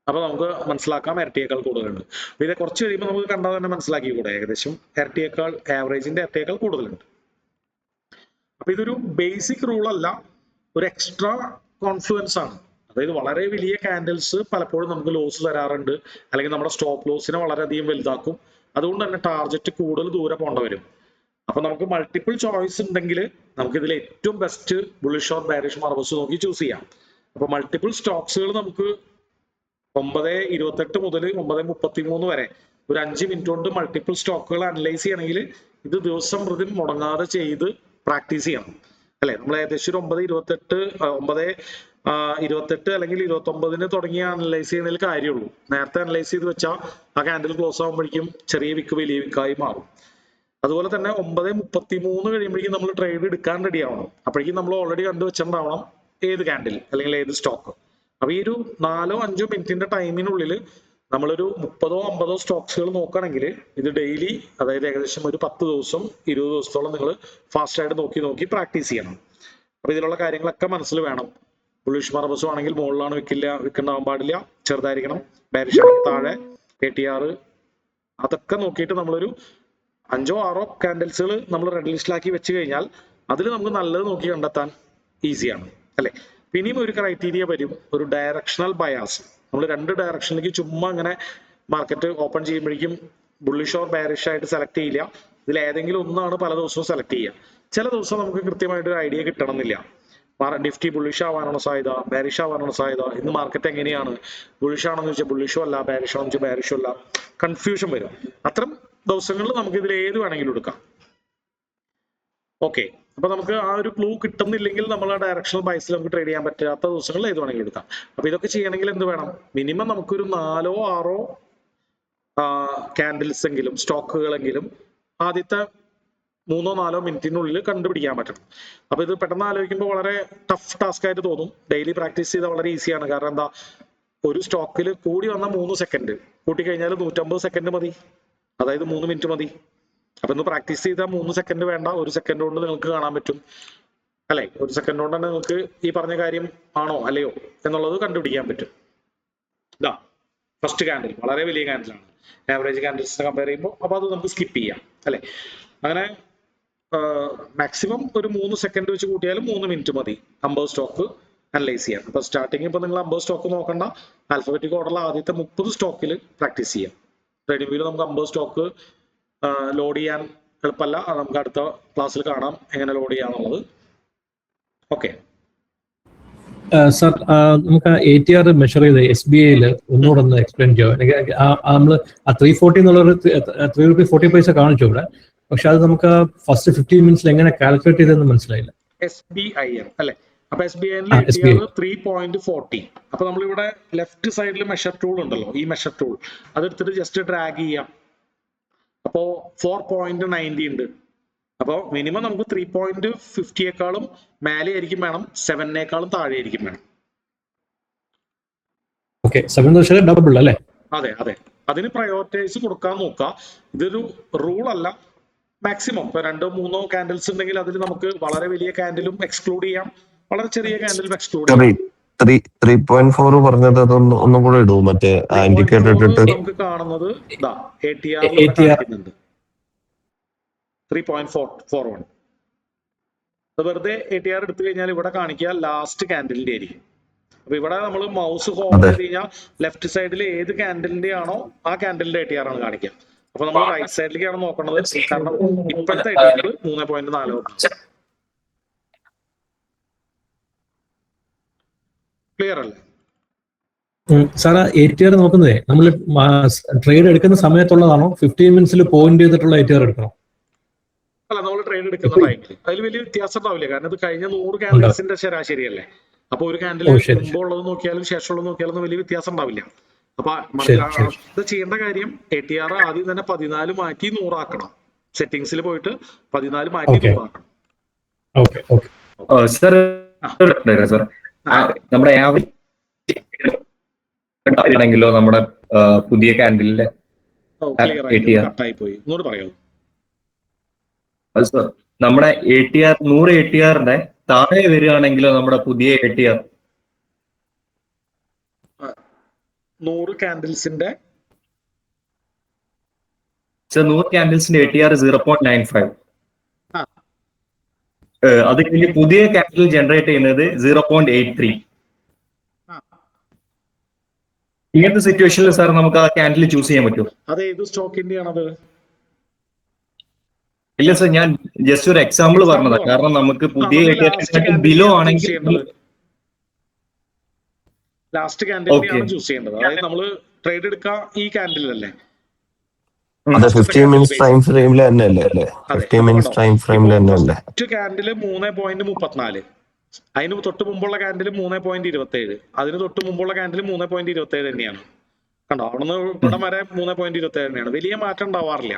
അപ്പൊ നമുക്ക് മനസ്സിലാക്കാം ഇരട്ടിയേക്കാൾ കൂടുതലുണ്ട്. ഇത് കുറച്ച് കഴിയുമ്പോൾ നമുക്ക് കണ്ടാൽ തന്നെ മനസ്സിലാക്കിക്കൂടെ ഏകദേശം ഇരട്ടിയേക്കാൾ ആവറേജിന്റെ ഇരട്ടിയേക്കാൾ കൂടുതലുണ്ട്. അപ്പൊ ഇതൊരു ബേസിക് റൂൾ അല്ല, ഒരു എക്സ്ട്രാ കോൺഫ്ലുവൻസ് ആണ്. അതായത് വളരെ വലിയ കാൻഡിൽസ് പലപ്പോഴും നമുക്ക് ലോസ് തരാറുണ്ട്, അല്ലെങ്കിൽ നമ്മുടെ സ്റ്റോപ്പ് ലോസിനെ വളരെയധികം വലുതാക്കും. അതുകൊണ്ട് തന്നെ ടാർജറ്റ് കൂടുതൽ ദൂരെ പോകേണ്ട വരും. അപ്പൊ നമുക്ക് മൾട്ടിപ്പിൾ ചോയ്സ് ഉണ്ടെങ്കിൽ നമുക്ക് ഇതിൽ ഏറ്റവും ബെസ്റ്റ് ബുള്ളിഷ് ഓർ ബാരിഷ് മർവസ് നോക്കി ചൂസ് ചെയ്യാം. അപ്പൊ മൾട്ടിപ്പിൾ സ്റ്റോക്സുകൾ നമുക്ക് 9:28 മുതൽ 9:33 വരെ ഒരു 5 മിനിറ്റ് കൊണ്ട് മൾട്ടിപ്പിൾ സ്റ്റോക്കുകൾ അനലൈസ് ചെയ്യണമെങ്കിൽ ഇത് ദിവസം പ്രതി മുടങ്ങാതെ ചെയ്ത് പ്രാക്ടീസ് ചെയ്യണം അല്ലെ. നമ്മൾ ഏകദേശം ഒരു 9:28 അല്ലെങ്കിൽ 29 തുടങ്ങി അനലൈസ് ചെയ്യുന്നതിൽ കാര്യമുള്ളൂ. നേരത്തെ അനലൈസ് ചെയ്ത് വെച്ചാൽ ആ കാൻഡിൽ ക്ലോസ് ആകുമ്പോഴേക്കും ചെറിയ വിക്ക് വലിയ വിക്കായി മാറും. അതുപോലെ തന്നെ 9:33 കഴിയുമ്പോഴേക്കും നമ്മൾ ട്രേഡ് എടുക്കാൻ റെഡി ആവണം. അപ്പോഴേക്കും നമ്മൾ ഓൾറെഡി കണ്ടുവച്ചിട്ടുണ്ടാവണം ഏത് കാൻഡിൽ അല്ലെങ്കിൽ ഏത് സ്റ്റോക്ക്. അപ്പൊ ഈ ഒരു 4-5 മിനിറ്റിന്റെ ടൈമിനുള്ളിൽ നമ്മളൊരു 30-50 സ്റ്റോക്സുകൾ നോക്കുകയാണെങ്കിൽ ഇത് ഡെയിലി, അതായത് ഏകദേശം ഒരു 10 ദിവസം 20 ദിവസത്തോളം നിങ്ങൾ ഫാസ്റ്റ് ആയിട്ട് നോക്കി പ്രാക്ടീസ് ചെയ്യണം. അപ്പൊ ഇതിലുള്ള കാര്യങ്ങളൊക്കെ മനസ്സിൽ വേണം. ബുള്ളിഷ് മർബസും ആണെങ്കിൽ മുകളിലാണ് വിൽക്കുണ്ടാവാൻ പാടില്ല, ചെറുതായിരിക്കണം. ബാരിഷ് ആണെങ്കിൽ താഴെ, ATR അതൊക്കെ നോക്കിയിട്ട് നമ്മളൊരു 5-6 കാൻഡിൽസുകൾ നമ്മൾ റെഡ് ലിസ്റ്റിലാക്കി വെച്ച് കഴിഞ്ഞാൽ അതിൽ നമുക്ക് നല്ലത് നോക്കി കണ്ടെത്താൻ ഈസിയാണ്, അല്ലെ? പിന്നെയും ഒരു ക്രൈറ്റീരിയ വരും, ഒരു ഡയറക്ഷണൽ ബയാസ്. നമ്മൾ 2 ഡയറക്ഷനിലേക്ക് ചുമ്മാ അങ്ങനെ മാർക്കറ്റ് ഓപ്പൺ ചെയ്യുമ്പോഴേക്കും ബുള്ളിഷ് ഓർ ബാരിഷ് ആയിട്ട് സെലക്ട് ചെയ്യില്ല. ഇതിൽ ഏതെങ്കിലും ഒന്നാണ് പല ദിവസവും സെലക്ട് ചെയ്യുക. ചില ദിവസം നമുക്ക് കൃത്യമായിട്ട് ഒരു ഐഡിയ കിട്ടണമെന്നില്ല. നിഫ്റ്റി ബുള്ളിഷ് ആവാനാണോ സാധ്യത, ബാരിഷ് ആവാനാണോ സാധ്യത, ഇന്ന് മാർക്കറ്റ് എങ്ങനെയാണ്, ബുള്ളിഷ് ആണെന്ന് വെച്ചാൽ ബുള്ളിഷും അല്ല, ബാരിഷ് ആണെന്ന് വെച്ചാൽ ബാരിഷും അല്ല, കൺഫ്യൂഷൻ വരും. അത്തരം ദിവസങ്ങളിൽ നമുക്ക് ഇതിൽ ഏത് വേണമെങ്കിലും എടുക്കാം. ഓക്കെ, അപ്പൊ നമുക്ക് ആ ഒരു ക്ലൂ കിട്ടുന്നില്ലെങ്കിൽ നമ്മൾ ആ ഡയറക്ഷണൽ ബൈസിൽ നമുക്ക് ട്രേഡ് ചെയ്യാൻ പറ്റാത്ത ദിവസങ്ങളിൽ ഏത് വേണമെങ്കിലും എടുക്കാം. അപ്പൊ ഇതൊക്കെ ചെയ്യണമെങ്കിൽ എന്ത് വേണം? മിനിമം നമുക്കൊരു 4-6 കാൻഡിൽസ് എങ്കിലും, സ്റ്റോക്കുകളെങ്കിലും ആദ്യത്തെ 3-4 മിനിറ്റിനുള്ളിൽ കണ്ടുപിടിക്കാൻ പറ്റണം. അപ്പൊ ഇത് പെട്ടെന്ന് ആലോചിക്കുമ്പോൾ വളരെ ടഫ് ടാസ്ക് ആയിട്ട് തോന്നും. ഡെയിലി പ്രാക്ടീസ് ചെയ്താൽ വളരെ ഈസിയാണ്. കാരണം എന്താ, ഒരു സ്റ്റോക്കിൽ കൂടി വന്ന 3 സെക്കൻഡ് കൂട്ടിക്കഴിഞ്ഞാൽ 150 സെക്കൻഡ് മതി, അതായത് 3 മിനിറ്റ് മതി. അപ്പൊ ഇന്ന് പ്രാക്ടീസ് ചെയ്താൽ 3 സെക്കൻഡ് വേണ്ട, 1 സെക്കൻഡ് കൊണ്ട് നിങ്ങൾക്ക് കാണാൻ പറ്റും, അല്ലെ? 1 സെക്കൻഡ് കൊണ്ട് തന്നെ നിങ്ങൾക്ക് ഈ പറഞ്ഞ കാര്യം ആണോ അല്ലയോ എന്നുള്ളത് കണ്ടുപിടിക്കാൻ പറ്റും. ഇതാ ഫസ്റ്റ് കാൻഡിൽ വളരെ വലിയ കാൻഡിലാണ്, ആവറേജ് കാൻഡിൽസിനെ കമ്പയർ ചെയ്യുമ്പോൾ. അപ്പൊ അത് നമുക്ക് സ്കിപ്പ് ചെയ്യാം, അല്ലെ? അങ്ങനെ മാക്സിമം ഒരു 3 സെക്കൻഡ് വെച്ച് കൂട്ടിയാലും 3 മിനിറ്റ് മതി 50 സ്റ്റോക്ക് അനലൈസ് ചെയ്യാം. അപ്പൊ സ്റ്റാർട്ടിങ് ഇപ്പൊ നിങ്ങൾ 50 സ്റ്റോക്ക് നോക്കണ്ട, ആൽഫബറ്റിക് ഓർഡറിൽ ആദ്യത്തെ 30 സ്റ്റോക്കിൽ പ്രാക്ടീസ് ചെയ്യാം. ട്രേഡിംഗ് വ്യൂവിൽ നമുക്ക് 50 സ്റ്റോക്ക് ലോഡ് ചെയ്യാൻ എളുപ്പമല്ല, അത് നമുക്ക് അടുത്ത ക്ലാസ്സിൽ കാണാം എങ്ങനെ ലോഡ് ചെയ്യാന്നുള്ളത്. ഓക്കെ സർ, നമുക്ക് ATR മെഷർ ചെയ്ത് SBI ഒന്നുകൂടെ ഒന്ന് എക്സ്പ്ലെയിൻ ചെയ്യാം. നമ്മൾ 340 എന്നുള്ളൊരു 3 രൂപ 40 പൈസ കാണിച്ചു ഇവിടെ, പക്ഷെ അത് നമുക്ക് ഫസ്റ്റ് 15 മിനിറ്റ്സിൽ എങ്ങനെ കാൽക്കുലേറ്റ് ചെയ്തെന്ന് മനസ്സിലായില്ല. SBIN അല്ലെ? അപ്പൊ SBIN ATR 3.40. അപ്പൊ നമ്മളിവിടെ ലെഫ്റ്റ് സൈഡിൽ മെഷർ ടൂൾ ഉണ്ടല്ലോ, ഈ മെഷർ ടൂൾ അതെടുത്തിട്ട് ജസ്റ്റ് ഡ്രാഗ് ചെയ്യാം. അപ്പോ 4.90 ഉണ്ട്. അപ്പോൾ മിനിമം നമുക്ക് 3.50യേക്കാളും മേലെ ആയിരിക്കും വേണം, 7നേക്കാളും താഴെ ആയിരിക്കും വേണം. ഓക്കെ, 7 ഡബിൾ അല്ലേ? അതെ അതെ, അതിന് പ്രയോറിറ്റൈസ് കൊടുക്കാൻ നോക്കുക. ഇതൊരു റൂൾ അല്ല. മാക്സിമം ഇപ്പൊ 2-3 കാൻഡിൽസ് ഉണ്ടെങ്കിൽ അതിൽ നമുക്ക് വളരെ വലിയ കാൻഡിലും എക്സ്ക്ലൂഡ് ചെയ്യാം, വളരെ ചെറിയ കാൻഡിലും എക്സ്ക്ലൂഡ് ചെയ്യാം. 3.4 പറഞ്ഞത് അതൊന്നും ഒന്നും കൂടെ ഇടൂ, മറ്റേ ഇൻഡിക്കേറ്റർ ഇട്ടിട്ട്. നമുക്ക് കാണുന്നത് ATR 3.41. വെറുതെ ATR എടുത്തു കഴിഞ്ഞാൽ ഇവിടെ കാണിക്കുക ലാസ്റ്റ് കാൻഡിലിന്റെ ആയിരിക്കും. അപ്പൊ ഇവിടെ നമ്മൾ മൗസ് ഹോൾഡ് ചെയ്ത് കഴിഞ്ഞാൽ ലെഫ്റ്റ് സൈഡിൽ ഏത് കാൻഡിലിന്റെ ആണോ ആ കാൻഡിലിന്റെ ATR ആണ് കാണിക്കുക. അപ്പൊ നമ്മൾ റൈറ്റ് സൈഡിലേക്കാണ് നോക്കേണ്ടത്, കാരണം ഇപ്പോഴത്തെ ATR 3.41. ക്ലിയർ അല്ലേ സാർ? ATR നോക്കുന്നതേ നമ്മൾ ട്രേഡ് എടുക്കുന്ന സമയത്തുള്ളതാണോ, 15 മിനിറ്റ്സിൽ പോയിന്റ് ചെയ്തിട്ടുള്ള ATR എടുക്കണം? അല്ല, നമ്മൾ ട്രേഡ് എടുക്കുന്ന ടൈമിൽ അതിൽ വലിയ വ്യത്യാസം ഉണ്ടാവില്ല. കാരണം ഇത് കഴിഞ്ഞ 100 കാൻഡിൽസിന്റെ ശരാശരി അല്ലേ. അപ്പൊ ഒരു കാൻഡിൽ മുമ്പുള്ളത് നോക്കിയാലും ശേഷമുള്ളത് നോക്കിയാലും വലിയ വ്യത്യാസം ഉണ്ടാവില്ല. അപ്പൊ ഇത് ചെയ്യേണ്ട കാര്യം ATR ആദ്യം തന്നെ 14 മാറ്റി 100 ആക്കണം. സെറ്റിംഗ്സിൽ പോയിട്ട് 14 മാറ്റി 100 ആക്കണം. നമ്മുടെ ആവറേജ് നമ്മുടെ പുതിയ കാൻഡിലിന്റെ കട്ടായി പോയി, ഇങ്ങോട്ട് പറയാമോ? നമ്മുടെ ATR 100 ATRന്റെ താഴെ വരികയാണെങ്കിലോ നമ്മുടെ പുതിയ ATR 100 കാൻഡിൽസിന്റെ ATR 0.95. അത് കഴിഞ്ഞ് പുതിയ ക്യാപിറ്റൽ ജനറേറ്റ് ചെയ്യുന്നത് 0.83. ഇങ്ങനത്തെ സിറ്റുവേഷനിൽ സാർ നമുക്ക് ആ ക്യാൻഡിൽ ചൂസ് ചെയ്യാൻ പറ്റുമോ? അത് ഏത് സ്റ്റോക്കിന്റെ ആണത്? ഇല്ല സർ, ഞാൻ ജസ്റ്റ് ഒരു എക്സാമ്പിൾ പറഞ്ഞതാ. കാരണം നമുക്ക് പുതിയ ബിലോ ആണെങ്കിൽ ലാസ്റ്റ് ക്യാൻഡിലാണ് ചൂസ് ചെയ്യേണ്ടത്. അതായത് നമ്മൾ ട്രേഡ് എടുക്കുക ഈ ക്യാൻഡിലല്ലേ? അതെ, 15 മിനിറ്റ്സ് ടൈം ഫ്രെയിമിൽ തന്നെ അല്ലേ? 15 മിനിറ്റ്സ് ടൈം ഫ്രെയിമിൽ തന്നെ അല്ലേ? ക്യാൻഡില് 3.34, അതിന് തൊട്ട് മുമ്പുള്ള ക്യാൻഡിൽ 3.27, അതിന് തൊട്ട് മുമ്പുള്ള ക്യാൻഡിൽ 3.27 തന്നെയാണ്. കണ്ടോ, അവിടെ നിന്ന് ഇവിടം വരെ 3.27 തന്നെയാണ്. വലിയ മാറ്റം ഉണ്ടാവാറില്ല.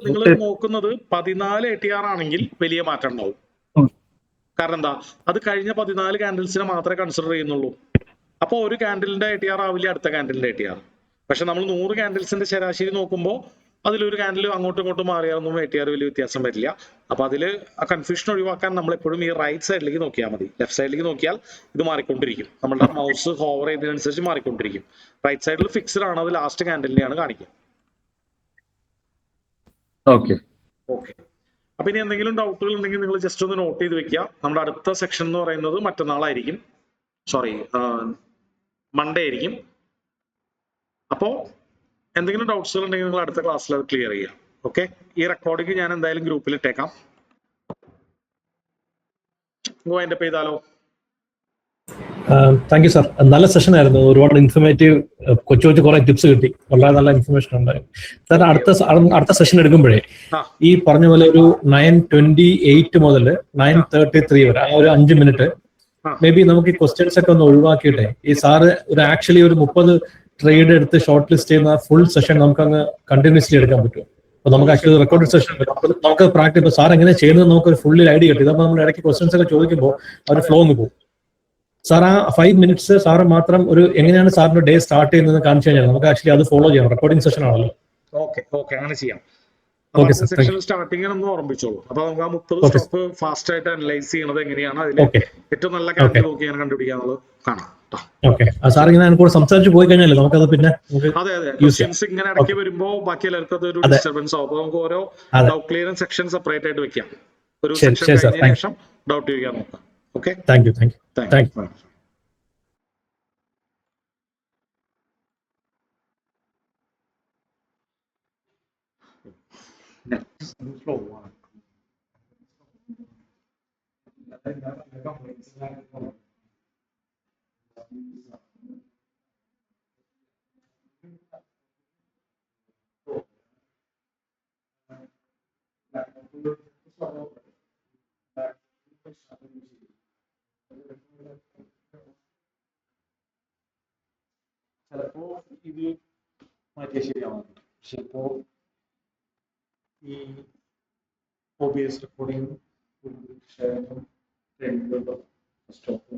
നിങ്ങൾ നോക്കുന്നത് 14 ATR ആണെങ്കിൽ വലിയ മാറ്റം ഉണ്ടാവും. കാരണം എന്താ, അത് കഴിഞ്ഞ 14 കാൻഡിൽസിനെ മാത്രമേ കൺസിഡർ ചെയ്യുന്നുള്ളൂ. അപ്പോൾ ഒരു ക്യാൻഡിലിന്റെ ATR ആവില്ല അടുത്ത ക്യാൻഡിലിന്റെ ATR. പക്ഷെ നമ്മൾ 100 ക്യാൻഡിൽസിന്റെ ശരാശരി നോക്കുമ്പോൾ അതിലൊരു ക്യാൻഡിൽ അങ്ങോട്ടും ഇങ്ങോട്ടും മാറിയാലൊന്നും ATR വലിയ വ്യത്യാസം വരില്ല. അപ്പൊ അതിൽ ആ കൺഫ്യൂഷൻ ഒഴിവാക്കാൻ നമ്മൾ എപ്പോഴും ഈ റൈറ്റ് സൈഡിലേക്ക് നോക്കിയാൽ മതി. ലെഫ്റ്റ് സൈഡിലേക്ക് നോക്കിയാൽ ഇത് മാറിക്കൊണ്ടിരിക്കും, നമ്മുടെ മൗസ് ഹോവർ ചെയ്തതിനനുസരിച്ച് മാറിക്കൊണ്ടിരിക്കും. റൈറ്റ് സൈഡിൽ ഫിക്സ്ഡ് ആണ്, അത് ലാസ്റ്റ് ക്യാൻഡിലിനെയാണ് കാണിക്കുക. ഓക്കെ. അപ്പൊ ഇനി എന്തെങ്കിലും ഡൗട്ടുകൾ ഉണ്ടെങ്കിൽ നിങ്ങൾ ജസ്റ്റ് ഒന്ന് നോട്ട് ചെയ്ത് വെക്കുക. നമ്മുടെ അടുത്ത സെക്ഷൻ എന്ന് പറയുന്നത് മറ്റന്നാളായിരിക്കും, മൺഡേ ആയിരിക്കും. അപ്പോ എന്തെങ്കിലും ഡൗട്ട്സുകൾ ഉണ്ടെങ്കിൽ നിങ്ങൾ അടുത്ത ക്ലാസ്സിൽ അത് ക്ലിയർ ചെയ്യാം. ഓക്കെ, ഈ റെക്കോർഡിംഗ് ഞാൻ എന്തായാലും ഗ്രൂപ്പിൽ ഇട്ടേക്കാം. അതിന്റെ ചെയ്താലോ? താങ്ക് യു സാർ, നല്ല സെഷൻ ആയിരുന്നു. ഒരുപാട് ഇൻഫോർമേറ്റീവ്, കൊച്ചു കുറെ ടിപ്സ് കിട്ടി, വളരെ നല്ല ഇൻഫർമേഷൻ ഉണ്ടായിരുന്നു സാർ. അടുത്ത സെഷൻ എടുക്കുമ്പോഴേ ഈ പറഞ്ഞ പോലെ ഒരു 9:28 മുതൽ 9:33 വരെ, ആ ഒരു 5 മിനിറ്റ് മേ ബി നമുക്ക് ഈ ക്വസ്റ്റ്യൻസ് ഒക്കെ ഒന്ന് ഒഴിവാക്കിയിട്ടെ ഈ സാറ് ആക്ച്വലി ഒരു 30 ട്രേഡ് എടുത്ത് ഷോർട്ട് ലിസ്റ്റ് ചെയ്യുന്ന ഫുൾ സെഷൻ നമുക്ക് അങ്ങ് കണ്ടിന്യൂസ്ലി എടുക്കാൻ പറ്റും. അപ്പൊ നമുക്ക് ആക്ച്വലി റെക്കോർഡ് സെഷൻ നമുക്ക് പ്രാക്ടീസ്, ഇപ്പൊ സാർ എങ്ങനെ ചെയ്യുന്നത് നമുക്ക് ഒരു ഫുള്ളി ഐഡിയ കിട്ടി. ഇതപ്പോൾ നമ്മൾ ഇടയ്ക്ക് ക്വസ്റ്റ്യൻസ് ഒക്കെ ചോദിക്കുമ്പോൾ അവർ ഫ്ലോ ഒന്ന് പോകും. സാർ ആ 5 മിനിറ്റ്സ് സാറ് മാത്രം ഒരു എങ്ങനെയാണ് സാറിന്റെ ഡേ സ്റ്റാർട്ട് ചെയ്യുന്നത് കാണിച്ചു കഴിഞ്ഞാൽ നമുക്ക് ആക്ച്വലി അത് ഫോളോ ചെയ്യാം. റെക്കോർഡിംഗ് സെഷൻ ആണല്ലോ. ഓക്കെ, അങ്ങനെ ചെയ്യാം. സെക്ഷൻ സ്റ്റാർട്ടിംഗ് ഒന്ന് ഓർമ്മിച്ചോളൂ. അപ്പൊ നമുക്ക് ആ 30 സ്റ്റോപ്പ് ഫാസ്റ്റ് ആയിട്ട് അനലൈസ് ചെയ്യുന്നത് എങ്ങനെയാണ്, അതിൽ ഏറ്റവും നല്ല കാര്യം നോക്കി ഞാൻ കണ്ടുപിടിക്കാന്നുള്ളത് കാണാം. ഓക്കെ, സാർ ഇങ്ങനെ കൂടെ സംസാരിച്ച് പോയി കഴിഞ്ഞാൽ നമുക്കത് പിന്നെ അതെ ക്വസ്റ്റ്യൻസ് ഇങ്ങനെ ഇടയ്ക്ക് വരുമ്പോ ബാക്കി എല്ലാവർക്കും അതൊരു ഡിസ്റ്റർബൻസ് ആവും. അപ്പൊ നമുക്ക് ഓരോ ഡൗട്ട് ക്ലിയറൻസ് സെക്ഷൻ സെപ്പറേറ്റ് ആയിട്ട് വെക്കാം. ഒരു സെക്ഷൻ കഴിഞ്ഞതിന് ശേഷം ഡൗട്ട് ചോദിക്കാൻ നോക്കാം. Okay, thank you. ചിലപ്പോ ഇത് മാറ്റിയ ശരിയാവും. ചിലപ്പോ ഈ OBS റെക്കോർഡിംഗ് സ്റ്റോപ്പ്